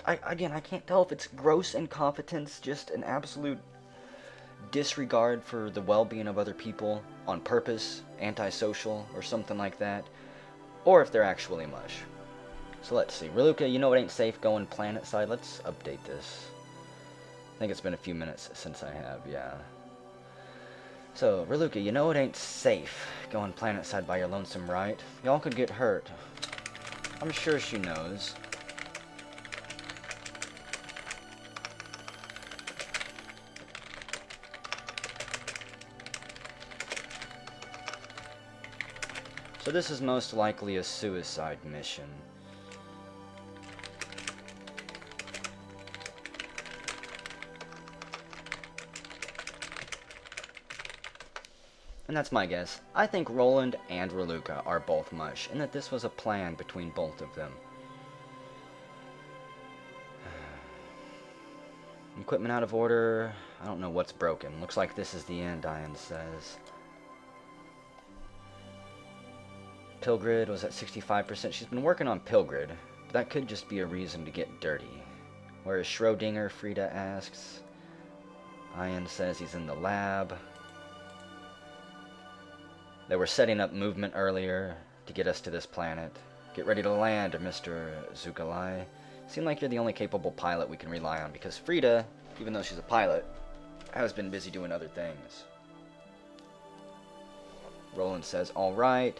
Speaker 1: I can't tell if it's gross incompetence, just an absolute disregard for the well-being of other people on purpose, antisocial, or something like that, or if they're actually mush. So let's see. Raluca, you know it ain't safe going planet side. Let's update this. I think it's been a few minutes since I have, yeah. So, Raluca, you know it ain't safe going planet side by your lonesome, right? Y'all could get hurt. I'm sure she knows. So this is most likely a suicide mission. And that's my guess. I think Roland and Raluca are both mush, and that this was a plan between both of them. Equipment out of order. I don't know what's broken. Looks like this is the end, Ian says. Pilgrid was at 65%. She's been working on Pilgrid, but that could just be a reason to get dirty. Where is Schrodinger? Frida asks. Ian says he's in the lab. They were setting up movement earlier to get us to this planet. Get ready to land, Mr. Zukalai. Seem like you're the only capable pilot we can rely on, because Frida, even though she's a pilot, has been busy doing other things. Roland says, alright.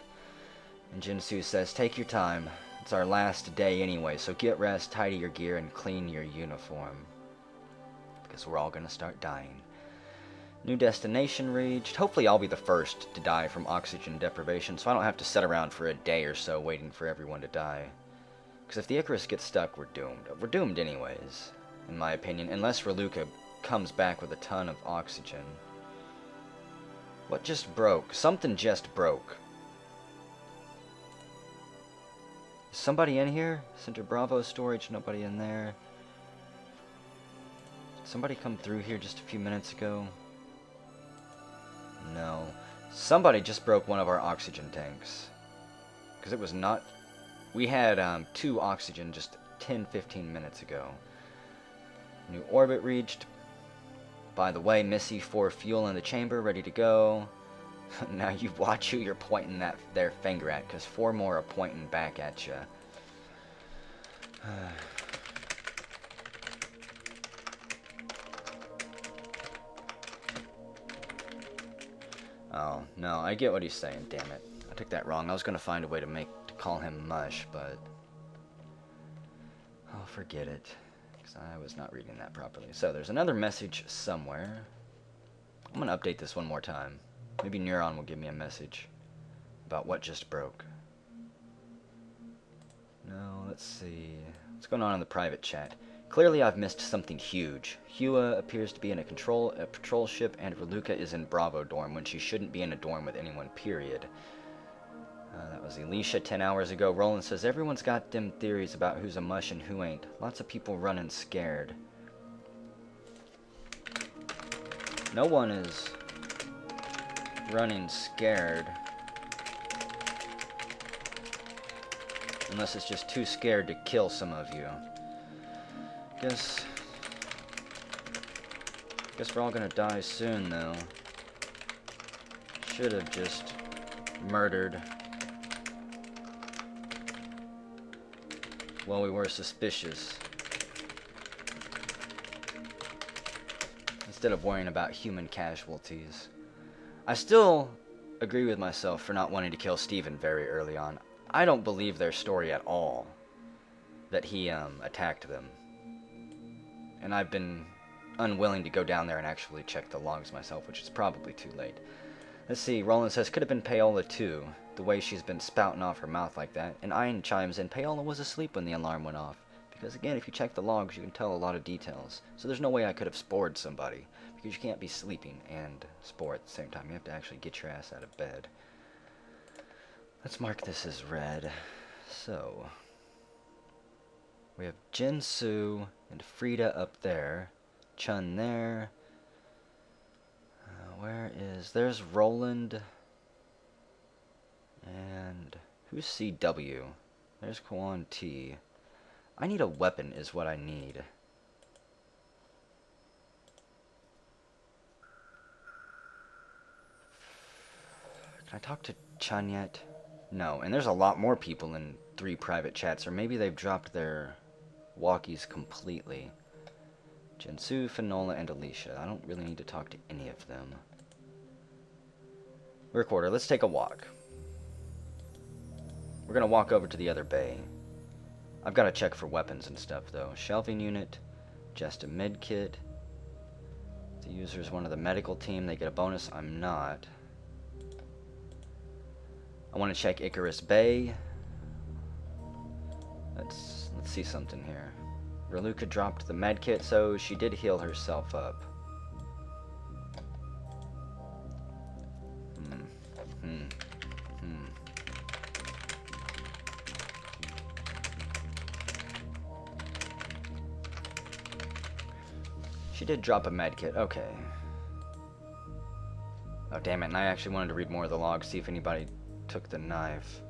Speaker 1: And Jinsu says, take your time. It's our last day anyway, so get rest, tidy your gear, and clean your uniform. Because we're all gonna start dying. New destination reached. Hopefully I'll be the first to die from oxygen deprivation, so I don't have to sit around for a day or so waiting for everyone to die. Because if the Icarus gets stuck, we're doomed. We're doomed anyways, in my opinion, unless Raluca comes back with a ton of oxygen. What just broke? Something just broke. Is somebody in here? Center Bravo storage, nobody in there. Did somebody come through here just a few minutes ago? No. Somebody just broke one of our oxygen tanks. Because it was not We had 2 oxygen just 10-15 minutes ago. New orbit reached. By the way, Missy 4 fuel in the chamber, ready to go. Now you watch who you're pointing their finger at, because 4 more are pointing back at you. Oh, no, I get what he's saying, damn it. I took that wrong. I was going to find a way to call him Mush, but... oh, forget it. Because I was not reading that properly. So, there's another message somewhere. I'm going to update this one more time. Maybe Neuron will give me a message about what just broke. No, let's see. What's going on in the private chat? Clearly I've missed something huge. Hua appears to be in a patrol ship, and Reluca is in Bravo dorm when she shouldn't be in a dorm with anyone, period. That was Alicia 10 hours ago. Roland says, everyone's got them theories about who's a mush and who ain't. Lots of people running scared. No one is running scared. Unless it's just too scared to kill some of you. Guess we're all gonna die soon, though. Should have just murdered while we were suspicious, instead of worrying about human casualties. I still agree with myself for not wanting to kill Steven very early on. I don't believe their story at all, that he attacked them. And I've been unwilling to go down there and actually check the logs myself, which is probably too late. Let's see, Roland says, could have been Paola too, the way she's been spouting off her mouth like that. And Ian chimes in, Paola was asleep when the alarm went off. Because again, if you check the logs, you can tell a lot of details. So there's no way I could have spored somebody, because you can't be sleeping and spore at the same time. You have to actually get your ass out of bed. Let's mark this as red. So, we have Jinsu and Frida up there. Chun there. There's Roland. And who's CW? There's Kwan T. I need a weapon is what I need. Can I talk to Chun yet? No, and there's a lot more people in 3 private chats, or maybe they've dropped their walkies completely. Jinsu, Finola, and Alicia. I don't really need to talk to any of them. Recorder, let's take a walk. We're gonna walk over to the other bay. I've got to check for weapons and stuff, though. Shelving unit, just a med kit. The user's one of the medical team, they get a bonus. I'm not. I want to check Icarus Bay. Let's see something here. Reluca dropped the med kit, so she did heal herself up. She did drop a med kit, okay. Oh, damn it, and I actually wanted to read more of the logs, see if anybody took the knife.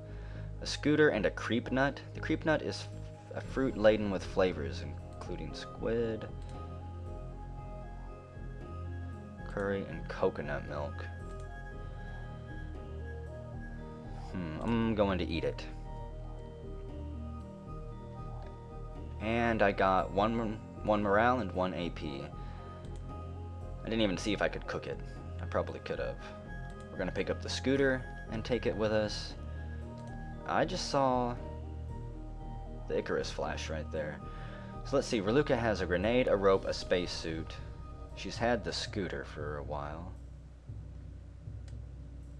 Speaker 1: A scooter and a creep nut. The creep nut is a fruit laden with flavors, including squid, curry, and coconut milk. I'm going to eat it. And I got one morale and 1 AP. I didn't even see if I could cook it. I probably could have. We're gonna pick up the scooter and take it with us. I just saw the Icarus flash right there. So let's see, Reluca has a grenade, a rope, a spacesuit. She's had the scooter for a while.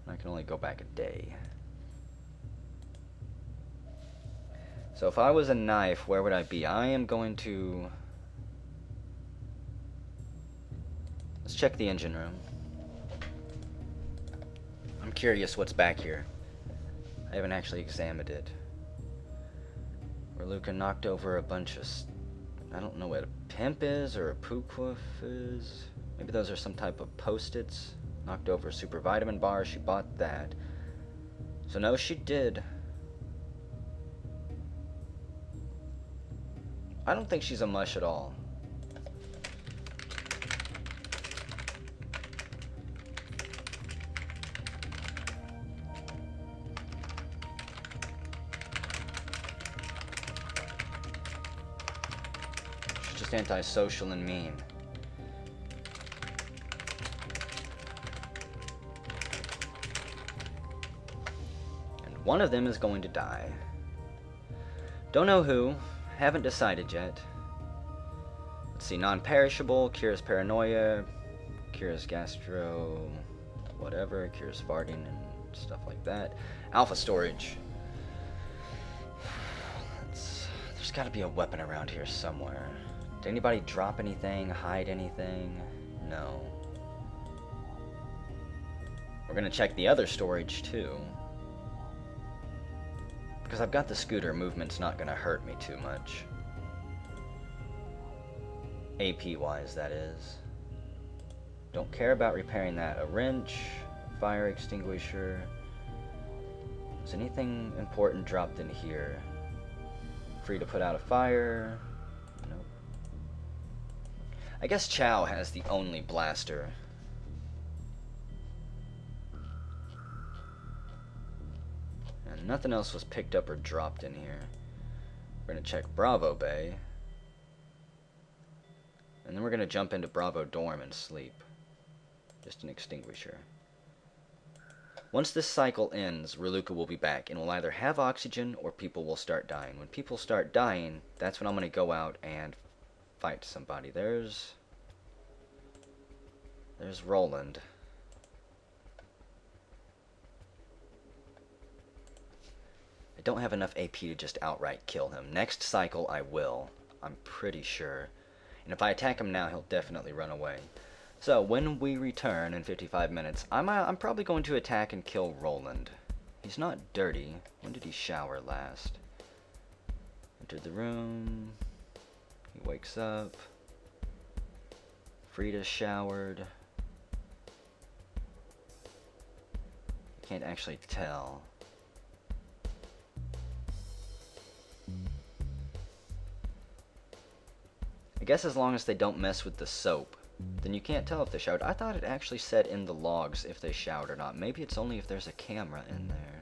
Speaker 1: I can only go back a day. So if I was a knife, where would I be? I am going to... Let's check the engine room. I'm curious what's back here. I haven't actually examined it. Reluca knocked over a bunch of... I don't know what a pimp is or a pooquif is. Maybe those are some type of post-its. Knocked over a super vitamin bar. She bought that. So no, she did I don't think she's a mush at all. She's just antisocial and mean. And one of them is going to die. Don't know who. Haven't decided yet. Let's see, non-perishable, cures paranoia, cures gastro, whatever, cures farting and stuff like that. Alpha storage. There's gotta be a weapon around here somewhere. Did anybody drop anything, hide anything? No. We're gonna check the other storage too. Because I've got the scooter, movement's not gonna hurt me too much. AP-wise, that is. Don't care about repairing that. A wrench, fire extinguisher. Is anything important dropped in here? Free to put out a fire? Nope. I guess Chow has the only blaster. And nothing else was picked up or dropped in here. We're gonna check Bravo Bay. And then we're gonna jump into Bravo Dorm and sleep. Just an extinguisher. Once this cycle ends, Reluca will be back and will either have oxygen or people will start dying. When people start dying, that's when I'm gonna go out and fight somebody. There's Roland. I don't have enough AP to just outright kill him. Next cycle I will. I'm pretty sure. And if I attack him now, he'll definitely run away. So, when we return in 55 minutes, I'm probably going to attack and kill Roland. He's not dirty. When did he shower last? Entered the room. He wakes up. Frida showered. I can't actually tell. I guess as long as they don't mess with the soap, then you can't tell if they showered. I thought it actually said in the logs if they showered or not. Maybe it's only if there's a camera in there.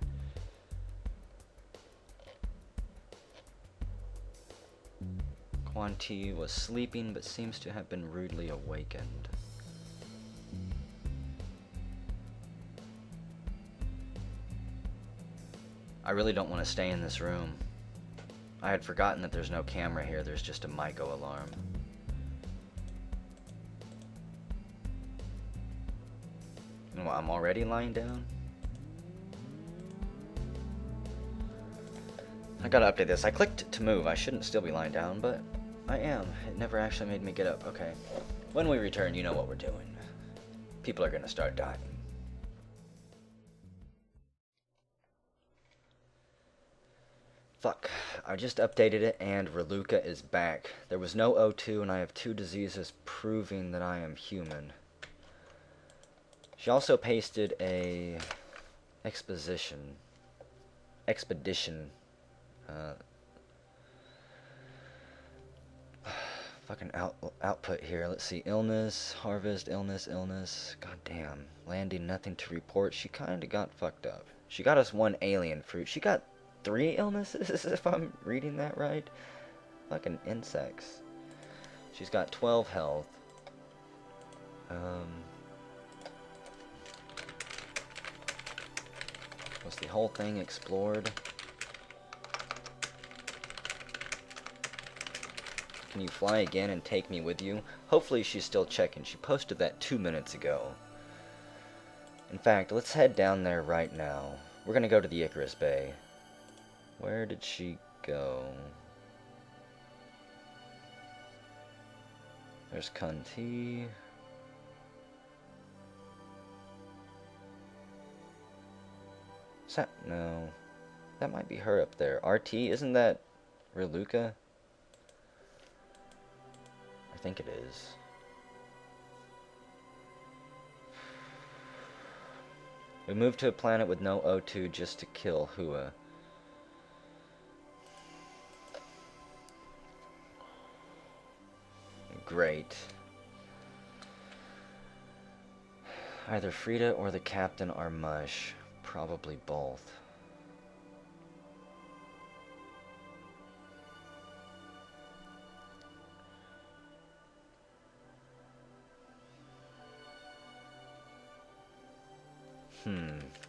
Speaker 1: Quan Ti was sleeping but seems to have been rudely awakened. I really don't want to stay in this room. I had forgotten that there's no camera here, there's just a Myco alarm. And what, I'm already lying down? I gotta update this. I clicked to move. I shouldn't still be lying down, but I am. It never actually made me get up. Okay. When we return, you know what we're doing. People are gonna start dying. Fuck. I just updated it and Reluca is back. There was no O2 and I have 2 diseases proving that I am human. She also pasted a expedition fucking output here. Let's see, illness, harvest, illness. God damn, landing, nothing to report. She kinda got fucked up. She got us 1 alien fruit. She got 3 illnesses, if I'm reading that right. Fucking insects. She's got 12 health. Was the whole thing explored? Can you fly again and take me with you? Hopefully she's still checking. She posted that 2 minutes ago. In fact, let's head down there right now. We're gonna go to the Icarus Bay. Where did she go? There's Kunti. Is that? No. That might be her up there. RT? Isn't that Reluca? I think it is. We moved to a planet with no O2 just to kill Hua. great. Either Frida or the captain are Mush. Probably both.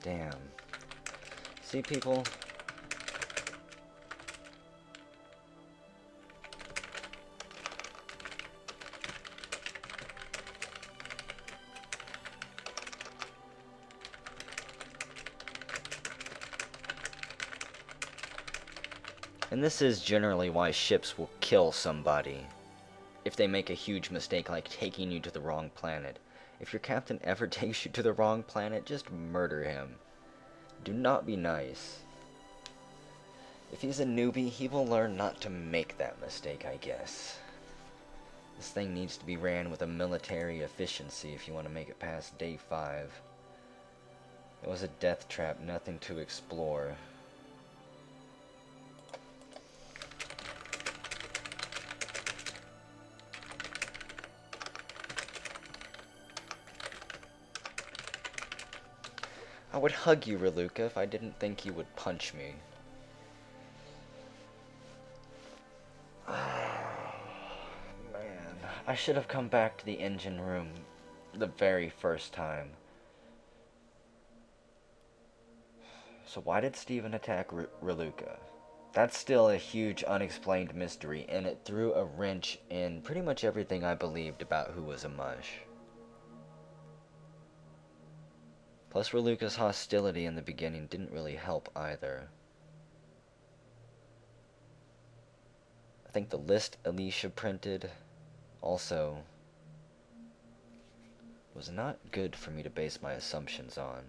Speaker 1: Damn. See, people? And this is generally why ships will kill somebody if they make a huge mistake like taking you to the wrong planet. If your captain ever takes you to the wrong planet, just murder him. Do not be nice. If he's a newbie, he will learn not to make that mistake, I guess. This thing needs to be ran with a military efficiency if you want to make it past day 5. It was a death trap, nothing to explore. I would hug you, Raluca, if I didn't think you would punch me. Man, I should have come back to the engine room the very first time. So why did Steven attack Raluca? That's still a huge unexplained mystery, and it threw a wrench in pretty much everything I believed about who was a Mush. Plus, Raluca's hostility in the beginning didn't really help either. I think the list Alicia printed also was not good for me to base my assumptions on.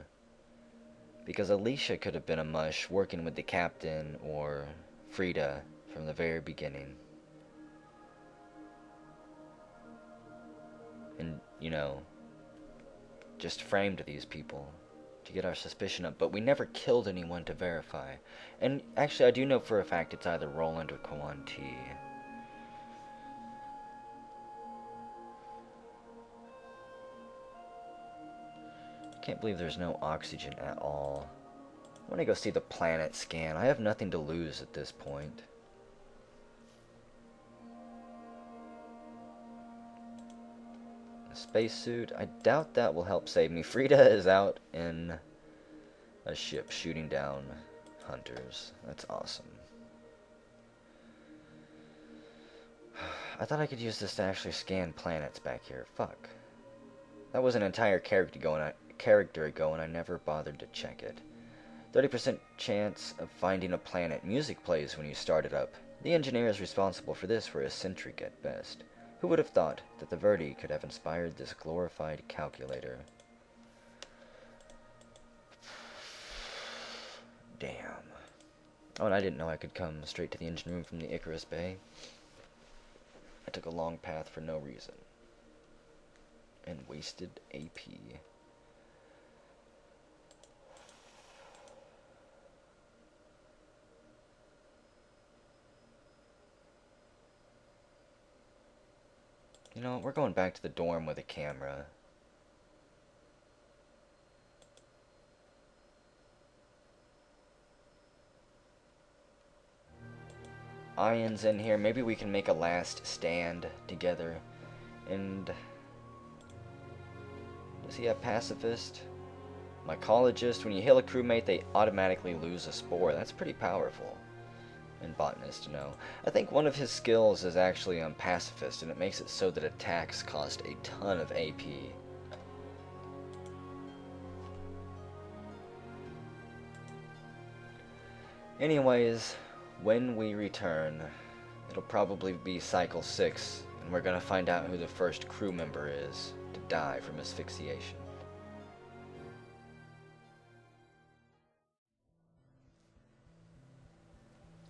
Speaker 1: Because Alicia could have been a Mush working with the captain or Frida from the very beginning. And, you know, just framed these people to get our suspicion up, but we never killed anyone to verify. And actually, I do know for a fact it's either Roland or Kwan T. Can't believe there's no oxygen at all. I want to go see the planet scan. I have nothing to lose at this point. Spacesuit. I doubt that will help save me. Frida is out in a ship shooting down hunters. That's awesome. I thought I could use this to actually scan planets back here. Fuck. That was an entire character ago and I never bothered to check it. 30% chance of finding a planet. Music plays when you start it up. The engineers responsible for this were eccentric at best. Who would have thought that the Verdi could have inspired this glorified calculator? Damn. Oh, and I didn't know I could come straight to the engine room from the Icarus Bay. I took a long path for no reason. And wasted AP. You know, we're going back to the dorm with a camera. Ian's in here. Maybe we can make a last stand together. And does he have pacifist? Mycologist. When you heal a crewmate, they automatically lose a spore. That's pretty powerful. And botanist, no. I think one of his skills is actually pacifist, and it makes it so that attacks cost a ton of AP. Anyways, when we return, it'll probably be Cycle 6, and we're gonna find out who the first crew member is to die from asphyxiation.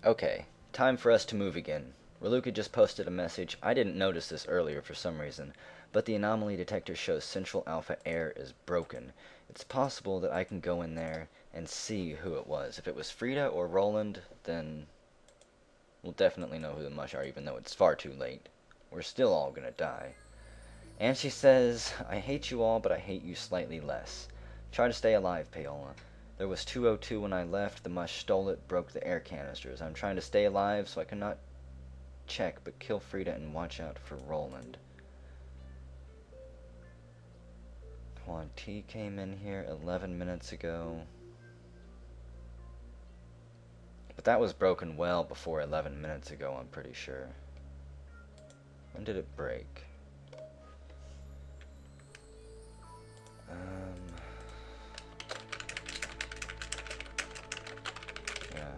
Speaker 1: Okay, time for us to move again. Raluca just posted a message. I didn't notice this earlier for some reason, but the anomaly detector shows Central Alpha Air is broken. It's possible that I can go in there and see who it was. If it was Frida or Roland, then we'll definitely know who the Mush are, even though it's far too late. we're still all gonna die. And she says, I hate you all, but I hate you slightly less. Try to stay alive, Paola. There was 202 when I left. The Mush stole it, broke the air canisters. I'm trying to stay alive, so I cannot check, but kill Frida and watch out for Roland. Quan T came in here 11 minutes ago. But that was broken well before 11 minutes ago, I'm pretty sure. When did it break? Yeah.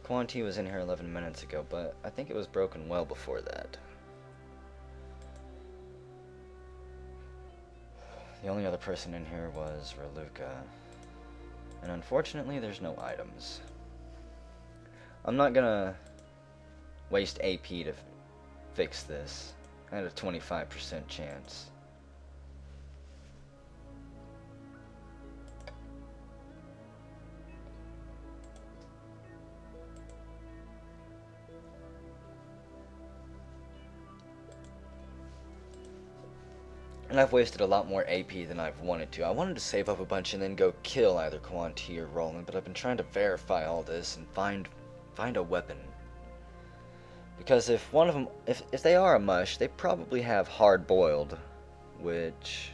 Speaker 1: Quan T was in here 11 minutes ago, but I think it was broken well before that. The only other person in here was Raluca. And unfortunately, there's no items. I'm not gonna waste AP to fix this. I had a 25% chance. And I've wasted a lot more AP than I've wanted to. I wanted to save up a bunch and then go kill either Quan T or Roland, but I've been trying to verify all this and find a weapon. Because if one of them, if they are a Mush, they probably have hard boiled, which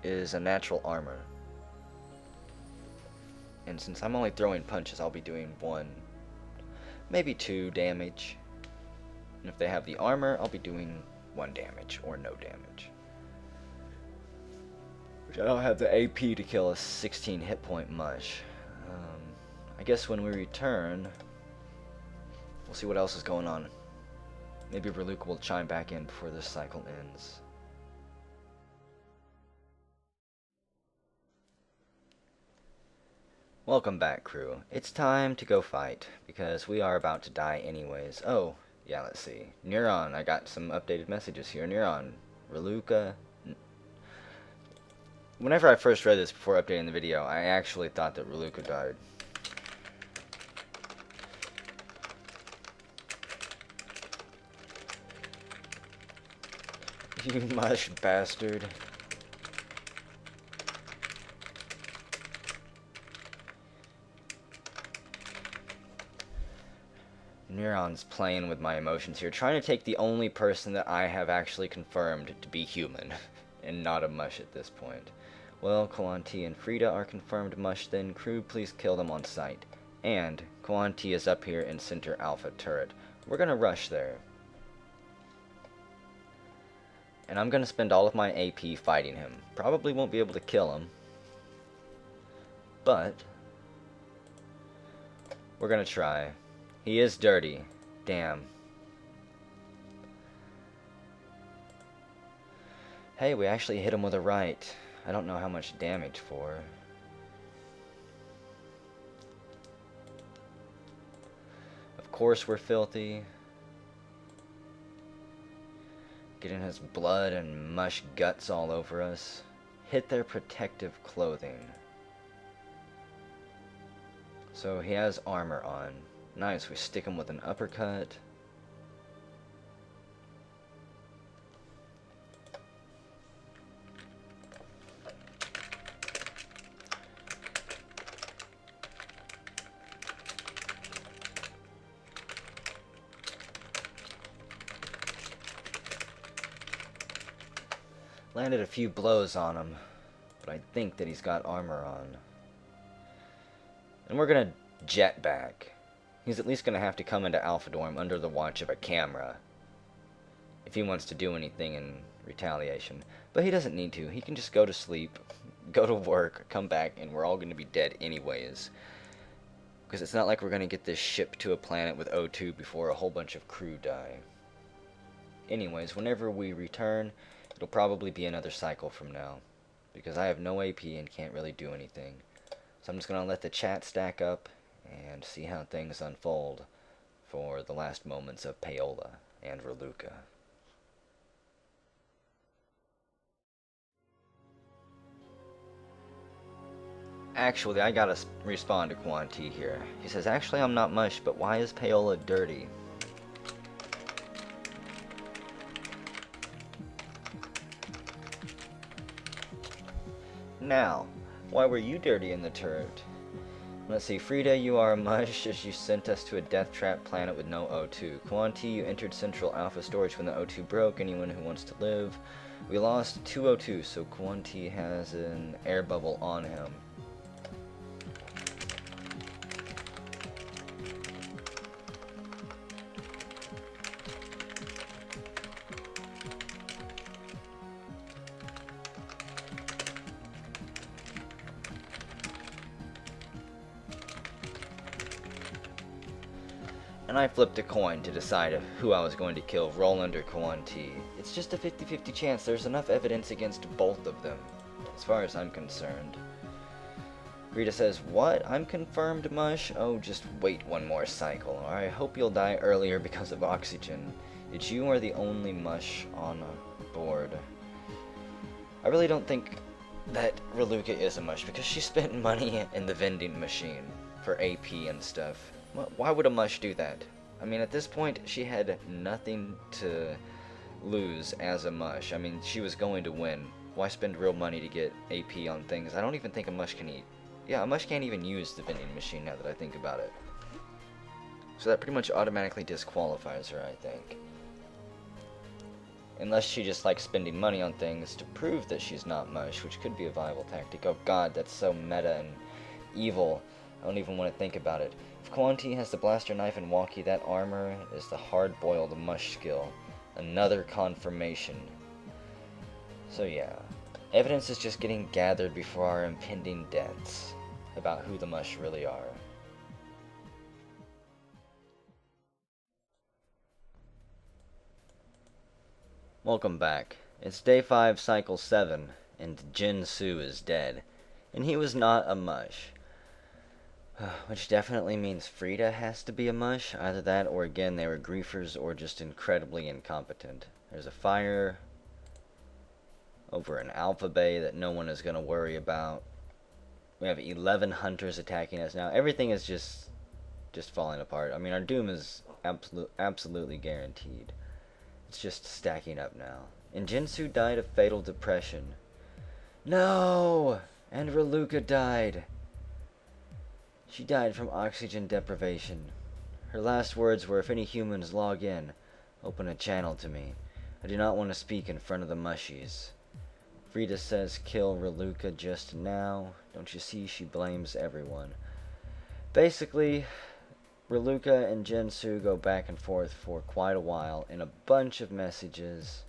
Speaker 1: is a natural armor. And since I'm only throwing punches, I'll be doing 1, maybe 2 damage. And if they have the armor, I'll be doing 1 damage or no damage. Which I don't have the AP to kill a 16 hit point Mush. I guess when we return, we'll see what else is going on. Maybe Raluca will chime back in before this cycle ends. Welcome back, crew. It's time to go fight, because we are about to die anyways. Oh, yeah, let's see. Neuron, I got some updated messages here. Neuron, Raluca. Whenever I first read this before updating the video, I actually thought that Raluca died. You mush bastard. Neuron's playing with my emotions here, trying to take the only person that I have actually confirmed to be human, and not a Mush at this point. Well, Quan T and Frida are confirmed Mush, then crew, please kill them on sight. And Quan T is up here in center alpha turret. We're gonna rush there. And I'm gonna spend all of my AP fighting him. Probably won't be able to kill him, but we're gonna try. He is dirty. Damn. Hey, we actually hit him with a right. I don't know how much damage for. Of course we're filthy. Getting his blood and Mush guts all over us. Hit their protective clothing. So he has armor on. Nice, we stick him with an uppercut. Landed a few blows on him, but I think that he's got armor on. And we're gonna jet back. He's at least gonna have to come into Alpha Dorm under the watch of a camera if he wants to do anything in retaliation. But he doesn't need to. He can just go to sleep, go to work, come back, and we're all gonna be dead anyways. Because it's not like we're gonna get this ship to a planet with O2 before a whole bunch of crew die. Anyways, whenever we return, it'll probably be another cycle from now, because I have no AP and can't really do anything. So I'm just going to let the chat stack up and see how things unfold for the last moments of Paola and Raluca. Actually, I gotta respond to Quan T here. He says, actually I'm not Mush, but why is Paola dirty? Now, why were you dirty in the turret? Let's see, Frida, you are a mush as you sent us to a death trap planet with no O2. Quanti, you entered Central Alpha storage when the O2 broke. Anyone who wants to live. We lost 2 O2, so Quanti has an air bubble on him. And I flipped a coin to decide who I was going to kill, Roland or Quanti. It's just a 50-50 chance. There's enough evidence against both of them, as far as I'm concerned. Rita says, what? I'm confirmed, Mush? Oh, just wait one more cycle. I hope you'll die earlier because of oxygen. It's you are the only Mush on board. I really don't think that Raluca is a Mush, because she spent money in the vending machine for AP and stuff. Why would a Mush do that? I mean, at this point, she had nothing to lose as a Mush. I mean, she was going to win. Why spend real money to get AP on things I don't even think a Mush can eat? Yeah, a Mush can't even use the vending machine now that I think about it. So that pretty much automatically disqualifies her, I think. Unless she just likes spending money on things to prove that she's not Mush, which could be a viable tactic. Oh god, that's so meta and evil. I don't even want to think about it. If Quanti has the blaster knife and walkie, that armor is the hard-boiled Mush skill. Another confirmation. So yeah, evidence is just getting gathered before our impending deaths about who the Mush really are. Welcome back. It's day 5, cycle 7, and Jin Su is dead. And he was not a Mush. Which definitely means Frida has to be a Mush. Either that or again they were griefers or just incredibly incompetent. There's a fire over in Alpha Bay that no one is going to worry about. We have 11 hunters attacking us now. Everything is just falling apart. I mean, our doom is absolutely guaranteed. It's just stacking up now. And Jinsu died of fatal depression. No! And Raluca died. She died from oxygen deprivation. Her last words were, if any humans log in, open a channel to me. I do not want to speak in front of the mushies. Frida says kill Raluca just now. Don't you see, she blames everyone. Basically, Raluca and Jinsu go back and forth for quite a while in a bunch of messages.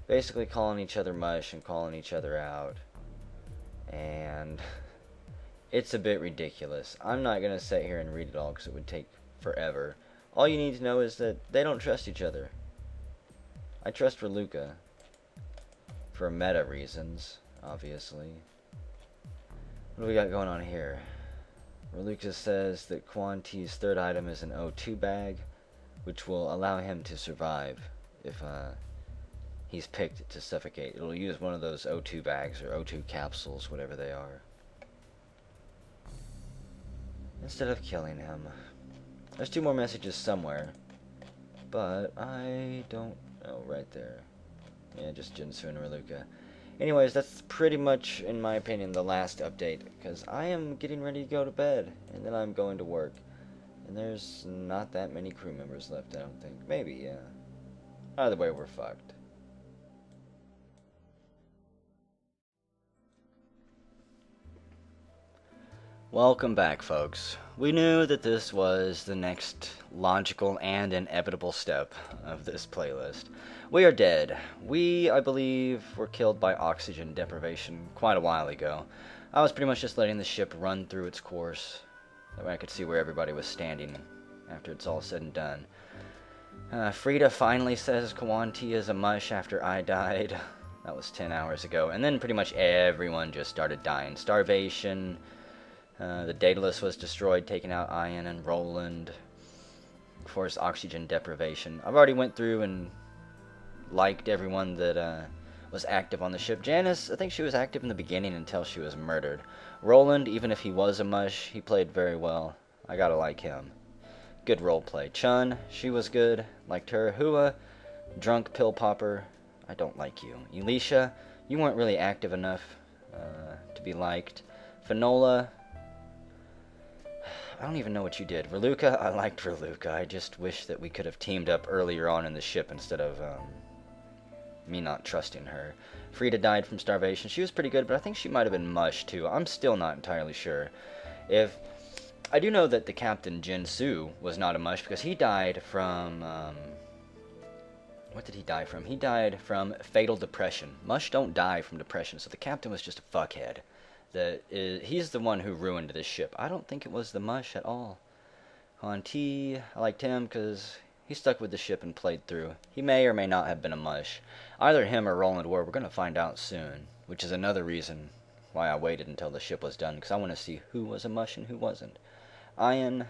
Speaker 1: Basically calling each other Mush and calling each other out. And it's a bit ridiculous. I'm not going to sit here and read it all because it would take forever. All you need to know is that they don't trust each other. I trust Raluca. For meta reasons, obviously. What do we got going on here? Raluca says that Quanti's third item is an O2 bag, which will allow him to survive if he's picked to suffocate. It'll use one of those O2 bags or O2 capsules, whatever they are, instead of killing him. There's 2 more messages somewhere, but I don't know. Right there. Yeah, just Jinsu and Raluca. Anyways, that's pretty much, in my opinion, the last update, because I am getting ready to go to bed, and then I'm going to work. And there's not that many crew members left, I don't think. Maybe, yeah. Either way, we're fucked. Welcome back, folks. We knew that this was the next logical and inevitable step of this playlist. We are dead. We, I believe, were killed by oxygen deprivation quite a while ago. I was pretty much just letting the ship run through its course. That way I could see where everybody was standing after it's all said and done. Frida finally says Quanti is a Mush after I died. That was 10 hours ago. And then pretty much everyone just started dying. Starvation. The Daedalus was destroyed, taking out Ian and Roland. Of course, oxygen deprivation. I've already went through and liked everyone that was active on the ship. Janice, I think she was active in the beginning until she was murdered. Roland, even if he was a Mush, he played very well. I gotta like him. Good roleplay. Chun, she was good. Liked her. Hua, drunk pill popper. I don't like you. Elisha, you weren't really active enough. to be liked. Finola, I don't even know what you did. Reluca, I liked Reluca. I just wish that we could have teamed up earlier on in the ship instead of me not trusting her. Frida died from starvation. She was pretty good, but I think she might have been Mush too. I'm still not entirely sure. If I do know that the captain Jinsu was not a Mush because he died from what did he die from? He died from fatal depression. Mush don't die from depression, so the captain was just a fuckhead. He's the one who ruined this ship. I don't think it was the Mush at all. Han T, I liked him because he stuck with the ship and played through. He may or may not have been a Mush. Either him or Roland were. We're going to find out soon, which is another reason why I waited until the ship was done, because I want to see who was a Mush and who wasn't. Ian,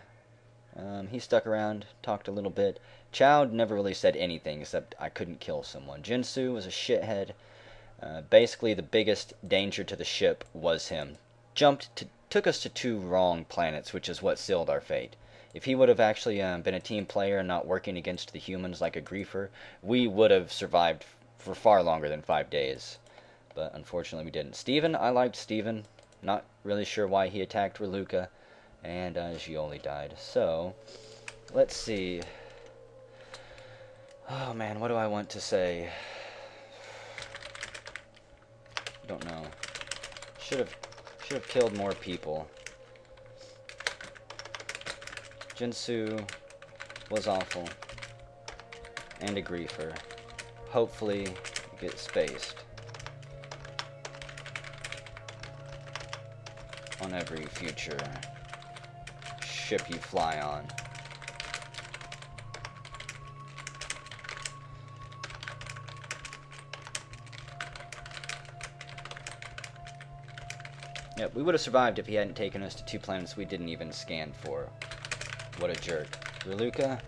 Speaker 1: he stuck around, talked a little bit. Chowd never really said anything except I couldn't kill someone. Jinsu was a shithead. Basically, the biggest danger to the ship was him. Took us to 2 wrong planets, which is what sealed our fate. If he would have actually been a team player and not working against the humans like a griefer, we would have survived for far longer than 5 days. But unfortunately we didn't. Steven, I liked Steven. Not really sure why he attacked Reluca. And Gioele died. So, let's see. Oh man, what do I want to say? Don't know. Should have killed more people. Jinsu was awful. And a griefer. Hopefully get spaced on every future ship you fly on. Yep, we would have survived if he hadn't taken us to 2 planets we didn't even scan for. What a jerk. Reluca,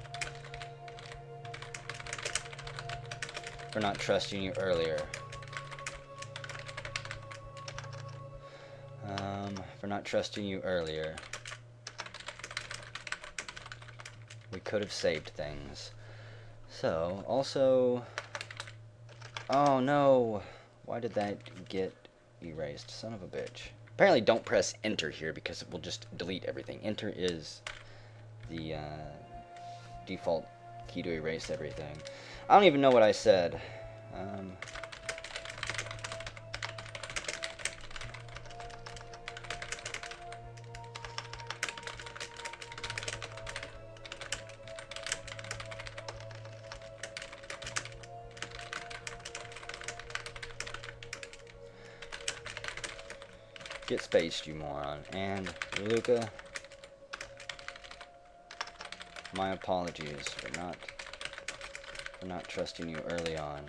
Speaker 1: for not trusting you earlier. For not trusting you earlier. We could have saved things. So, also... Oh no! Why did that get erased? Son of a bitch. Apparently don't press enter here because it will just delete everything. Enter is the default key to erase everything. I don't even know what I said. Get spaced, you moron. And Reluca, my apologies for not trusting you early on.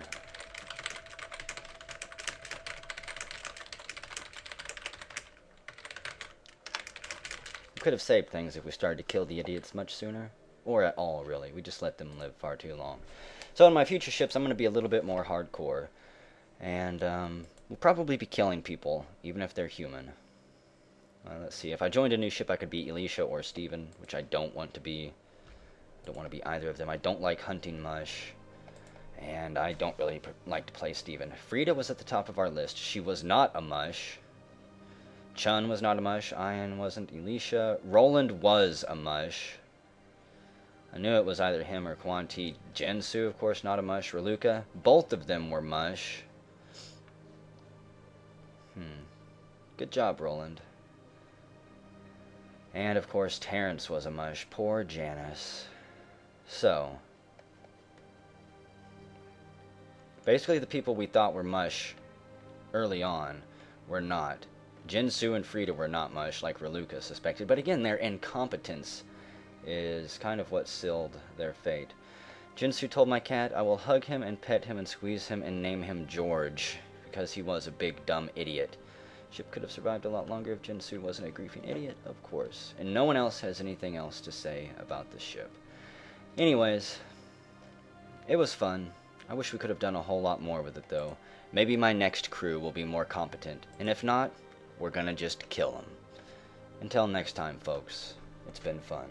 Speaker 1: We could have saved things if we started to kill the idiots much sooner. Or at all, really. We just let them live far too long. So in my future ships, I'm going to be a little bit more hardcore. And we'll probably be killing people, even if they're human. Let's see. If I joined a new ship, I could be Elisha or Steven, which I don't want to be. Don't want to be either of them. I don't like hunting Mush. And I don't really like to play Steven. Frida was at the top of our list. She was not a Mush. Chun was not a Mush. Ian wasn't. Elisha. Roland was a Mush. I knew it was either him or Kwanti. Jinsu, of course, not a Mush. Reluca. Both of them were Mush. Good job, Roland. And, of course, Terrence was a Mush. Poor Janice. So, basically the people we thought were Mush early on were not. Jinsu and Frida were not Mush, like Reluca suspected. But again, their incompetence is kind of what sealed their fate. Jinsu told my cat, I will hug him and pet him and squeeze him and name him George, because he was a big dumb idiot. Ship could have survived a lot longer if Jinsu wasn't a griefing idiot, of course. And no one else has anything else to say about the ship. Anyways, it was fun. I wish we could have done a whole lot more with it, though. Maybe my next crew will be more competent. And if not, we're gonna just kill them. Until next time, folks, it's been fun.